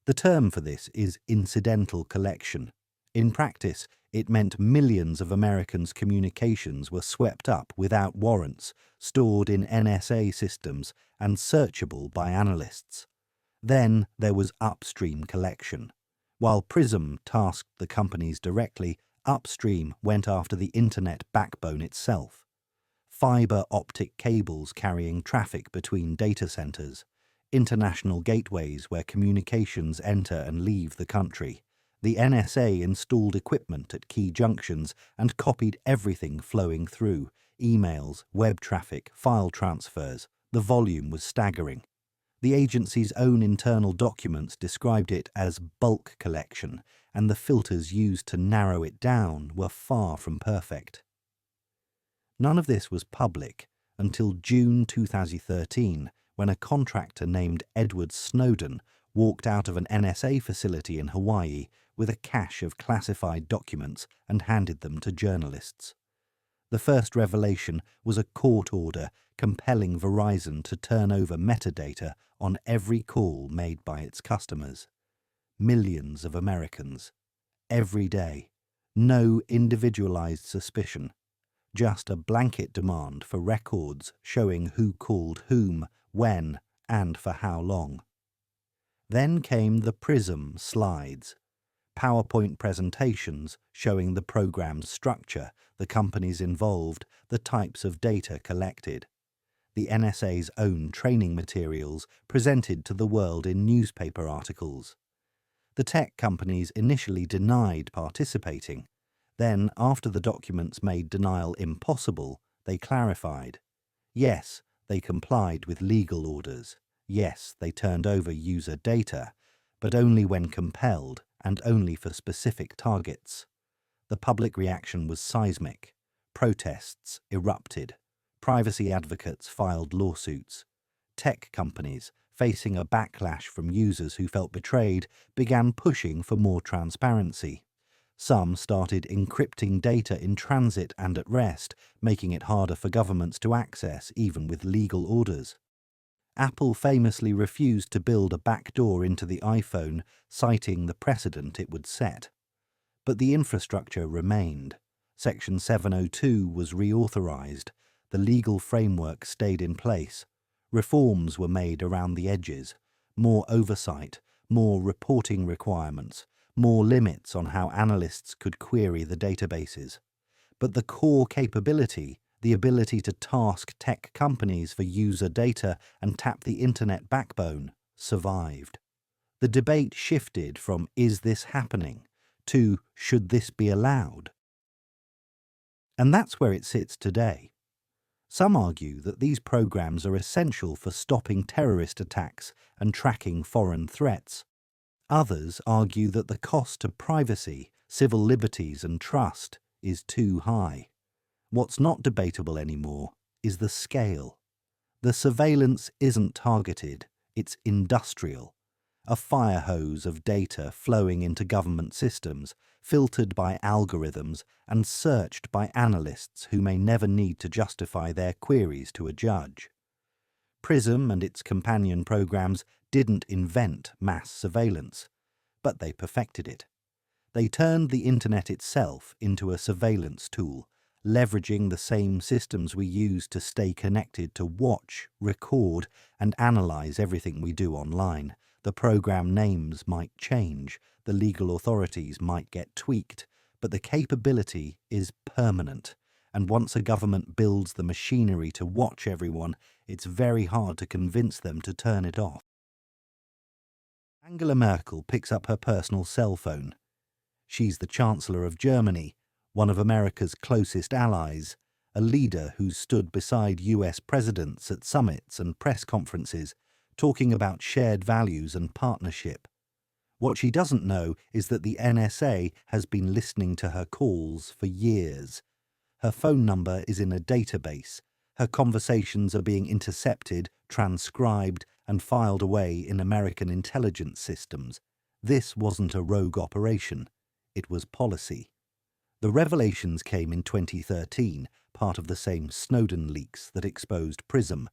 The term for this is incidental collection. In practice, it meant millions of Americans' communications were swept up without warrants, stored in NSA systems, and searchable by analysts. Then there was upstream collection. While PRISM tasked the companies directly, upstream went after the internet backbone itself. Fiber optic cables carrying traffic between data centers, international gateways where communications enter and leave the country. The NSA installed equipment at key junctions and copied everything flowing through: emails, web traffic, file transfers. The volume was staggering. The agency's own internal documents described it as bulk collection, and the filters used to narrow it down were far from perfect. None of this was public until June 2013, when a contractor named Edward Snowden walked out of an NSA facility in Hawaii with a cache of classified documents and handed them to journalists. The first revelation was a court order compelling Verizon to turn over metadata on every call made by its customers. Millions of Americans. Every day. No individualized suspicion. Just a blanket demand for records showing who called whom, when, and for how long. Then came the PRISM slides. PowerPoint presentations showing the program's structure, the companies involved, the types of data collected. The NSA's own training materials presented to the world in newspaper articles. The tech companies initially denied participating. Then, after the documents made denial impossible, they clarified. Yes, they complied with legal orders. Yes, they turned over user data, but only when compelled and only for specific targets. The public reaction was seismic. Protests erupted. Privacy advocates filed lawsuits. Tech companies, facing a backlash from users who felt betrayed, began pushing for more transparency. Some started encrypting data in transit and at rest, making it harder for governments to access, even with legal orders. Apple famously refused to build a backdoor into the iPhone, citing the precedent it would set. But the infrastructure remained. Section 702 was reauthorized. The legal framework stayed in place. Reforms were made around the edges. More oversight, more reporting requirements, more limits on how analysts could query the databases. But the core capability, the ability to task tech companies for user data and tap the internet backbone, survived. The debate shifted from "is this happening?" to "should this be allowed?" And that's where it sits today. Some argue that these programs are essential for stopping terrorist attacks and tracking foreign threats. Others argue that the cost to privacy, civil liberties and trust is too high. What's not debatable anymore is the scale. The surveillance isn't targeted, it's industrial. A fire hose of data flowing into government systems, filtered by algorithms and searched by analysts who may never need to justify their queries to a judge. PRISM and its companion programs didn't invent mass surveillance, but they perfected it. They turned the internet itself into a surveillance tool, leveraging the same systems we use to stay connected to watch, record, and analyze everything we do online. The program names might change, the legal authorities might get tweaked, but the capability is permanent. And once a government builds the machinery to watch everyone, it's very hard to convince them to turn it off. Angela Merkel picks up her personal cell phone. She's the Chancellor of Germany, one of America's closest allies, a leader who's stood beside US presidents at summits and press conferences, talking about shared values and partnership. What she doesn't know is that the NSA has been listening to her calls for years. Her phone number is in a database. Her conversations are being intercepted, transcribed, and filed away in American intelligence systems. This wasn't a rogue operation. It was policy. The revelations came in 2013, part of the same Snowden leaks that exposed PRISM.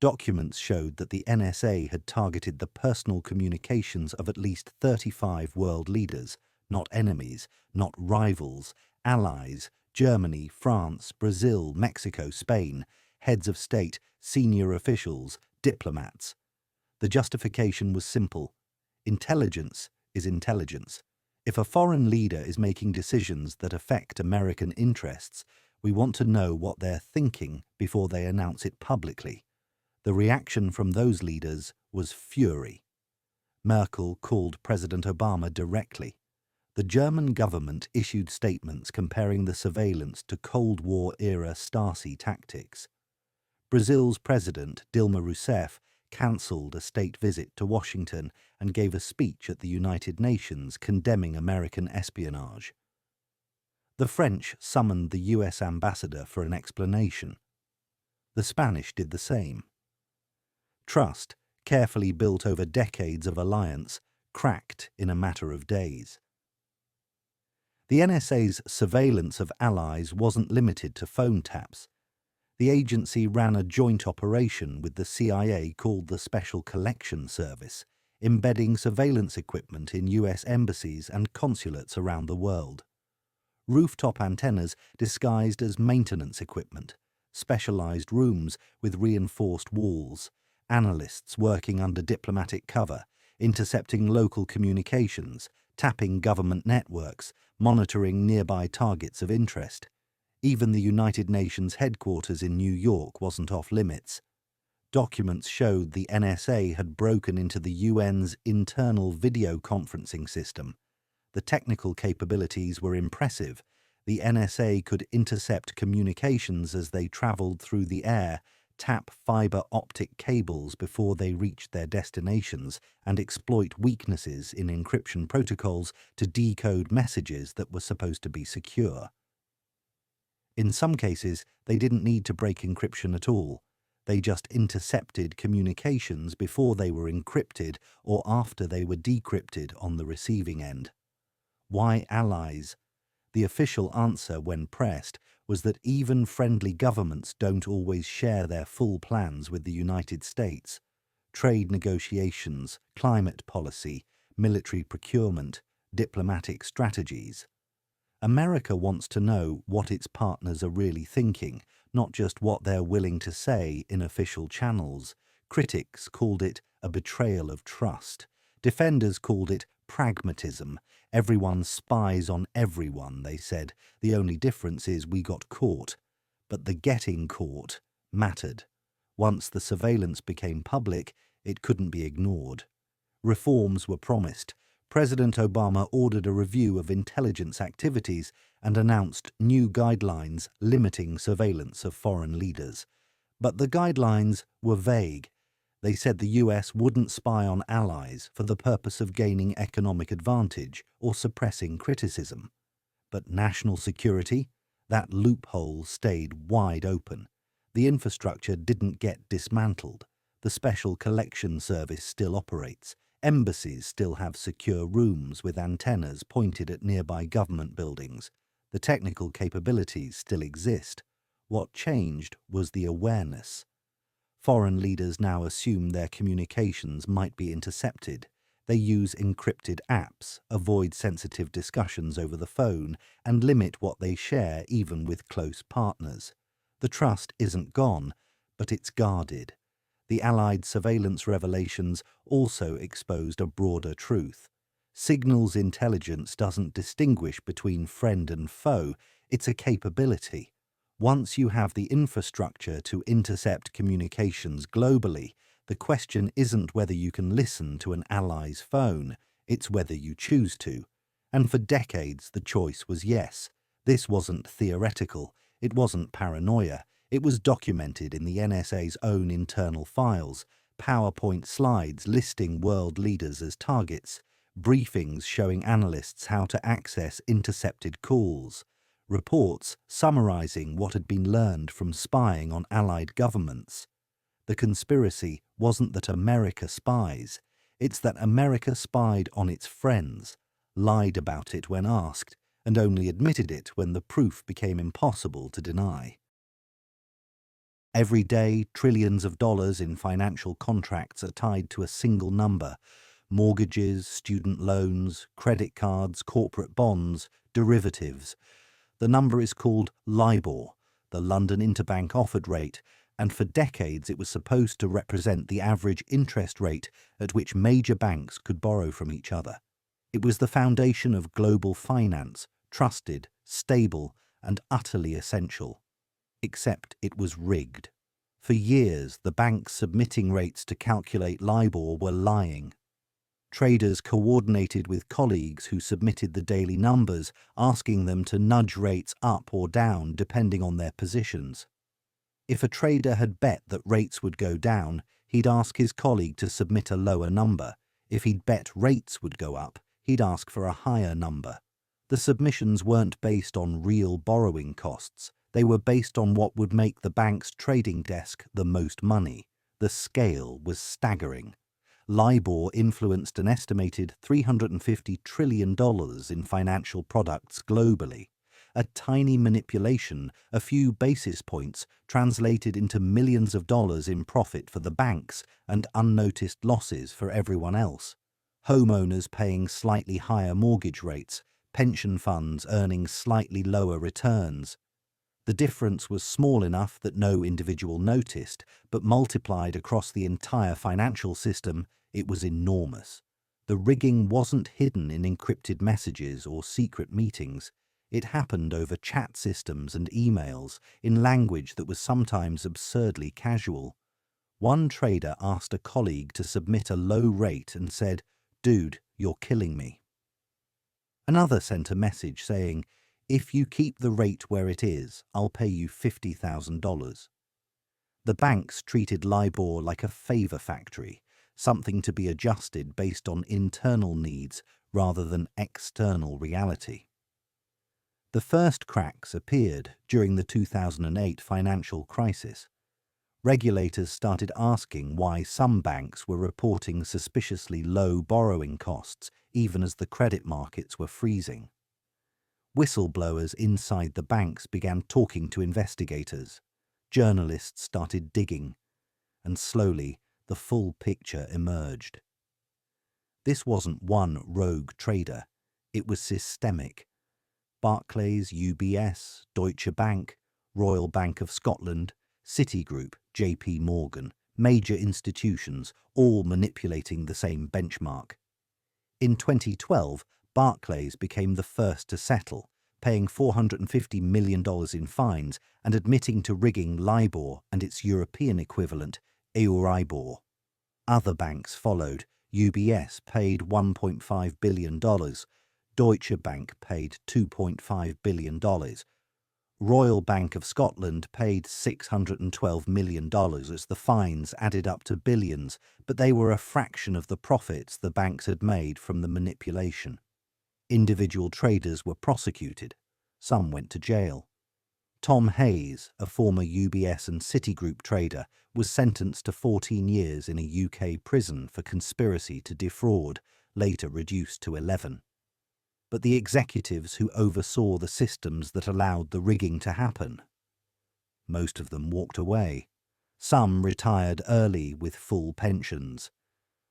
Documents showed that the NSA had targeted the personal communications of at least 35 world leaders, not enemies, not rivals, allies, Germany, France, Brazil, Mexico, Spain, heads of state, senior officials, diplomats. The justification was simple. Intelligence is intelligence. If a foreign leader is making decisions that affect American interests, we want to know what they're thinking before they announce it publicly. The reaction from those leaders was fury. Merkel called President Obama directly. The German government issued statements comparing the surveillance to Cold War-era Stasi tactics. Brazil's president, Dilma Rousseff, cancelled a state visit to Washington and gave a speech at the United Nations condemning American espionage. The French summoned the US ambassador for an explanation. The Spanish did the same. Trust, carefully built over decades of alliance, cracked in a matter of days. The NSA's surveillance of allies wasn't limited to phone taps. The agency ran a joint operation with the CIA called the Special Collection Service, embedding surveillance equipment in US embassies and consulates around the world. Rooftop antennas disguised as maintenance equipment, specialized rooms with reinforced walls, analysts working under diplomatic cover, intercepting local communications, tapping government networks, monitoring nearby targets of interest. Even the United Nations headquarters in New York wasn't off limits. Documents showed the NSA had broken into the UN's internal video conferencing system. The technical capabilities were impressive. The NSA could intercept communications as they traveled through the air, tap fiber optic cables before they reached their destinations, and exploit weaknesses in encryption protocols to decode messages that were supposed to be secure. In some cases, they didn't need to break encryption at all. They just intercepted communications before they were encrypted or after they were decrypted on the receiving end. Why allies? The official answer, when pressed, was that even friendly governments don't always share their full plans with the United States. Trade negotiations, climate policy, military procurement, diplomatic strategies. America wants to know what its partners are really thinking, not just what they're willing to say in official channels. Critics called it a betrayal of trust. Defenders called it pragmatism. Everyone spies on everyone, they said. The only difference is we got caught. But the getting caught mattered. Once the surveillance became public, it couldn't be ignored. Reforms were promised. President Obama ordered a review of intelligence activities and announced new guidelines limiting surveillance of foreign leaders. But the guidelines were vague. They said the US wouldn't spy on allies for the purpose of gaining economic advantage or suppressing criticism. But national security? That loophole stayed wide open. The infrastructure didn't get dismantled. The Special Collection Service still operates. Embassies still have secure rooms with antennas pointed at nearby government buildings. The technical capabilities still exist. What changed was the awareness. Foreign leaders now assume their communications might be intercepted. They use encrypted apps, avoid sensitive discussions over the phone, and limit what they share even with close partners. The trust isn't gone, but it's guarded. The Allied surveillance revelations also exposed a broader truth. Signals intelligence doesn't distinguish between friend and foe, it's a capability. Once you have the infrastructure to intercept communications globally, the question isn't whether you can listen to an ally's phone, it's whether you choose to. And for decades the choice was yes. This wasn't theoretical, it wasn't paranoia. It was documented in the NSA's own internal files, PowerPoint slides listing world leaders as targets, briefings showing analysts how to access intercepted calls, reports summarizing what had been learned from spying on allied governments. The conspiracy wasn't that America spies, it's that America spied on its friends, lied about it when asked, and only admitted it when the proof became impossible to deny. Every day, trillions of dollars in financial contracts are tied to a single number: mortgages, student loans, credit cards, corporate bonds, derivatives. The number is called LIBOR, the London Interbank Offered Rate, and for decades it was supposed to represent the average interest rate at which major banks could borrow from each other. It was the foundation of global finance, trusted, stable, and utterly essential. Except it was rigged. For years, the banks submitting rates to calculate LIBOR were lying. Traders coordinated with colleagues who submitted the daily numbers, asking them to nudge rates up or down depending on their positions. If a trader had bet that rates would go down, he'd ask his colleague to submit a lower number. If he'd bet rates would go up, he'd ask for a higher number. The submissions weren't based on real borrowing costs. They were based on what would make the bank's trading desk the most money. The scale was staggering. LIBOR influenced an estimated $350 trillion in financial products globally. A tiny manipulation, a few basis points, translated into millions of dollars in profit for the banks and unnoticed losses for everyone else. Homeowners paying slightly higher mortgage rates, pension funds earning slightly lower returns. The difference was small enough that no individual noticed, but multiplied across the entire financial system, it was enormous. The rigging wasn't hidden in encrypted messages or secret meetings. It happened over chat systems and emails, in language that was sometimes absurdly casual. One trader asked a colleague to submit a low rate and said, "Dude, you're killing me." Another sent a message saying, "If you keep the rate where it is, I'll pay you $50,000. The banks treated LIBOR like a favor factory, something to be adjusted based on internal needs rather than external reality. The first cracks appeared during the 2008 financial crisis. Regulators started asking why some banks were reporting suspiciously low borrowing costs even as the credit markets were freezing. Whistleblowers inside the banks began talking to investigators. Journalists started digging, and slowly the full picture emerged. This wasn't one rogue trader. It was systemic. Barclays, UBS, Deutsche Bank, Royal Bank of Scotland, Citigroup, JP Morgan, major institutions, all manipulating the same benchmark. In 2012, Barclays became the first to settle, paying $450 million in fines and admitting to rigging LIBOR and its European equivalent, Euribor. Other banks followed. UBS paid $1.5 billion. Deutsche Bank paid $2.5 billion. Royal Bank of Scotland paid $612 million as the fines added up to billions, but they were a fraction of the profits the banks had made from the manipulation. Individual traders were prosecuted. Some went to jail. Tom Hayes, a former UBS and Citigroup trader, was sentenced to 14 years in a UK prison for conspiracy to defraud, later reduced to 11. But the executives who oversaw the systems that allowed the rigging to happen, most of them walked away. Some retired early with full pensions.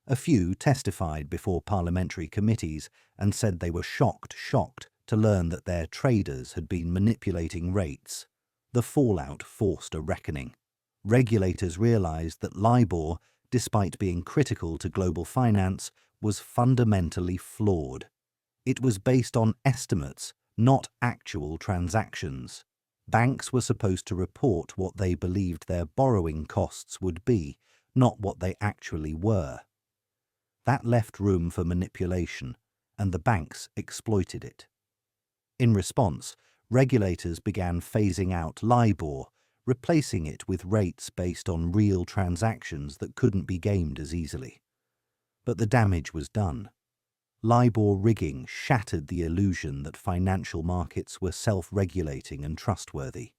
A few testified before parliamentary committees and said they were shocked to learn that their traders had been manipulating rates. The fallout forced a reckoning. Regulators realized that LIBOR, despite being critical to global finance, was fundamentally flawed. It was based on estimates, not actual transactions. Banks were supposed to report what they believed their borrowing costs would be, not what they actually were. That left room for manipulation, and the banks exploited it. In response, regulators began phasing out LIBOR, replacing it with rates based on real transactions that couldn't be gamed as easily. But the damage was done. LIBOR rigging shattered the illusion that financial markets were self-regulating and trustworthy.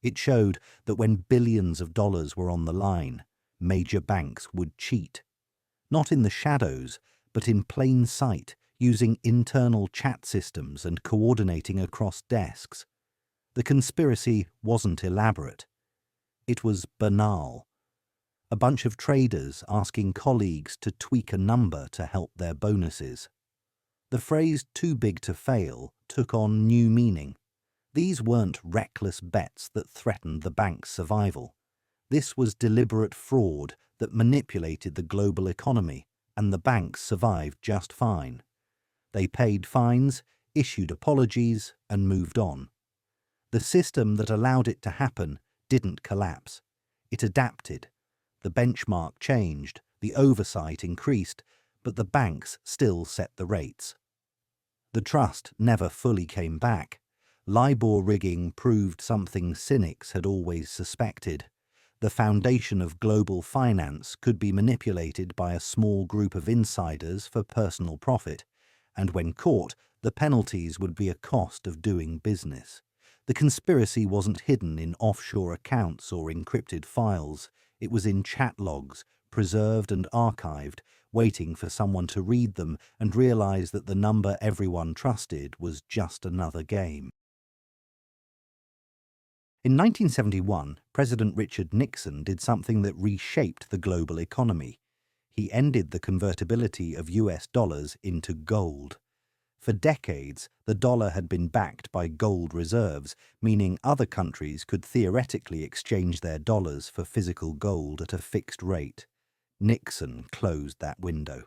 It showed that when billions of dollars were on the line, major banks would cheat. Not in the shadows, but in plain sight, using internal chat systems and coordinating across desks. The conspiracy wasn't elaborate. It was banal. A bunch of traders asking colleagues to tweak a number to help their bonuses. The phrase "too big to fail" took on new meaning. These weren't reckless bets that threatened the bank's survival. This was deliberate fraud that manipulated the global economy, and the banks survived just fine. They paid fines, issued apologies, and moved on. The system that allowed it to happen didn't collapse. It adapted. The benchmark changed, the oversight increased, but the banks still set the rates. The trust never fully came back. LIBOR rigging proved something cynics had always suspected. The foundation of global finance could be manipulated by a small group of insiders for personal profit, and when caught, the penalties would be a cost of doing business. The conspiracy wasn't hidden in offshore accounts or encrypted files. It was in chat logs, preserved and archived, waiting for someone to read them and realize that the number everyone trusted was just another game. In 1971, President Richard Nixon did something that reshaped the global economy. He ended the convertibility of US dollars into gold. For decades, the dollar had been backed by gold reserves, meaning other countries could theoretically exchange their dollars for physical gold at a fixed rate. Nixon closed that window.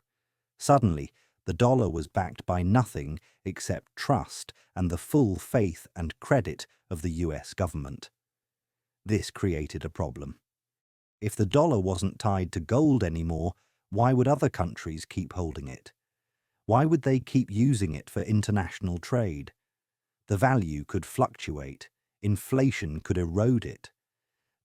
Suddenly, the dollar was backed by nothing except trust and the full faith and credit of the US government. This created a problem. If the dollar wasn't tied to gold anymore, why would other countries keep holding it? Why would they keep using it for international trade? The value could fluctuate. Inflation could erode it.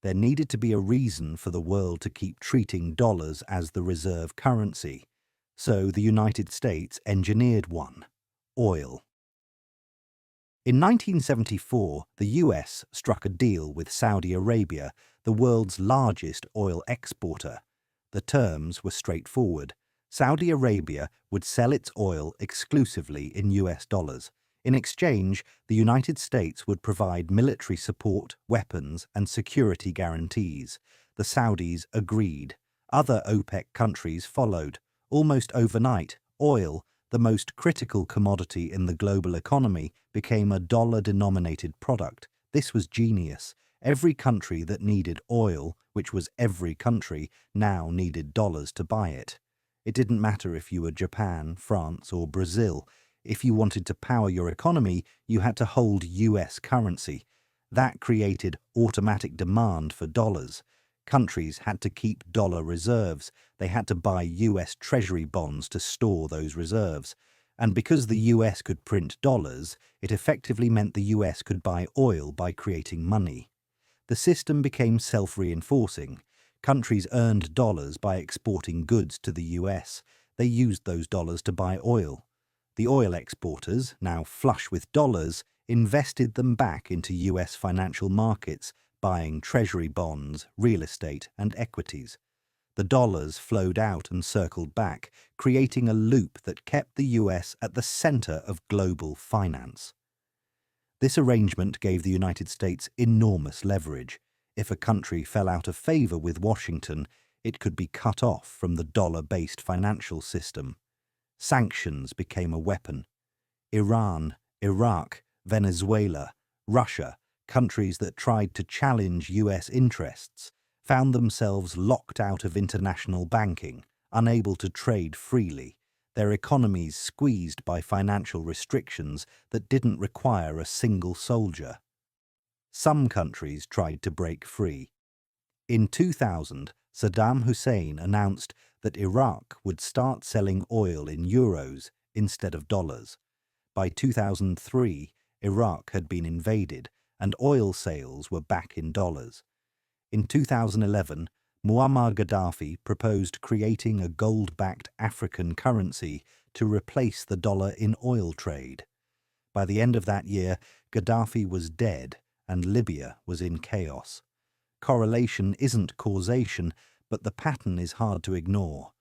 There needed to be a reason for the world to keep treating dollars as the reserve currency. So the United States engineered one: oil. In 1974, the US struck a deal with Saudi Arabia, the world's largest oil exporter. The terms were straightforward. Saudi Arabia would sell its oil exclusively in US dollars. In exchange, the United States would provide military support, weapons, and security guarantees. The Saudis agreed. Other OPEC countries followed. Almost overnight, oil, the most critical commodity in the global economy, became a dollar-denominated product. This was genius. Every country that needed oil, which was every country, now needed dollars to buy it. It didn't matter if you were Japan, France, or Brazil. If you wanted to power your economy, you had to hold US currency. That created automatic demand for dollars. Countries had to keep dollar reserves. They had to buy US Treasury bonds to store those reserves. And because the US could print dollars, it effectively meant the US could buy oil by creating money. The system became self-reinforcing. Countries earned dollars by exporting goods to the US. They used those dollars to buy oil. The oil exporters, now flush with dollars, invested them back into US financial markets, buying treasury bonds, real estate, and equities. The dollars flowed out and circled back, creating a loop that kept the US at the center of global finance. This arrangement gave the United States enormous leverage. If a country fell out of favor with Washington, it could be cut off from the dollar-based financial system. Sanctions became a weapon. Iran, Iraq, Venezuela, Russia, countries that tried to challenge US interests, found themselves locked out of international banking, unable to trade freely, their economies squeezed by financial restrictions that didn't require a single soldier. Some countries tried to break free. In 2000, Saddam Hussein announced that Iraq would start selling oil in euros instead of dollars. By 2003, Iraq had been invaded and oil sales were back in dollars. In 2011, Muammar Gaddafi proposed creating a gold-backed African currency to replace the dollar in oil trade. By the end of that year, Gaddafi was dead and Libya was in chaos. Correlation isn't causation, but the pattern is hard to ignore.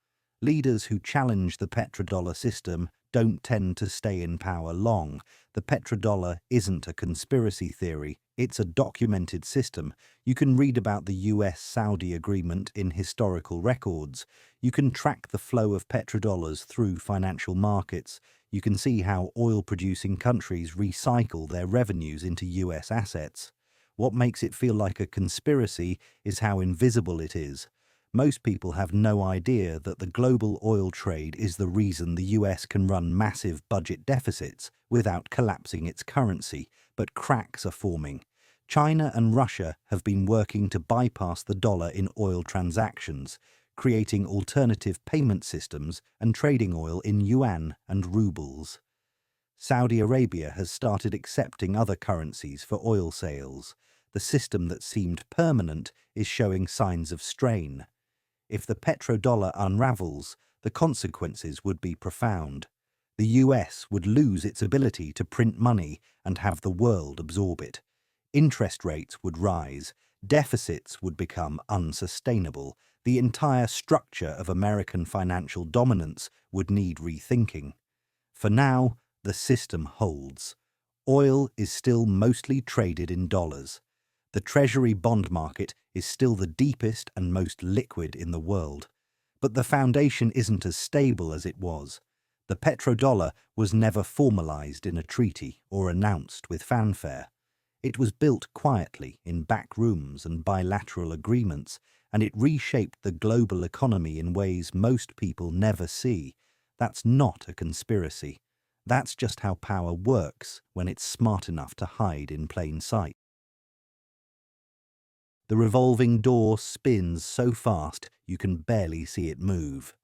Leaders who challenge the petrodollar system don't tend to stay in power long. The petrodollar isn't a conspiracy theory, it's a documented system. You can read about the US-Saudi agreement in historical records. You can track the flow of petrodollars through financial markets. You can see how oil-producing countries recycle their revenues into US assets. What makes it feel like a conspiracy is how invisible it is. Most people have no idea that the global oil trade is the reason the US can run massive budget deficits without collapsing its currency, but cracks are forming. China and Russia have been working to bypass the dollar in oil transactions, creating alternative payment systems and trading oil in yuan and rubles. Saudi Arabia has started accepting other currencies for oil sales. The system that seemed permanent is showing signs of strain. If the petrodollar unravels, the consequences would be profound. The US would lose its ability to print money and have the world absorb it. Interest rates would rise, deficits would become unsustainable, the entire structure of American financial dominance would need rethinking. For now, the system holds. Oil is still mostly traded in dollars. The Treasury bond market is still the deepest and most liquid in the world. But the foundation isn't as stable as it was. The petrodollar was never formalized in a treaty or announced with fanfare. It was built quietly in back rooms and bilateral agreements, and it reshaped the global economy in ways most people never see. That's not a conspiracy. That's just how power works when it's smart enough to hide in plain sight. The revolving door spins so fast you can barely see it move.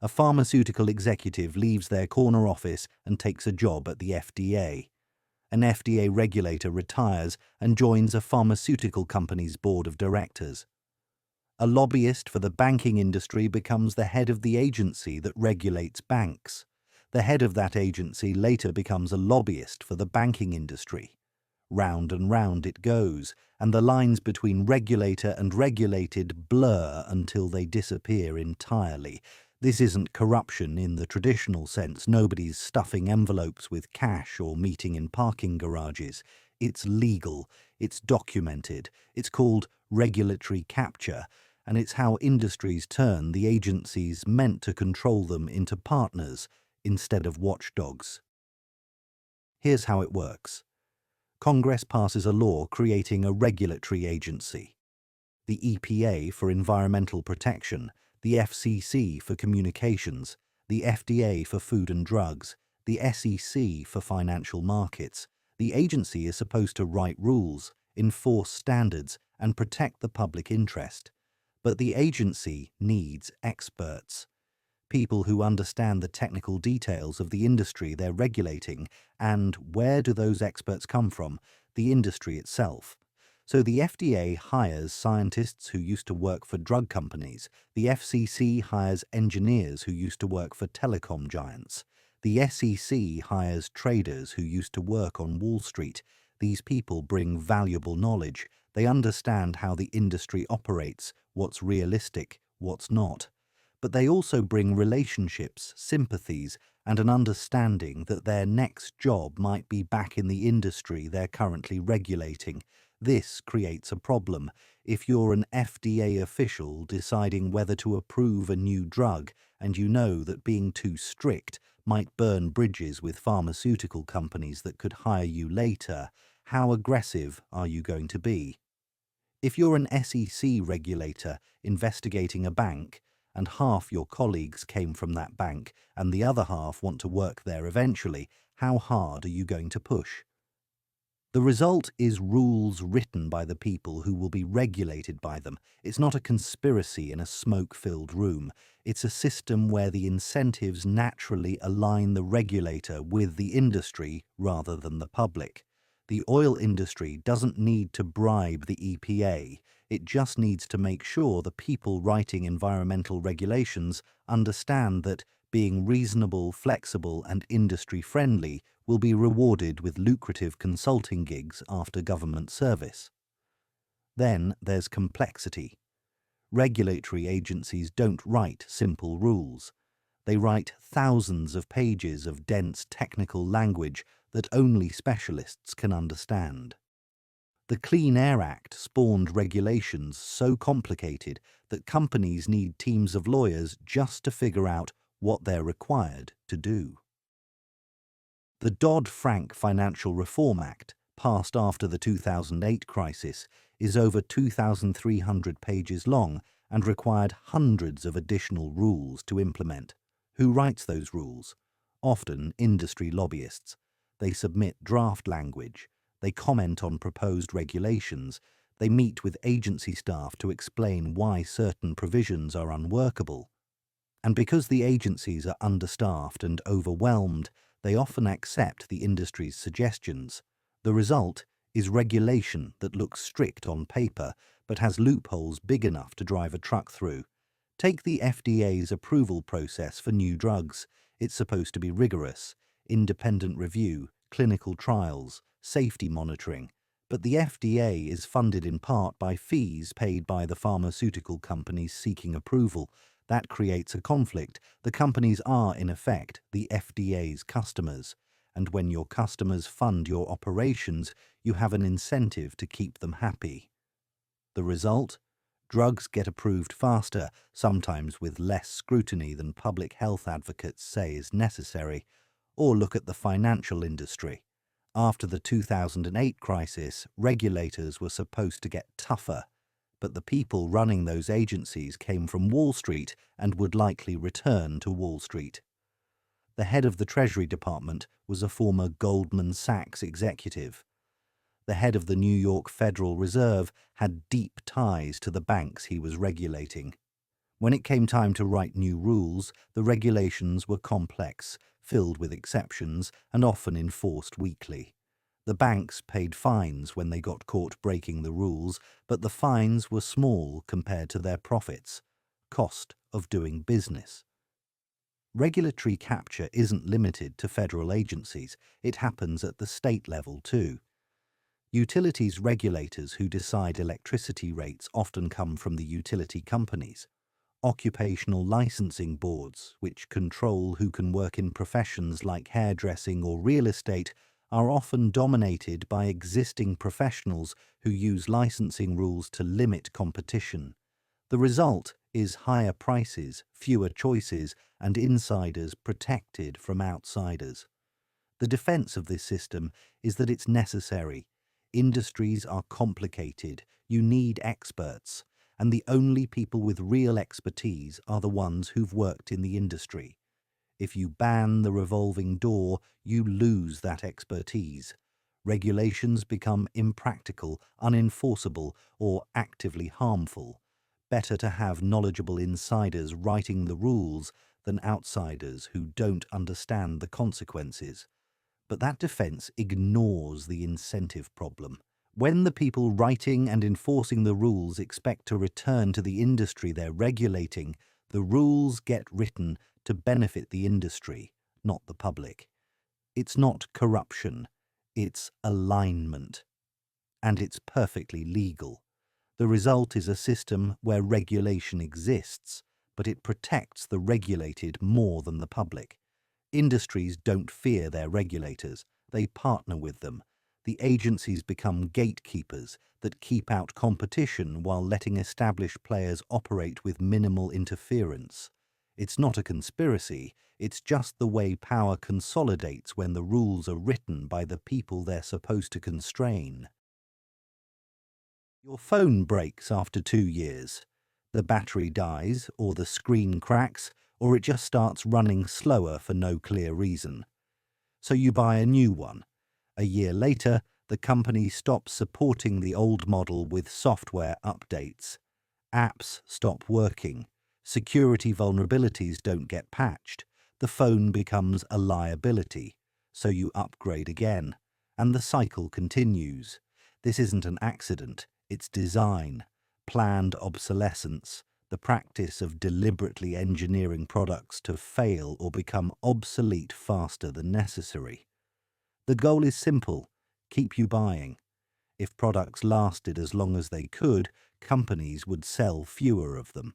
A pharmaceutical executive leaves their corner office and takes a job at the FDA. An FDA regulator retires and joins a pharmaceutical company's board of directors. A lobbyist for the banking industry becomes the head of the agency that regulates banks. The head of that agency later becomes a lobbyist for the banking industry. Round and round it goes, and the lines between regulator and regulated blur until they disappear entirely. This isn't corruption in the traditional sense. Nobody's stuffing envelopes with cash or meeting in parking garages. It's legal, it's documented, it's called regulatory capture, and it's how industries turn the agencies meant to control them into partners instead of watchdogs. Here's how it works. Congress passes a law creating a regulatory agency. The EPA for environmental protection, the FCC for communications, the FDA for food and drugs, the SEC for financial markets. The agency is supposed to write rules, enforce standards, and protect the public interest. But the agency needs experts. People who understand the technical details of the industry they're regulating, and where do those experts come from? The industry itself. So the FDA hires scientists who used to work for drug companies. The FCC hires engineers who used to work for telecom giants. The SEC hires traders who used to work on Wall Street. These people bring valuable knowledge. They understand how the industry operates, what's realistic, what's not. But they also bring relationships, sympathies, and an understanding that their next job might be back in the industry they're currently regulating. This creates a problem. If you're an FDA official deciding whether to approve a new drug and you know that being too strict might burn bridges with pharmaceutical companies that could hire you later, how aggressive are you going to be? If you're an SEC regulator investigating a bank, and half your colleagues came from that bank and the other half want to work there eventually, how hard are you going to push? The result is rules written by the people who will be regulated by them. It's not a conspiracy in a smoke-filled room. It's a system where the incentives naturally align the regulator with the industry rather than the public. The oil industry doesn't need to bribe the EPA. It just needs to make sure the people writing environmental regulations understand that being reasonable, flexible, and industry-friendly will be rewarded with lucrative consulting gigs after government service. Then there's complexity. Regulatory agencies don't write simple rules. They write thousands of pages of dense technical language that only specialists can understand. The Clean Air Act spawned regulations so complicated that companies need teams of lawyers just to figure out what they're required to do. The Dodd-Frank Financial Reform Act, passed after the 2008 crisis, is over 2,300 pages long and required hundreds of additional rules to implement. Who writes those rules? Often industry lobbyists. They submit draft language. They comment on proposed regulations. They meet with agency staff to explain why certain provisions are unworkable. And because the agencies are understaffed and overwhelmed, they often accept the industry's suggestions. The result is regulation that looks strict on paper but has loopholes big enough to drive a truck through. Take the FDA's approval process for new drugs. It's supposed to be rigorous, independent review, clinical trials, safety monitoring. But the FDA is funded in part by fees paid by the pharmaceutical companies seeking approval. That creates a conflict. The companies are, in effect, the FDA's customers. And when your customers fund your operations, you have an incentive to keep them happy. The result? Drugs get approved faster, sometimes with less scrutiny than public health advocates say is necessary. Or look at the financial industry. After the 2008 crisis, regulators were supposed to get tougher, but the people running those agencies came from Wall Street and would likely return to Wall Street. The head of the Treasury Department was a former Goldman Sachs executive. The head of the New York Federal Reserve had deep ties to the banks he was regulating. When it came time to write new rules, the regulations were complex, filled with exceptions, and often enforced weakly. The banks paid fines when they got caught breaking the rules, but the fines were small compared to their profits. Cost of doing business. Regulatory capture isn't limited to federal agencies. It happens at the state level too. Utilities regulators who decide electricity rates often come from the utility companies. Occupational licensing boards, which control who can work in professions like hairdressing or real estate, are often dominated by existing professionals who use licensing rules to limit competition. The result is higher prices, fewer choices, and insiders protected from outsiders. The defense of this system is that it's necessary. Industries are complicated. You need experts. And the only people with real expertise are the ones who've worked in the industry. If you ban the revolving door, you lose that expertise. Regulations become impractical, unenforceable, or actively harmful. Better to have knowledgeable insiders writing the rules than outsiders who don't understand the consequences. But that defense ignores the incentive problem. When the people writing and enforcing the rules expect to return to the industry they're regulating, the rules get written to benefit the industry, not the public. It's not corruption, it's alignment. And it's perfectly legal. The result is a system where regulation exists, but it protects the regulated more than the public. Industries don't fear their regulators, they partner with them. The agencies become gatekeepers that keep out competition while letting established players operate with minimal interference. It's not a conspiracy, it's just the way power consolidates when the rules are written by the people they're supposed to constrain. Your phone breaks after 2 years. The battery dies, or the screen cracks, or it just starts running slower for no clear reason. So you buy a new one. A year later, the company stops supporting the old model with software updates. Apps stop working. Security vulnerabilities don't get patched. The phone becomes a liability. So you upgrade again. And the cycle continues. This isn't an accident. It's design. Planned obsolescence. the practice of deliberately engineering products to fail or become obsolete faster than necessary. The goal is simple: keep you buying. If products lasted as long as they could, companies would sell fewer of them.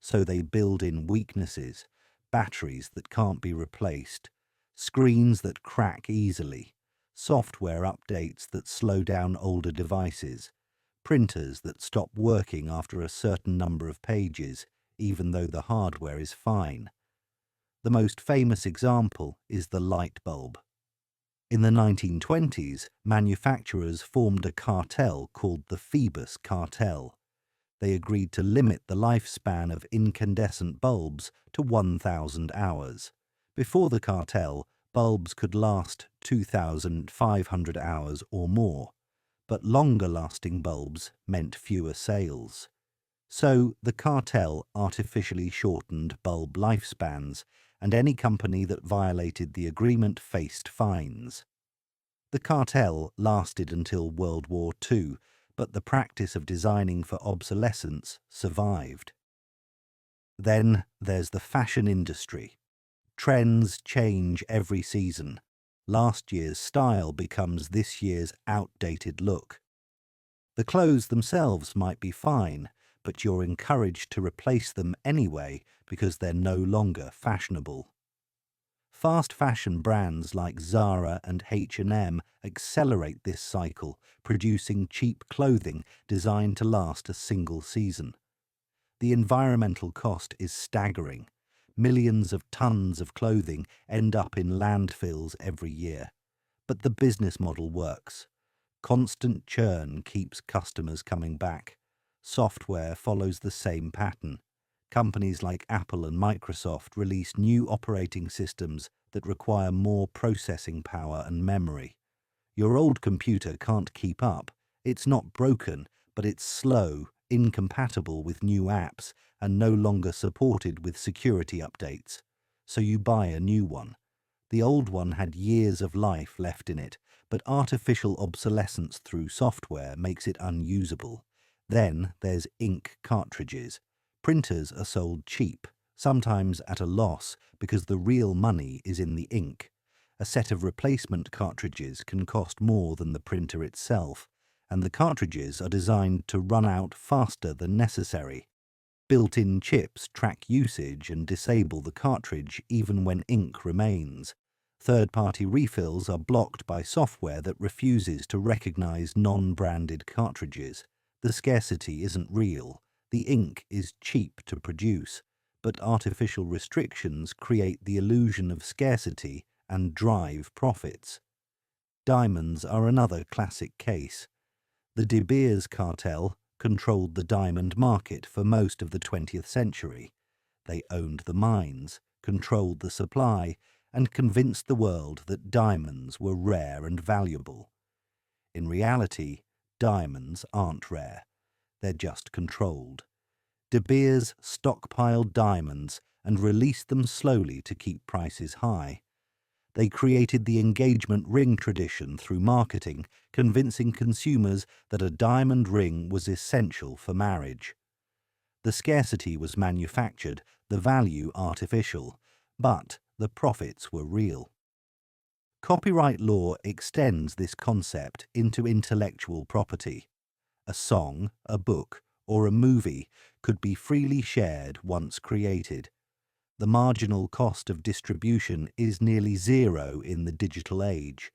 So they build in weaknesses: batteries that can't be replaced, screens that crack easily, software updates that slow down older devices, printers that stop working after a certain number of pages, even though the hardware is fine. The most famous example is the light bulb. In the 1920s, manufacturers formed a cartel called the Phoebus Cartel. They agreed to limit the lifespan of incandescent bulbs to 1,000 hours. Before the cartel, bulbs could last 2,500 hours or more, but longer-lasting bulbs meant fewer sales. So the cartel artificially shortened bulb lifespans, and any company that violated the agreement faced fines. The cartel lasted until World War II, but the practice of designing for obsolescence survived. Then there's the fashion industry. Trends change every season. Last year's style becomes this year's outdated look. The clothes themselves might be fine, but you're encouraged to replace them anyway because they're no longer fashionable. Fast fashion brands like Zara and H&M accelerate this cycle, producing cheap clothing designed to last a single season. The environmental cost is staggering. Millions of tons of clothing end up in landfills every year. But the business model works. Constant churn keeps customers coming back. Software follows the same pattern. Companies like Apple and Microsoft release new operating systems that require more processing power and memory. Your old computer can't keep up. It's not broken, but it's slow, incompatible with new apps, and no longer supported with security updates. So you buy a new one. The old one had years of life left in it, but artificial obsolescence through software makes it unusable. Then there's ink cartridges. Printers are sold cheap, sometimes at a loss, because the real money is in the ink. A set of replacement cartridges can cost more than the printer itself, and the cartridges are designed to run out faster than necessary. Built-in chips track usage and disable the cartridge even when ink remains. Third-party refills are blocked by software that refuses to recognize non-branded cartridges. The scarcity isn't real. The ink is cheap to produce, but artificial restrictions create the illusion of scarcity and drive profits. Diamonds are another classic case. The De Beers cartel controlled the diamond market for most of the 20th century. They owned the mines, controlled the supply, and convinced the world that diamonds were rare and valuable. In reality, diamonds aren't rare. They're just controlled. De Beers stockpiled diamonds and released them slowly to keep prices high. They created the engagement ring tradition through marketing, convincing consumers that a diamond ring was essential for marriage. The scarcity was manufactured, the value artificial, but the profits were real. Copyright law extends this concept into intellectual property. A song, a book, or a movie could be freely shared once created. The marginal cost of distribution is nearly zero in the digital age.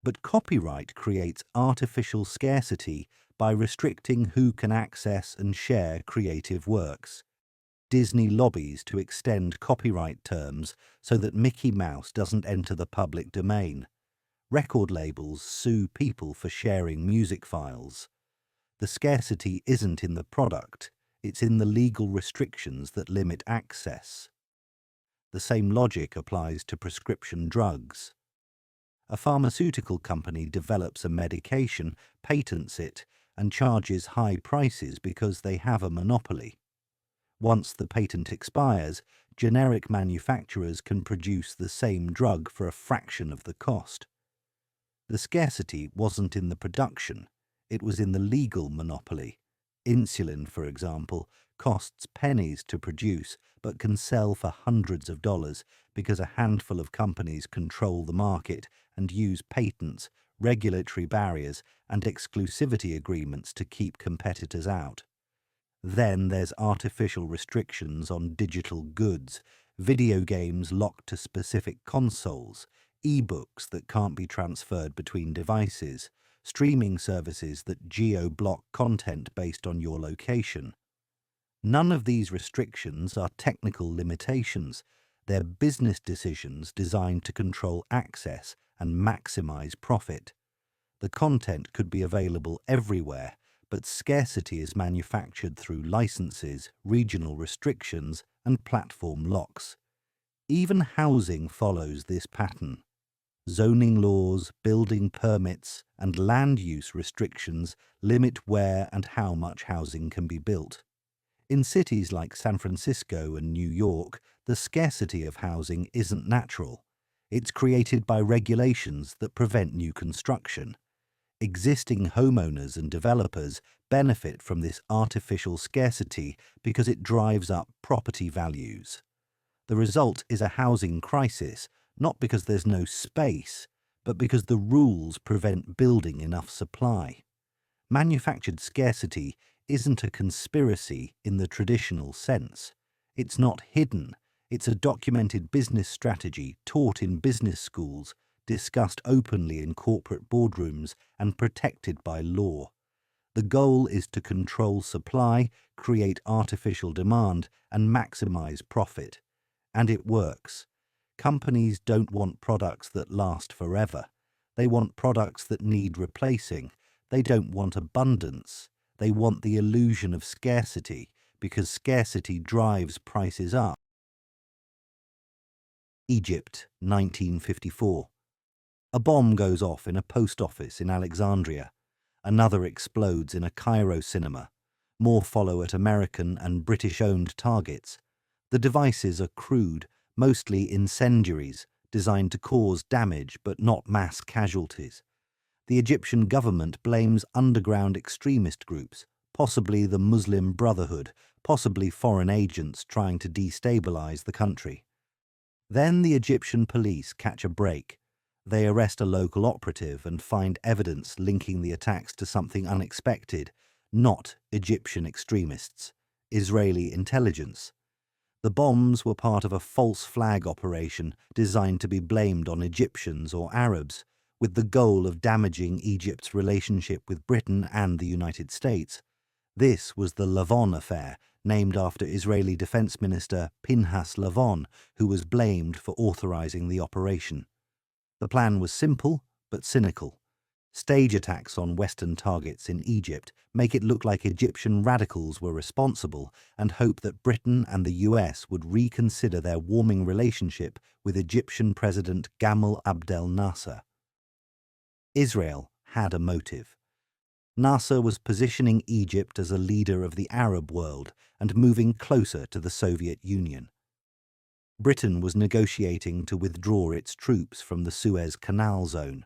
But copyright creates artificial scarcity by restricting who can access and share creative works. Disney lobbies to extend copyright terms so that Mickey Mouse doesn't enter the public domain. Record labels sue people for sharing music files. The scarcity isn't in the product, it's in the legal restrictions that limit access. The same logic applies to prescription drugs. A pharmaceutical company develops a medication, patents it, and charges high prices because they have a monopoly. Once the patent expires, generic manufacturers can produce the same drug for a fraction of the cost. The scarcity wasn't in the production, it was in the legal monopoly. Insulin, for example, costs pennies to produce but can sell for hundreds of dollars because a handful of companies control the market and use patents, regulatory barriers, and exclusivity agreements to keep competitors out. Then there's artificial restrictions on digital goods, video games locked to specific consoles, e-books that can't be transferred between devices, streaming services that geo-block content based on your location. None of these restrictions are technical limitations. They're business decisions designed to control access and maximize profit. The content could be available everywhere, but scarcity is manufactured through licenses, regional restrictions, and platform locks. Even housing follows this pattern. Zoning laws, building permits, and land use restrictions limit where and how much housing can be built. In cities like San Francisco and New York, the scarcity of housing isn't natural. It's created by regulations that prevent new construction. Existing homeowners and developers benefit from this artificial scarcity because it drives up property values. The result is a housing crisis, not because there's no space, but because the rules prevent building enough supply. Manufactured scarcity isn't a conspiracy in the traditional sense. It's not hidden. It's a documented business strategy taught in business schools, discussed openly in corporate boardrooms, and protected by law. The goal is to control supply, create artificial demand, and maximize profit. And it works. Companies don't want products that last forever. They want products that need replacing. They don't want abundance. They want the illusion of scarcity, because scarcity drives prices up. Egypt, 1954. A bomb goes off in a post office in Alexandria. Another explodes in a Cairo cinema. More follow at American and British-owned targets. The devices are crude, mostly incendiaries, designed to cause damage but not mass casualties. The Egyptian government blames underground extremist groups, possibly the Muslim Brotherhood, possibly foreign agents trying to destabilize the country. Then the Egyptian police catch a break. They arrest a local operative and find evidence linking the attacks to something unexpected, not Egyptian extremists, Israeli intelligence. The bombs were part of a false flag operation designed to be blamed on Egyptians or Arabs, with the goal of damaging Egypt's relationship with Britain and the United States. This was the Lavon affair, named after Israeli Defense Minister Pinhas Lavon, who was blamed for authorizing the operation. The plan was simple but cynical. Stage attacks on Western targets in Egypt make it look like Egyptian radicals were responsible and hope that Britain and the US would reconsider their warming relationship with Egyptian President Gamal Abdel Nasser. Israel had a motive. Nasser was positioning Egypt as a leader of the Arab world and moving closer to the Soviet Union. Britain was negotiating to withdraw its troops from the Suez Canal zone.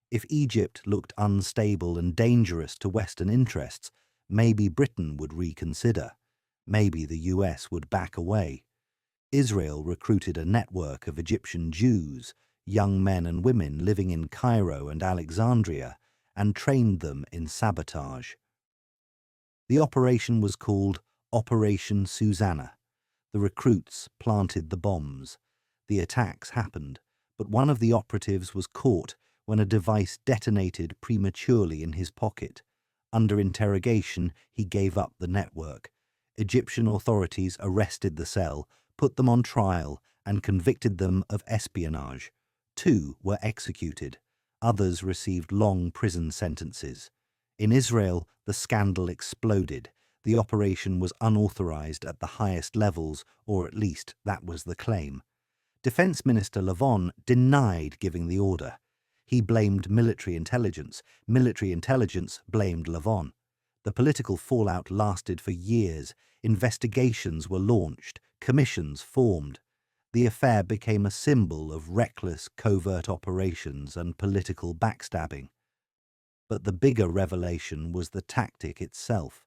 If Egypt looked unstable and dangerous to Western interests, maybe Britain would reconsider. Maybe the US would back away. Israel recruited a network of Egyptian Jews, young men and women living in Cairo and Alexandria, and trained them in sabotage. The operation was called Operation Susanna. The recruits planted the bombs. The attacks happened, but one of the operatives was caught when a device detonated prematurely in his pocket. Under interrogation, he gave up the network. Egyptian authorities arrested the cell, put them on trial, and convicted them of espionage. 2 were executed. Others received long prison sentences. In Israel, the scandal exploded. The operation was unauthorized at the highest levels, or at least that was the claim. Defense Minister Lavon denied giving the order. He blamed military intelligence. Military intelligence blamed Lavon. The political fallout lasted for years. Investigations were launched. Commissions formed. The affair became a symbol of reckless covert operations and political backstabbing. But the bigger revelation was the tactic itself.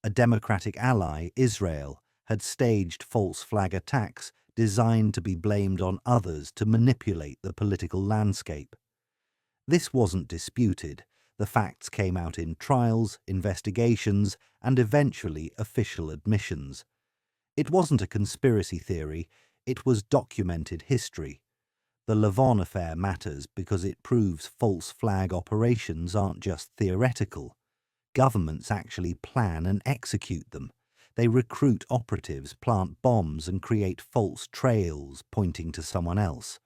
A democratic ally, Israel, had staged false flag attacks designed to be blamed on others to manipulate the political landscape. This wasn't disputed. The facts came out in trials, investigations, and eventually official admissions. It wasn't a conspiracy theory, it was documented history. The Lavon affair matters because it proves false flag operations aren't just theoretical. Governments actually plan and execute them. They recruit operatives, plant bombs, and create false trails pointing to someone else.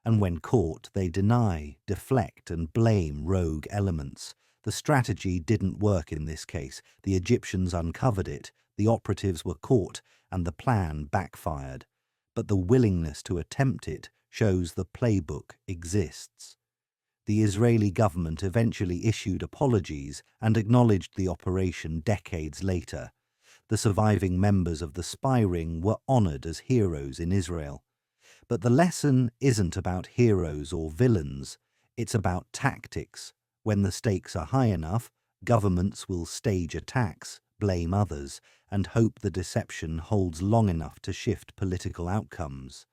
And when caught, they deny, deflect, and blame rogue elements. The strategy didn't work in this case. The Egyptians uncovered it, the operatives were caught, and the plan backfired. But the willingness to attempt it shows the playbook exists. The Israeli government eventually issued apologies and acknowledged the operation decades later. The surviving members of the spy ring were honored as heroes in Israel. But the lesson isn't about heroes or villains, it's about tactics. When the stakes are high enough, governments will stage attacks, blame others, and hope the deception holds long enough to shift political outcomes.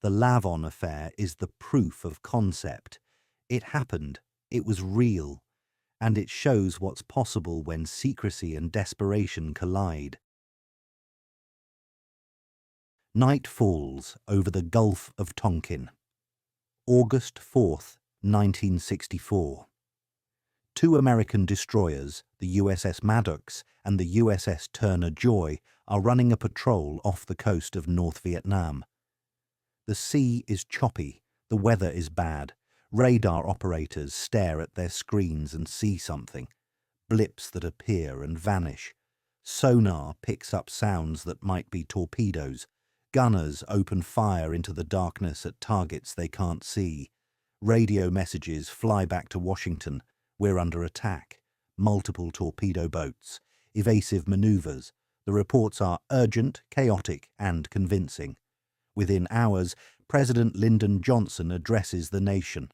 The Lavon affair is the proof of concept. It happened, it was real, and it shows what's possible when secrecy and desperation collide. Night falls over the Gulf of Tonkin. August 4th, 1964. Two American destroyers, the USS Maddox and the USS Turner Joy, are running a patrol off the coast of North Vietnam. The sea is choppy, the weather is bad. Radar operators stare at their screens and see something. Blips that appear and vanish. Sonar picks up sounds that might be torpedoes. Gunners open fire into the darkness at targets they can't see. Radio messages fly back to Washington. We're under attack. Multiple torpedo boats. Evasive maneuvers. The reports are urgent, chaotic, and convincing. Within hours, President Lyndon Johnson addresses the nation.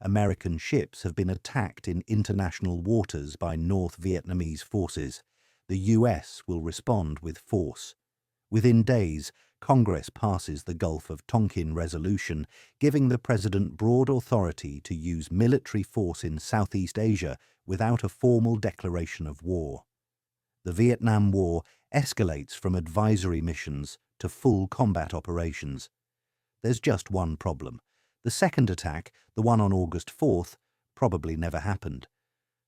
American ships have been attacked in international waters by North Vietnamese forces. The US will respond with force. Within days, Congress passes the Gulf of Tonkin Resolution, giving the President broad authority to use military force in Southeast Asia without a formal declaration of war. The Vietnam War escalates from advisory missions to full combat operations. There's just one problem. The second attack, the one on August 4th, probably never happened.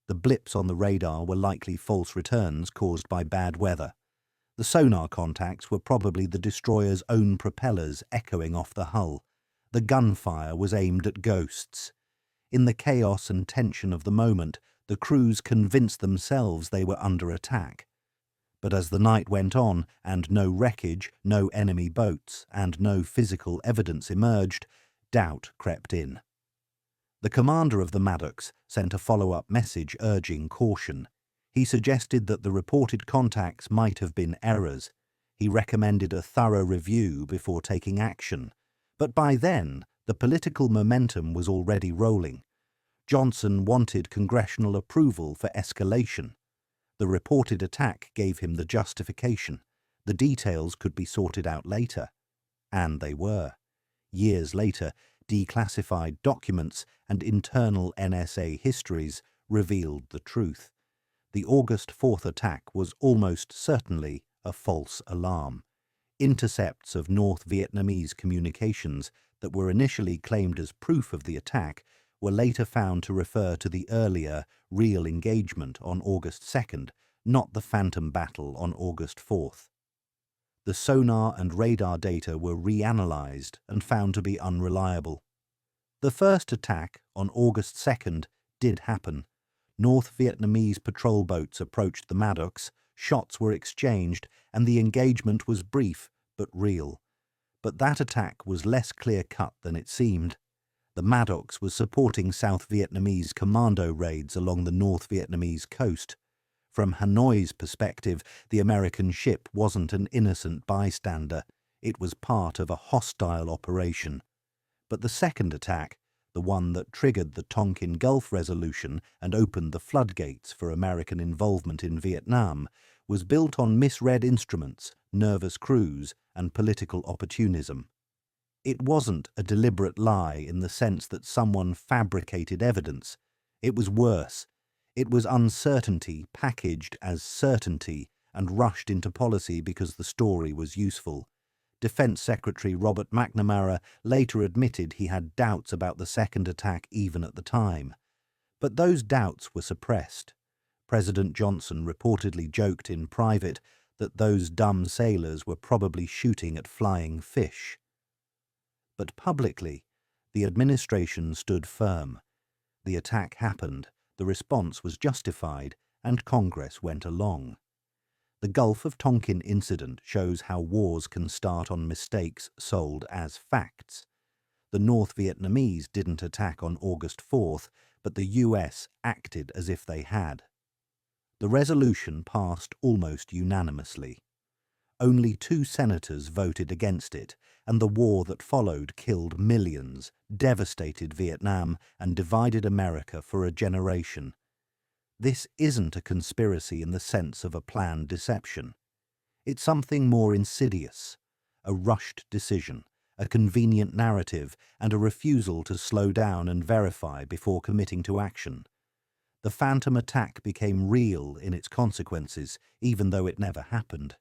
The blips on the radar were likely false returns caused by bad weather. The sonar contacts were probably the destroyer's own propellers echoing off the hull. The gunfire was aimed at ghosts. In the chaos and tension of the moment, the crews convinced themselves they were under attack. But as the night went on and no wreckage, no enemy boats, and no physical evidence emerged, doubt crept in. The commander of the Maddox sent a follow-up message urging caution. He suggested that the reported contacts might have been errors. He recommended a thorough review before taking action. But by then, the political momentum was already rolling. Johnson wanted congressional approval for escalation. The reported attack gave him the justification. The details could be sorted out later. And they were. Years later, declassified documents and internal NSA histories revealed the truth. The August 4th attack was almost certainly a false alarm. Intercepts of North Vietnamese communications that were initially claimed as proof of the attack were later found to refer to the earlier, real engagement on August 2nd, not the phantom battle on August 4th. The sonar and radar data were reanalyzed and found to be unreliable. The first attack on August 2nd did happen. North Vietnamese patrol boats approached the Maddox, shots were exchanged, and the engagement was brief but real. But that attack was less clear-cut than it seemed. The Maddox was supporting South Vietnamese commando raids along the North Vietnamese coast. From Hanoi's perspective, the American ship wasn't an innocent bystander. It was part of a hostile operation. But the second attack, the one that triggered the Tonkin Gulf Resolution and opened the floodgates for American involvement in Vietnam, was built on misread instruments, nervous crews, and political opportunism. It wasn't a deliberate lie in the sense that someone fabricated evidence. It was worse. It was uncertainty packaged as certainty and rushed into policy because the story was useful. Defense Secretary Robert McNamara later admitted he had doubts about the second attack even at the time. But those doubts were suppressed. President Johnson reportedly joked in private that those dumb sailors were probably shooting at flying fish. But publicly, the administration stood firm. The attack happened, the response was justified, and Congress went along. The Gulf of Tonkin incident shows how wars can start on mistakes sold as facts. The North Vietnamese didn't attack on August 4th, but the US acted as if they had. The resolution passed almost unanimously. Only 2 senators voted against it, and the war that followed killed millions, devastated Vietnam, and divided America for a generation. This isn't a conspiracy in the sense of a planned deception. It's something more insidious, a rushed decision, a convenient narrative, and a refusal to slow down and verify before committing to action. The phantom attack became real in its consequences, even though it never happened.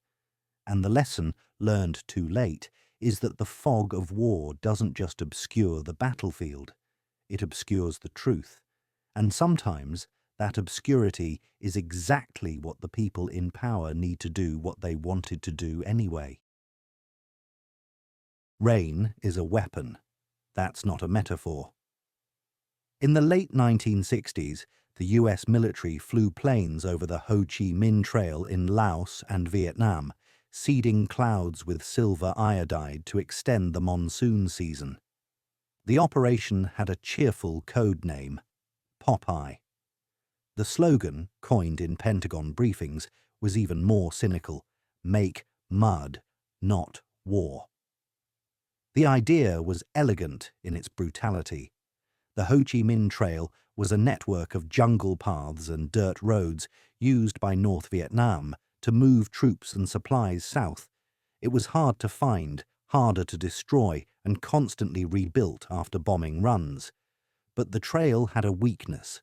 And the lesson, learned too late, is that the fog of war doesn't just obscure the battlefield, it obscures the truth. And sometimes that obscurity is exactly what the people in power need to do what they wanted to do anyway. Rain is a weapon. That's not a metaphor. In the late 1960s, the US military flew planes over the Ho Chi Minh Trail in Laos and Vietnam, seeding clouds with silver iodide to extend the monsoon season. The operation had a cheerful code name, Popeye. The slogan, coined in Pentagon briefings, was even more cynical: make mud, not war. The idea was elegant in its brutality. The Ho Chi Minh Trail was a network of jungle paths and dirt roads used by North Vietnam to move troops and supplies south. It was hard to find, harder to destroy, and constantly rebuilt after bombing runs. But the trail had a weakness: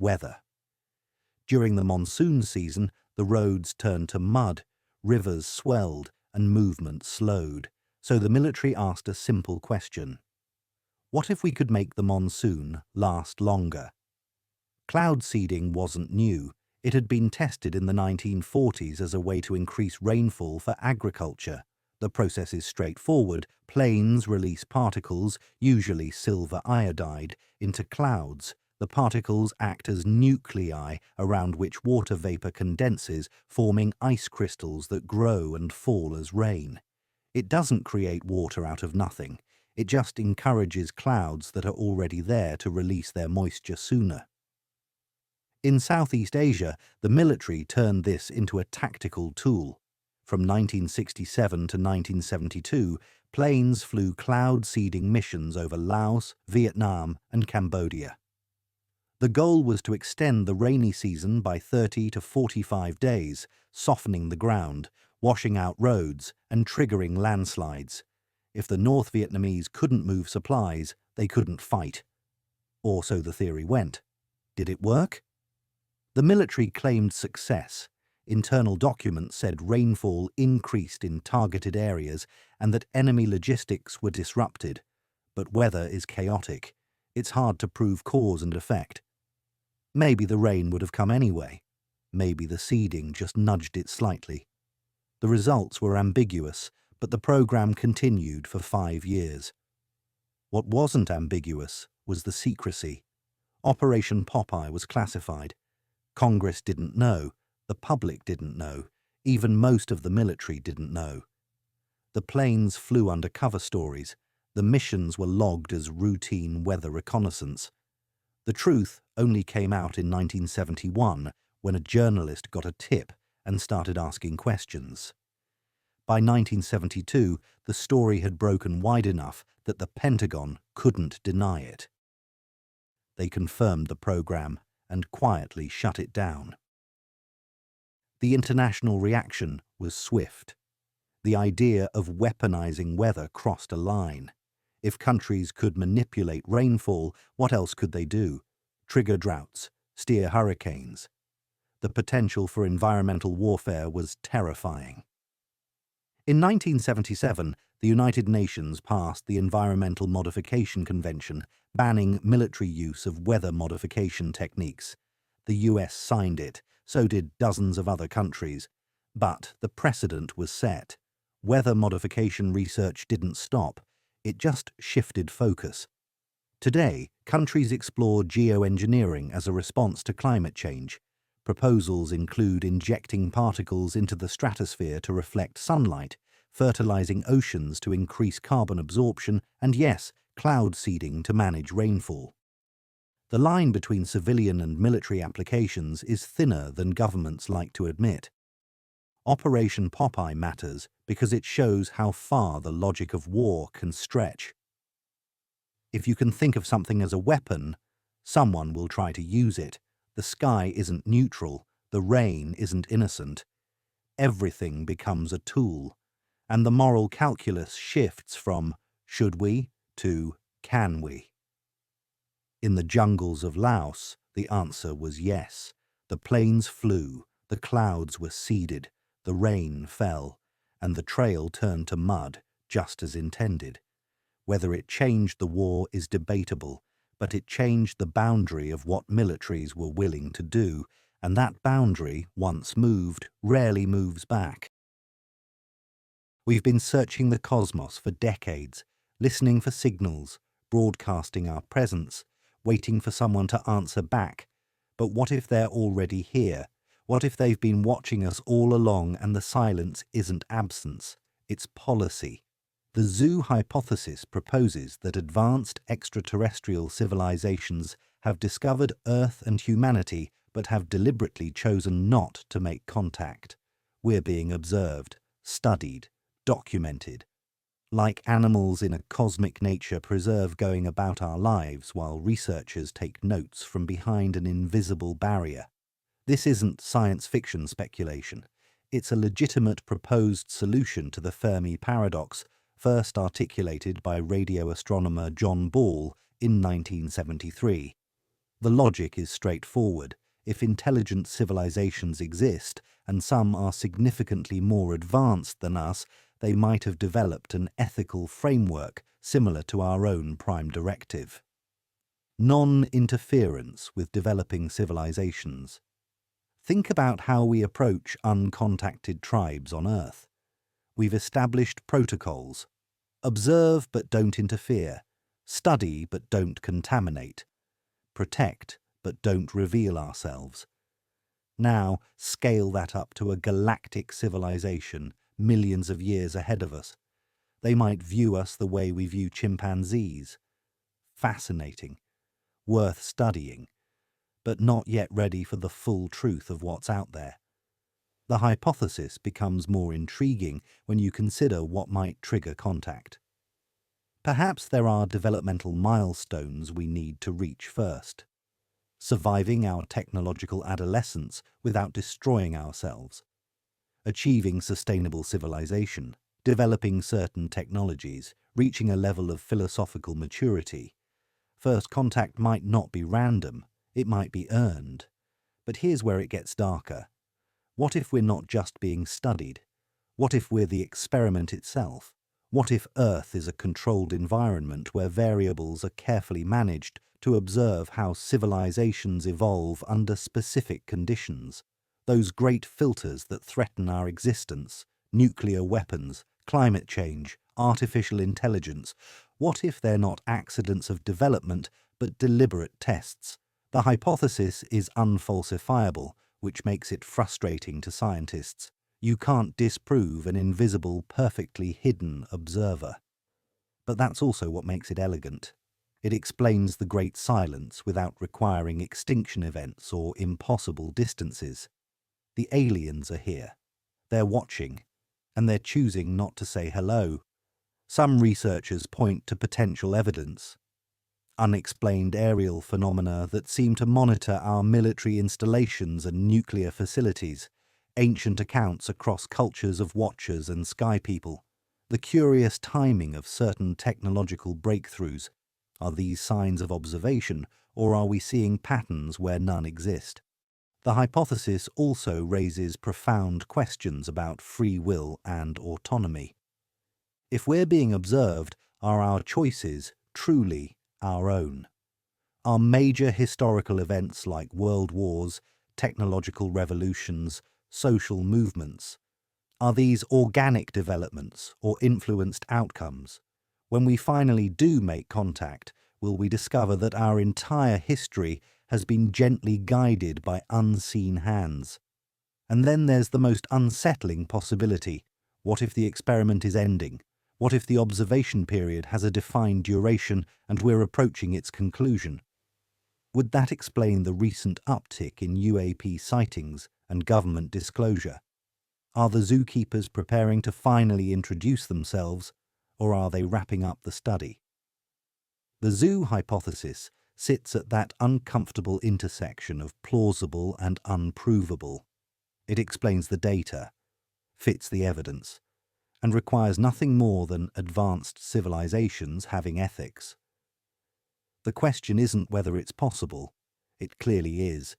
weather. During the monsoon season, the roads turned to mud, rivers swelled, and movement slowed. So the military asked a simple question: what if we could make the monsoon last longer? Cloud seeding wasn't new. It had been tested in the 1940s as a way to increase rainfall for agriculture. The process is straightforward. Planes release particles, usually silver iodide, into clouds. The particles act as nuclei around which water vapor condenses, forming ice crystals that grow and fall as rain. It doesn't create water out of nothing. It just encourages clouds that are already there to release their moisture sooner. In Southeast Asia, the military turned this into a tactical tool. From 1967 to 1972, planes flew cloud seeding missions over Laos, Vietnam, and Cambodia. The goal was to extend the rainy season by 30 to 45 days, softening the ground, washing out roads, and triggering landslides. If the North Vietnamese couldn't move supplies, they couldn't fight. Or so the theory went. Did it work? The military claimed success. Internal documents said rainfall increased in targeted areas and that enemy logistics were disrupted. But weather is chaotic. It's hard to prove cause and effect. Maybe the rain would have come anyway. Maybe the seeding just nudged it slightly. The results were ambiguous, but the program continued for 5 years. What wasn't ambiguous was the secrecy. Operation Popeye was classified. Congress didn't know, the public didn't know, even most of the military didn't know. The planes flew under cover stories. The missions were logged as routine weather reconnaissance. The truth only came out in 1971 when a journalist got a tip and started asking questions. By 1972, the story had broken wide enough that the Pentagon couldn't deny it. They confirmed the program and quietly shut it down. The international reaction was swift. The idea of weaponizing weather crossed a line. If countries could manipulate rainfall, what else could they do? Trigger droughts, steer hurricanes. The potential for environmental warfare was terrifying. In 1977, the United Nations passed the Environmental Modification Convention, banning military use of weather modification techniques. The US signed it, so did dozens of other countries. But the precedent was set. Weather modification research didn't stop, it just shifted focus. Today, countries explore geoengineering as a response to climate change. Proposals include injecting particles into the stratosphere to reflect sunlight, fertilizing oceans to increase carbon absorption, and yes, cloud seeding to manage rainfall. The line between civilian and military applications is thinner than governments like to admit. Operation Popeye matters because it shows how far the logic of war can stretch. If you can think of something as a weapon, someone will try to use it. The sky isn't neutral, the rain isn't innocent. Everything becomes a tool, and the moral calculus shifts from should we to can we. In the jungles of Laos, the answer was yes. The planes flew, the clouds were seeded, the rain fell, and the trail turned to mud, just as intended. Whether it changed the war is debatable, but it changed the boundary of what militaries were willing to do, and that boundary, once moved, rarely moves back. We've been searching the cosmos for decades, listening for signals, broadcasting our presence, waiting for someone to answer back. But what if they're already here? What if they've been watching us all along and the silence isn't absence, it's policy? The zoo hypothesis proposes that advanced extraterrestrial civilizations have discovered Earth and humanity but have deliberately chosen not to make contact. We're being observed, studied, documented. Like animals in a cosmic nature preserve going about our lives while researchers take notes from behind an invisible barrier. This isn't science fiction speculation. It's a legitimate proposed solution to the Fermi paradox, first articulated by radio astronomer John Ball in 1973. The logic is straightforward. If intelligent civilizations exist, and some are significantly more advanced than us, they might have developed an ethical framework similar to our own prime directive. Non-interference with developing civilizations. Think about how we approach uncontacted tribes on Earth. We've established protocols. Observe but don't interfere. Study but don't contaminate. Protect but don't reveal ourselves. Now scale that up to a galactic civilization millions of years ahead of us. They might view us the way we view chimpanzees. Fascinating, worth studying, but not yet ready for the full truth of what's out there. The hypothesis becomes more intriguing when you consider what might trigger contact. Perhaps there are developmental milestones we need to reach first. Surviving our technological adolescence without destroying ourselves. Achieving sustainable civilization. Developing certain technologies. Reaching a level of philosophical maturity. First contact might not be random. It might be earned. But here's where it gets darker. What if we're not just being studied? What if we're the experiment itself? What if Earth is a controlled environment where variables are carefully managed to observe how civilizations evolve under specific conditions? Those great filters that threaten our existence, nuclear weapons, climate change, artificial intelligence. What if they're not accidents of development but deliberate tests? The hypothesis is unfalsifiable, which makes it frustrating to scientists. You can't disprove an invisible, perfectly hidden observer. But that's also what makes it elegant. It explains the great silence without requiring extinction events or impossible distances. The aliens are here. They're watching, and they're choosing not to say hello. Some researchers point to potential evidence. Unexplained aerial phenomena that seem to monitor our military installations and nuclear facilities, ancient accounts across cultures of watchers and sky people, the curious timing of certain technological breakthroughs. Are these signs of observation, or are we seeing patterns where none exist? The hypothesis also raises profound questions about free will and autonomy. If we're being observed, are our choices truly our own? Are major historical events like world wars, technological revolutions, social movements, are these organic developments or influenced outcomes? When we finally do make contact, will we discover that our entire history has been gently guided by unseen hands? And then there's the most unsettling possibility. What if the experiment is ending? What if the observation period has a defined duration and we're approaching its conclusion? Would that explain the recent uptick in UAP sightings and government disclosure? Are the zookeepers preparing to finally introduce themselves, or are they wrapping up the study? The zoo hypothesis sits at that uncomfortable intersection of plausible and unprovable. It explains the data, fits the evidence, and requires nothing more than advanced civilizations having ethics. The question isn't whether it's possible. It clearly is.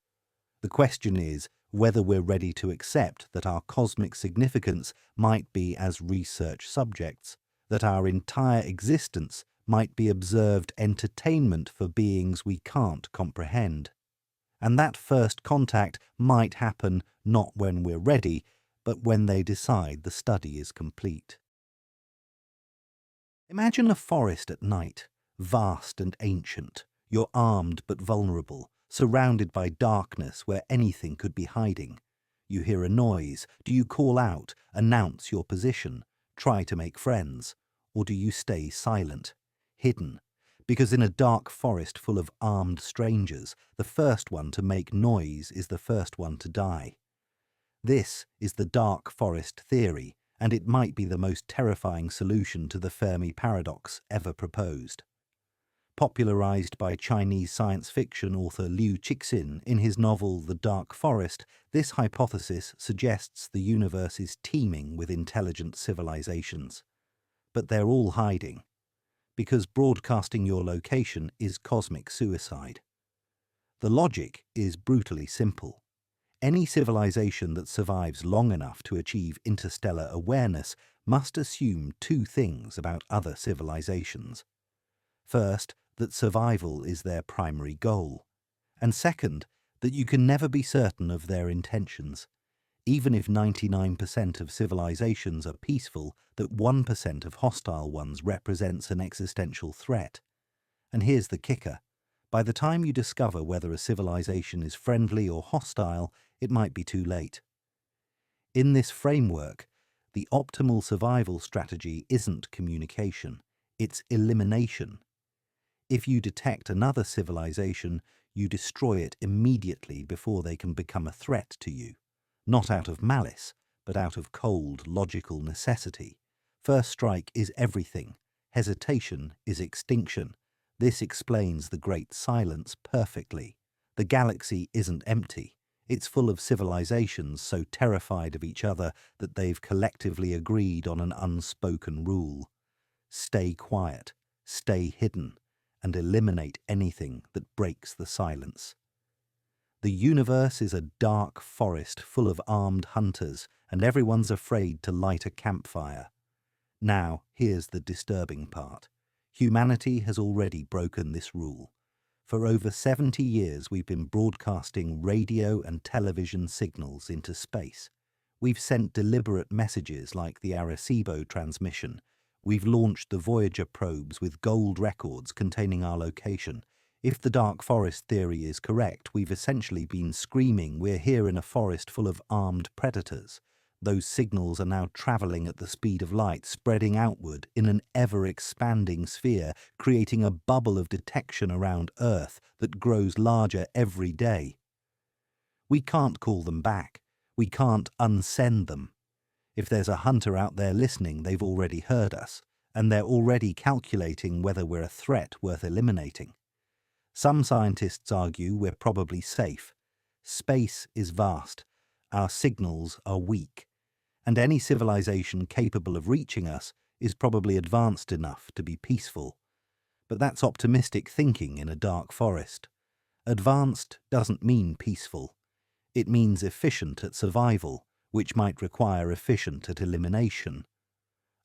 The question is whether we're ready to accept that our cosmic significance might be as research subjects, that our entire existence might be observed entertainment for beings we can't comprehend. And that first contact might happen not when we're ready, but when they decide the study is complete. Imagine a forest at night, vast and ancient. You're armed but vulnerable, surrounded by darkness where anything could be hiding. You hear a noise. Do you call out, announce your position, try to make friends? Or do you stay silent, hidden? Because in a dark forest full of armed strangers, the first one to make noise is the first one to die. This is the dark forest theory, and it might be the most terrifying solution to the Fermi paradox ever proposed. Popularized by Chinese science fiction author Liu Cixin in his novel The Dark Forest, this hypothesis suggests the universe is teeming with intelligent civilizations. But they're all hiding, because broadcasting your location is cosmic suicide. The logic is brutally simple. Any civilization that survives long enough to achieve interstellar awareness must assume two things about other civilizations. First, that survival is their primary goal, and second, that you can never be certain of their intentions. Even if 99% of civilizations are peaceful, that 1% of hostile ones represents an existential threat. And here's the kicker. By the time you discover whether a civilization is friendly or hostile, it might be too late. In this framework, the optimal survival strategy isn't communication, it's elimination. If you detect another civilization, you destroy it immediately before they can become a threat to you. Not out of malice, but out of cold, logical necessity. First strike is everything. Hesitation is extinction. This explains the Great Silence perfectly. The galaxy isn't empty. It's full of civilizations so terrified of each other that they've collectively agreed on an unspoken rule. Stay quiet, stay hidden, and eliminate anything that breaks the silence. The universe is a dark forest full of armed hunters, and everyone's afraid to light a campfire. Now, here's the disturbing part. Humanity has already broken this rule. For over 70 years, we've been broadcasting radio and television signals into space. We've sent deliberate messages like the Arecibo transmission. We've launched the Voyager probes with gold records containing our location. If the dark forest theory is correct, we've essentially been screaming we're here in a forest full of armed predators. Those signals are now travelling at the speed of light, spreading outward in an ever-expanding sphere, creating a bubble of detection around Earth that grows larger every day. We can't call them back. We can't unsend them. If there's a hunter out there listening, they've already heard us, and they're already calculating whether we're a threat worth eliminating. Some scientists argue we're probably safe. Space is vast, our signals are weak, and any civilization capable of reaching us is probably advanced enough to be peaceful. But that's optimistic thinking in a dark forest. Advanced doesn't mean peaceful. It means efficient at survival, which might require efficient at elimination.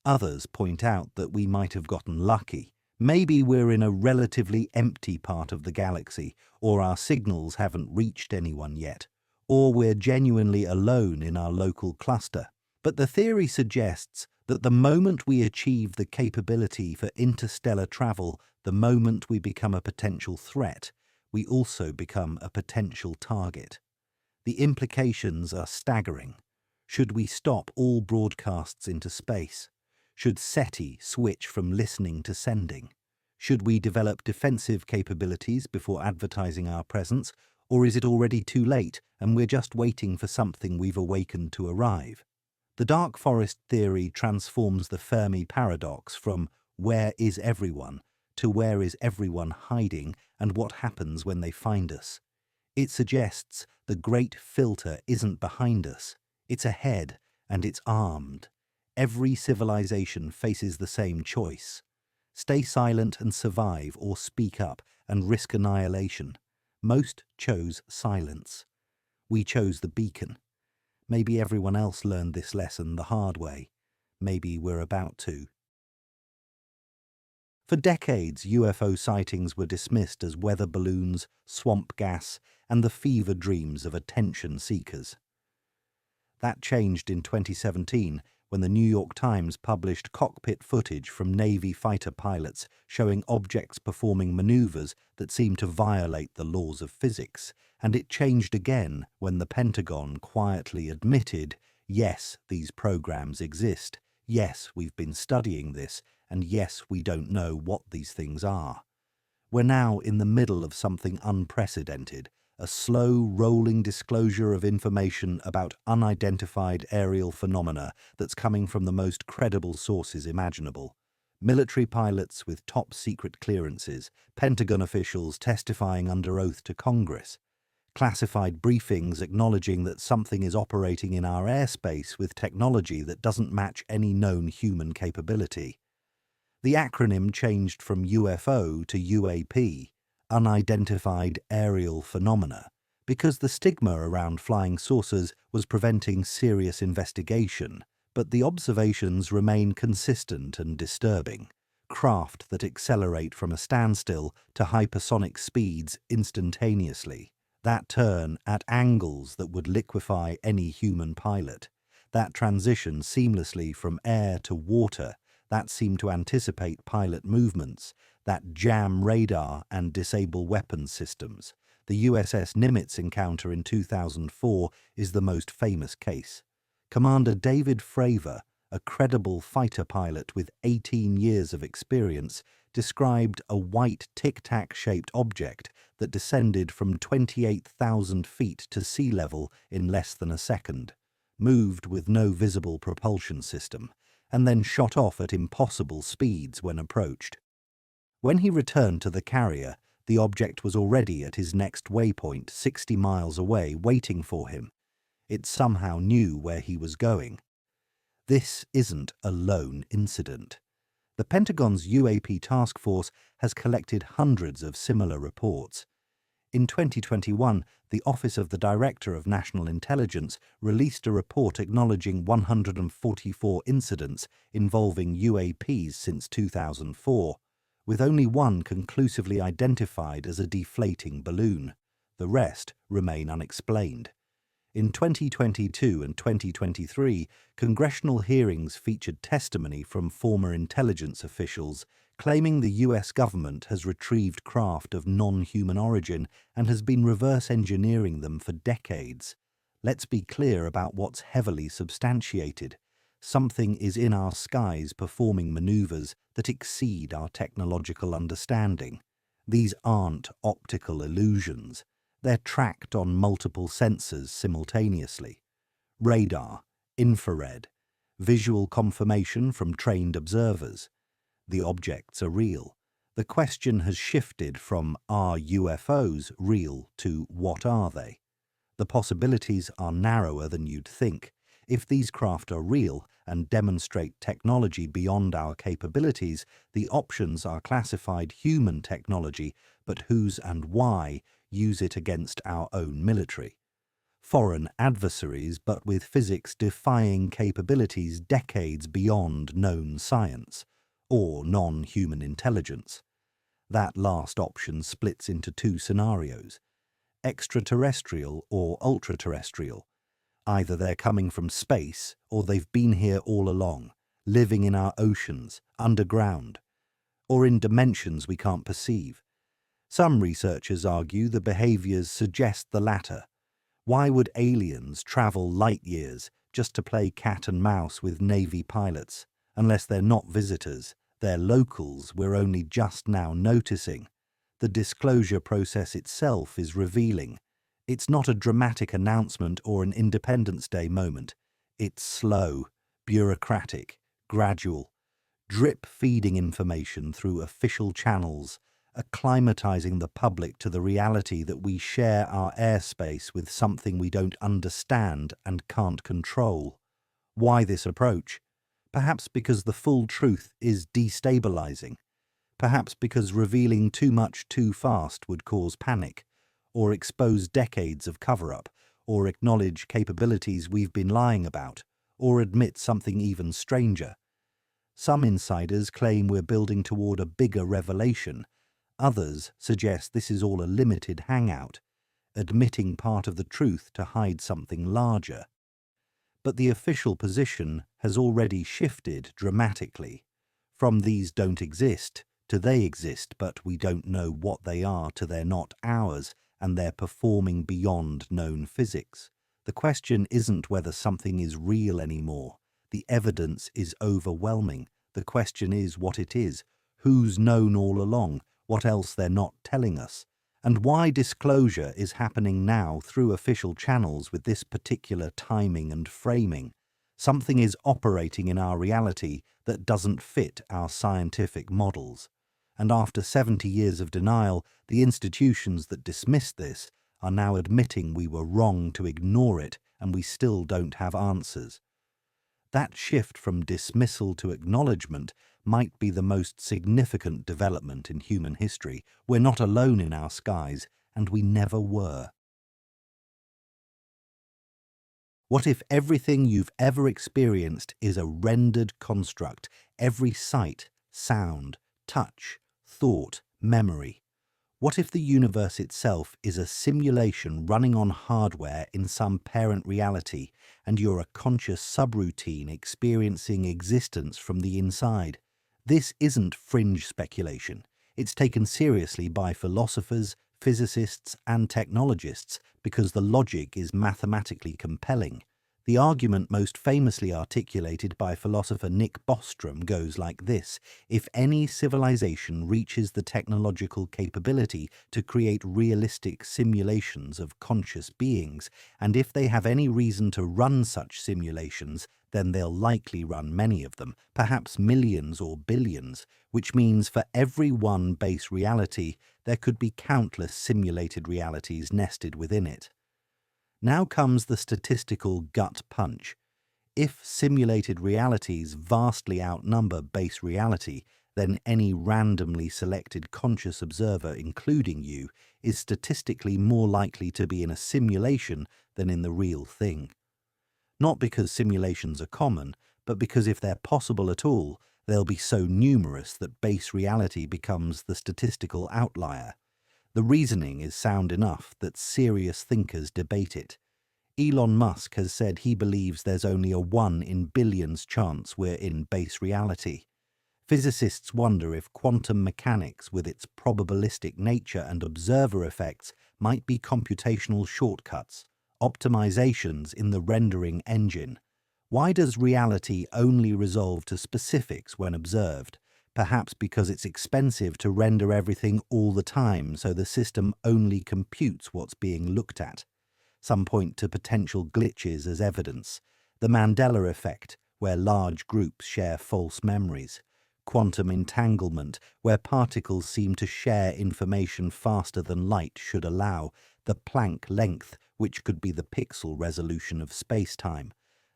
Others point out that we might have gotten lucky. Maybe we're in a relatively empty part of the galaxy, or our signals haven't reached anyone yet, or we're genuinely alone in our local cluster. But the theory suggests that the moment we achieve the capability for interstellar travel, the moment we become a potential threat, we also become a potential target. The implications are staggering. Should we stop all broadcasts into space? Should SETI switch from listening to sending? Should we develop defensive capabilities before advertising our presence, or is it already too late and we're just waiting for something we've awakened to arrive? The dark forest theory transforms the Fermi paradox from where is everyone to where is everyone hiding and what happens when they find us. It suggests the great filter isn't behind us, it's ahead and it's armed. Every civilization faces the same choice. Stay silent and survive, or speak up and risk annihilation. Most chose silence. We chose the beacon. Maybe everyone else learned this lesson the hard way. Maybe we're about to. For decades, UFO sightings were dismissed as weather balloons, swamp gas, and the fever dreams of attention seekers. That changed in 2017 when the New York Times published cockpit footage from Navy fighter pilots showing objects performing maneuvers that seemed to violate the laws of physics. And it changed again when the Pentagon quietly admitted, yes, these programs exist, yes, we've been studying this, and yes, we don't know what these things are. We're now in the middle of something unprecedented, a slow, rolling disclosure of information about unidentified aerial phenomena that's coming from the most credible sources imaginable. Military pilots with top-secret clearances, Pentagon officials testifying under oath to Congress, classified briefings acknowledging that something is operating in our airspace with technology that doesn't match any known human capability. The acronym changed from UFO to UAP, Unidentified Aerial Phenomena, because the stigma around flying saucers was preventing serious investigation, but the observations remain consistent and disturbing. Craft that accelerate from a standstill to hypersonic speeds instantaneously. That turn at angles that would liquefy any human pilot. That transition seamlessly from air to water that seemed to anticipate pilot movements, that jam radar and disable weapons systems. The USS Nimitz encounter in 2004 is the most famous case. Commander David Fravor, a credible fighter pilot with 18 years of experience, described a white tic-tac-shaped object that descended from 28,000 feet to sea level in less than a second, moved with no visible propulsion system, and then shot off at impossible speeds when approached. When he returned to the carrier, the object was already at his next waypoint 60 miles away waiting for him. It somehow knew where he was going. This isn't a lone incident. The Pentagon's UAP task force has collected hundreds of similar reports. In 2021, the Office of the Director of National Intelligence released a report acknowledging 144 incidents involving UAPs since 2004, with only one conclusively identified as a deflating balloon. The rest remain unexplained. In 2022 and 2023, congressional hearings featured testimony from former intelligence officials claiming the US government has retrieved craft of non-human origin and has been reverse engineering them for decades. Let's be clear about what's heavily substantiated. Something is in our skies performing maneuvers that exceed our technological understanding. These aren't optical illusions. They're tracked on multiple sensors simultaneously. Radar, infrared, visual confirmation from trained observers. The objects are real. The question has shifted from are UFOs real to what are they? The possibilities are narrower than you'd think. If these craft are real and demonstrate technology beyond our capabilities, the options are classified human technology, but whose and why use it against our own military. Foreign adversaries, but with physics-defying capabilities decades beyond known science, or non-human intelligence. That last option splits into two scenarios: extraterrestrial or ultra-terrestrial. Either they're coming from space, or they've been here all along, living in our oceans, underground, or in dimensions we can't perceive. Some researchers argue the behaviors suggest the latter. Why would aliens travel light years just to play cat and mouse with Navy pilots? Unless they're not visitors, they're locals we're only just now noticing. The disclosure process itself is revealing. It's not a dramatic announcement or an Independence Day moment. It's slow, bureaucratic, gradual, drip-feeding information through official channels, acclimatizing the public to the reality that we share our airspace with something we don't understand and can't control. Why this approach? Perhaps because the full truth is destabilizing. Perhaps because revealing too much too fast would cause panic, or expose decades of cover-up, or acknowledge capabilities we've been lying about, or admit something even stranger. Some insiders claim we're building toward a bigger revelation. Others suggest this is all a limited hangout, admitting part of the truth to hide something larger. But the official position has already shifted dramatically. From these don't exist to they exist, but we don't know what they are, to they're not ours, and they're performing beyond known physics. The question isn't whether something is real anymore. The evidence is overwhelming. The question is what it is, who's known all along, what else they're not telling us, and why disclosure is happening now through official channels with this particular timing and framing. Something is operating in our reality that doesn't fit our scientific models. And after 70 years of denial, the institutions that dismissed this are now admitting we were wrong to ignore it, and we still don't have answers. That shift from dismissal to acknowledgement might be the most significant development in human history. We're not alone in our skies, and we never were. What if everything you've ever experienced is a rendered construct? Every sight, sound, touch, thought, memory. What if the universe itself is a simulation running on hardware in some parent reality, and you're a conscious subroutine experiencing existence from the inside? This isn't fringe speculation. It's taken seriously by philosophers, physicists, and technologists because the logic is mathematically compelling. The argument most famously articulated by philosopher Nick Bostrom goes like this: if any civilization reaches the technological capability to create realistic simulations of conscious beings, and if they have any reason to run such simulations, then they'll likely run many of them, perhaps millions or billions, which means for every one base reality, there could be countless simulated realities nested within it. Now comes the statistical gut punch. If simulated realities vastly outnumber base reality, then any randomly selected conscious observer, including you, is statistically more likely to be in a simulation than in the real thing. Not because simulations are common, but because if they're possible at all, they'll be so numerous that base reality becomes the statistical outlier. The reasoning is sound enough that serious thinkers debate it. Elon Musk has said he believes there's only a 1 in billions chance we're in base reality. Physicists wonder if quantum mechanics, with its probabilistic nature and observer effects, might be computational shortcuts, optimizations in the rendering engine. Why does reality only resolve to specifics when observed? Perhaps because it's expensive to render everything all the time, so the system only computes what's being looked at. Some point to potential glitches as evidence. The Mandela effect, where large groups share false memories. Quantum entanglement, where particles seem to share information faster than light should allow. The Planck length, which could be the pixel resolution of space-time,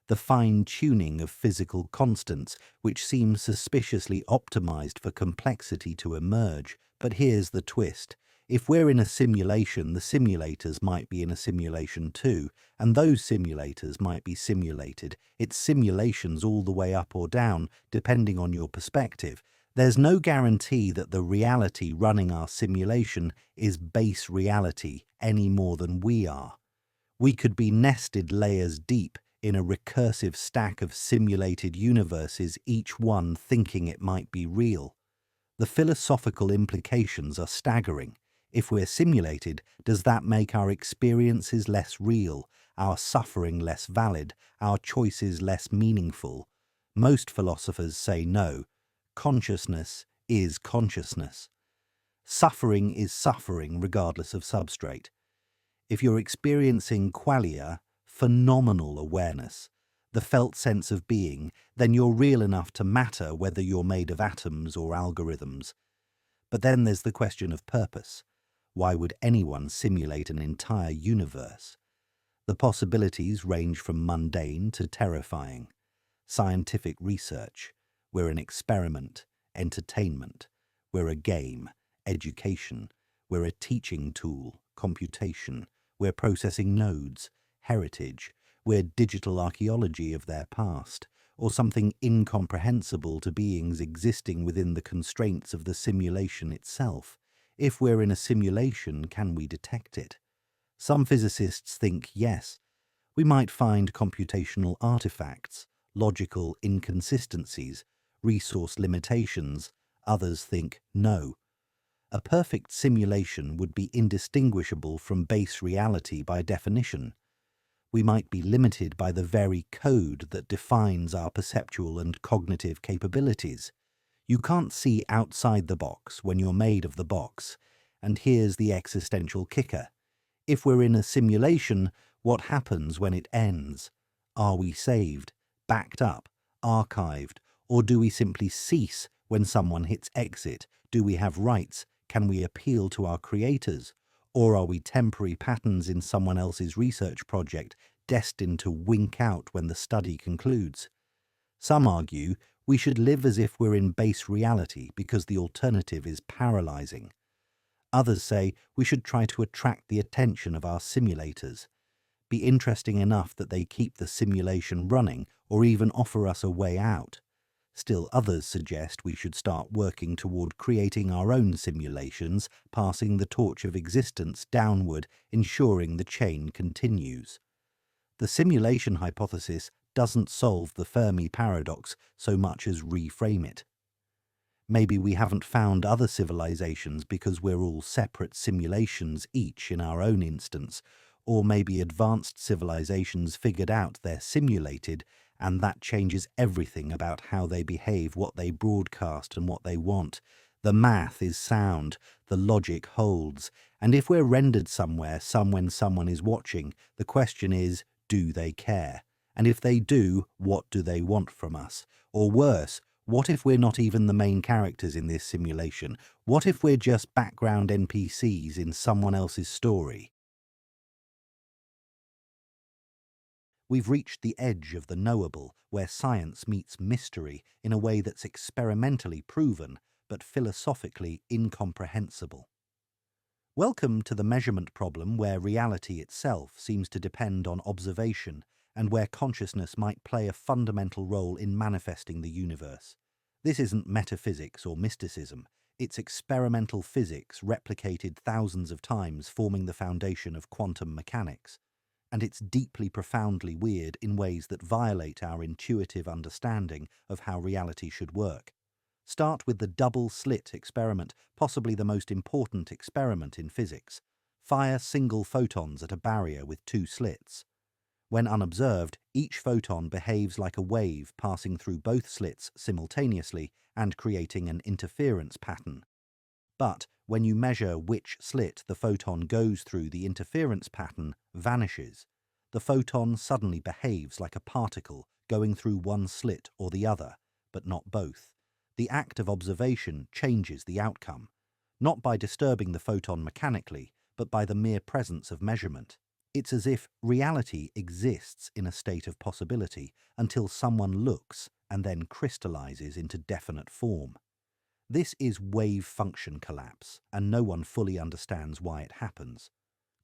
the fine-tuning of physical constants, which seems suspiciously optimized for complexity to emerge. But here's the twist. If we're in a simulation, the simulators might be in a simulation too, and those simulators might be simulated. It's simulations all the way up or down, depending on your perspective. There's no guarantee that the reality running our simulation is base reality any more than we are. We could be nested layers deep in a recursive stack of simulated universes, each one thinking it might be real. The philosophical implications are staggering. If we're simulated, does that make our experiences less real, our suffering less valid, our choices less meaningful? Most philosophers say no. Consciousness is consciousness. Suffering is suffering regardless of substrate. If you're experiencing qualia, phenomenal awareness, the felt sense of being, then you're real enough to matter whether you're made of atoms or algorithms. But then there's the question of purpose. Why would anyone simulate an entire universe? The possibilities range from mundane to terrifying. Scientific research. We're an experiment. Entertainment. We're a game. Education. We're a teaching tool. Computation. We're processing nodes. Heritage. We're digital archaeology of their past, or something incomprehensible to beings existing within the constraints of the simulation itself. If we're in a simulation, can we detect it? Some physicists think yes. We might find computational artifacts, logical inconsistencies, resource limitations. Others think no. A perfect simulation would be indistinguishable from base reality by definition. We might be limited by the very code that defines our perceptual and cognitive capabilities. You can't see outside the box when you're made of the box. And here's the existential kicker. If we're in a simulation, what happens when it ends? Are we saved, backed up, archived, or do we simply cease when someone hits exit? Do we have rights? Can we appeal to our creators? Or are we temporary patterns in someone else's research project, destined to wink out when the study concludes? Some argue we should live as if we're in base reality because the alternative is paralyzing. Others say we should try to attract the attention of our simulators, be interesting enough that they keep the simulation running or even offer us a way out. Still others suggest we should start working toward creating our own simulations, passing the torch of existence downward, ensuring the chain continues. The simulation hypothesis doesn't solve the Fermi paradox so much as reframe it. Maybe we haven't found other civilizations because we're all separate simulations, each in our own instance, or maybe advanced civilizations figured out they're simulated, and that changes everything about how they behave, what they broadcast, and what they want. The math is sound, the logic holds, and if we're rendered somewhere, when someone is watching, the question is, do they care? And if they do, what do they want from us? Or worse, what if we're not even the main characters in this simulation? What if we're just background NPCs in someone else's story? We've reached the edge of the knowable, where science meets mystery in a way that's experimentally proven, but philosophically incomprehensible. Welcome to the measurement problem, where reality itself seems to depend on observation and where consciousness might play a fundamental role in manifesting the universe. This isn't metaphysics or mysticism. It's experimental physics replicated thousands of times, forming the foundation of quantum mechanics. And it's deeply, profoundly weird in ways that violate our intuitive understanding of how reality should work. Start with the double-slit experiment, possibly the most important experiment in physics. Fire single photons at a barrier with two slits. When unobserved, each photon behaves like a wave passing through both slits simultaneously and creating an interference pattern. But when you measure which slit the photon goes through, the interference pattern vanishes. The photon suddenly behaves like a particle going through one slit or the other, but not both. The act of observation changes the outcome, not by disturbing the photon mechanically, but by the mere presence of measurement. It's as if reality exists in a state of possibility until someone looks and then crystallizes into definite form. This is wave function collapse, and no one fully understands why it happens.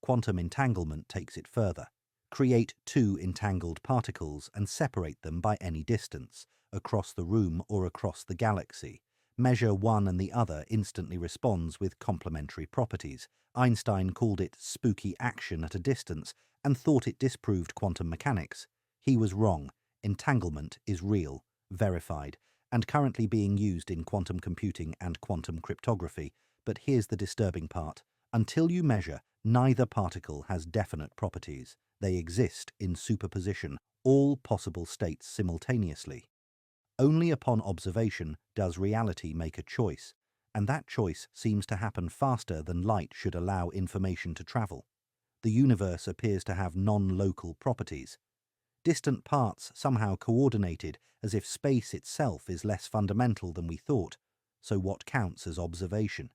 Quantum entanglement takes it further. Create two entangled particles and separate them by any distance, across the room or across the galaxy. Measure one and the other instantly responds with complementary properties. Einstein called it spooky action at a distance and thought it disproved quantum mechanics. He was wrong. Entanglement is real, verified, and currently being used in quantum computing and quantum cryptography. But here's the disturbing part. Until you measure, neither particle has definite properties. They exist in superposition, all possible states simultaneously. Only upon observation does reality make a choice, and that choice seems to happen faster than light should allow information to travel. The universe appears to have non-local properties. Distant parts somehow coordinated as if space itself is less fundamental than we thought. So what counts as observation?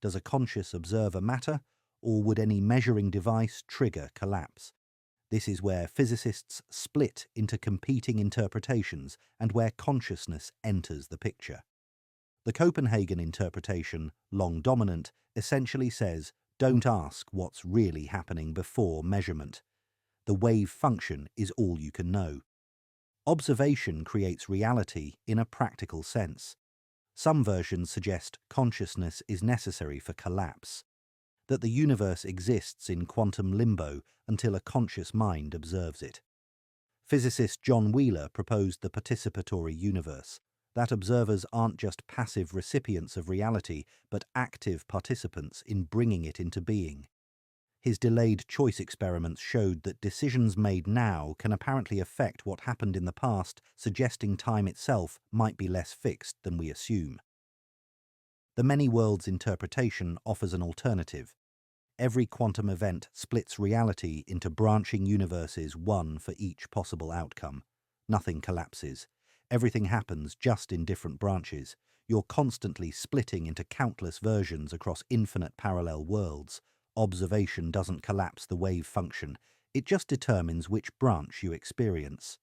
Does a conscious observer matter, or would any measuring device trigger collapse? This is where physicists split into competing interpretations and where consciousness enters the picture. The Copenhagen interpretation, long dominant, essentially says, don't ask what's really happening before measurement. The wave function is all you can know. Observation creates reality in a practical sense. Some versions suggest consciousness is necessary for collapse, that the universe exists in quantum limbo until a conscious mind observes it. Physicist John Wheeler proposed the participatory universe, that observers aren't just passive recipients of reality, but active participants in bringing it into being. His delayed choice experiments showed that decisions made now can apparently affect what happened in the past, suggesting time itself might be less fixed than we assume. The many worlds interpretation offers an alternative. Every quantum event splits reality into branching universes, one for each possible outcome. Nothing collapses. Everything happens just in different branches. You're constantly splitting into countless versions across infinite parallel worlds. Observation doesn't collapse the wave function. It just determines which branch you experience.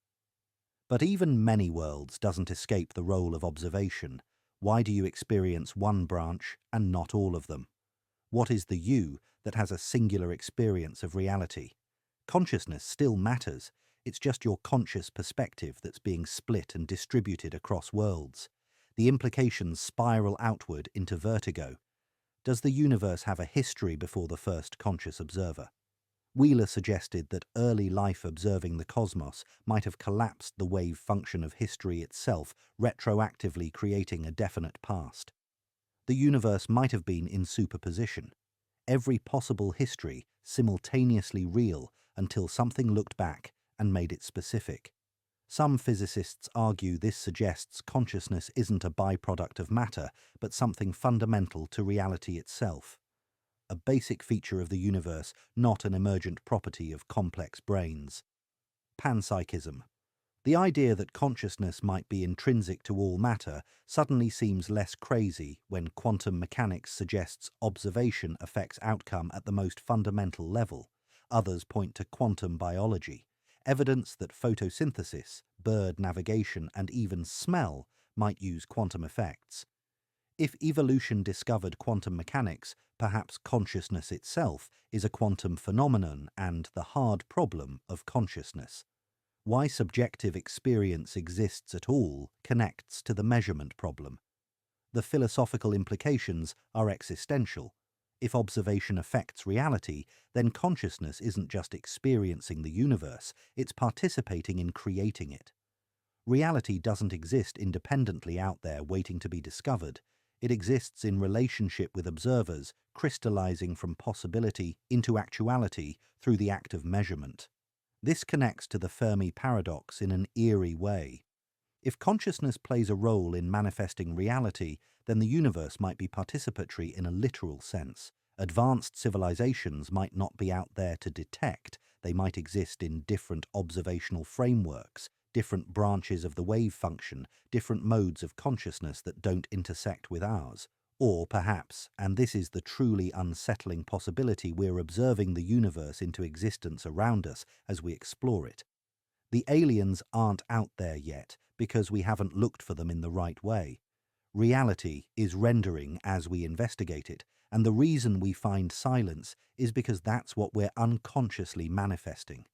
But even many worlds doesn't escape the role of observation. Why do you experience one branch and not all of them? What is the you that has a singular experience of reality? Consciousness still matters. It's just your conscious perspective that's being split and distributed across worlds. The implications spiral outward into vertigo. Does the universe have a history before the first conscious observer? Wheeler suggested that early life observing the cosmos might have collapsed the wave function of history itself, retroactively creating a definite past. The universe might have been in superposition. Every possible history simultaneously real until something looked back and made it specific. Some physicists argue this suggests consciousness isn't a byproduct of matter, but something fundamental to reality itself. A basic feature of the universe, not an emergent property of complex brains. Panpsychism. The idea that consciousness might be intrinsic to all matter suddenly seems less crazy when quantum mechanics suggests observation affects outcome at the most fundamental level. Others point to quantum biology, evidence that photosynthesis, bird navigation, and even smell might use quantum effects. If evolution discovered quantum mechanics, perhaps consciousness itself is a quantum phenomenon and the hard problem of consciousness. Why subjective experience exists at all connects to the measurement problem. The philosophical implications are existential. If observation affects reality, then consciousness isn't just experiencing the universe, it's participating in creating it. Reality doesn't exist independently out there waiting to be discovered. It exists in relationship with observers, crystallizing from possibility into actuality through the act of measurement. This connects to the Fermi paradox in an eerie way. If consciousness plays a role in manifesting reality, then the universe might be participatory in a literal sense. Advanced civilizations might not be out there to detect, they might exist in different observational frameworks, different branches of the wave function, different modes of consciousness that don't intersect with ours. Or perhaps, and this is the truly unsettling possibility, we're observing the universe into existence around us as we explore it. The aliens aren't out there yet because we haven't looked for them in the right way. Reality is rendering as we investigate it, and the reason we find silence is because that's what we're unconsciously manifesting.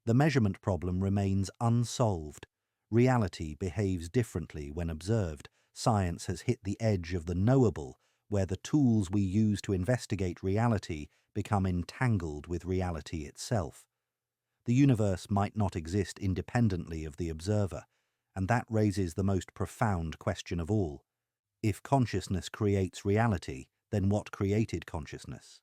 The measurement problem remains unsolved. Reality behaves differently when observed. Science has hit the edge of the knowable, where the tools we use to investigate reality become entangled with reality itself. The universe might not exist independently of the observer, and that raises the most profound question of all. If consciousness creates reality, then what created consciousness?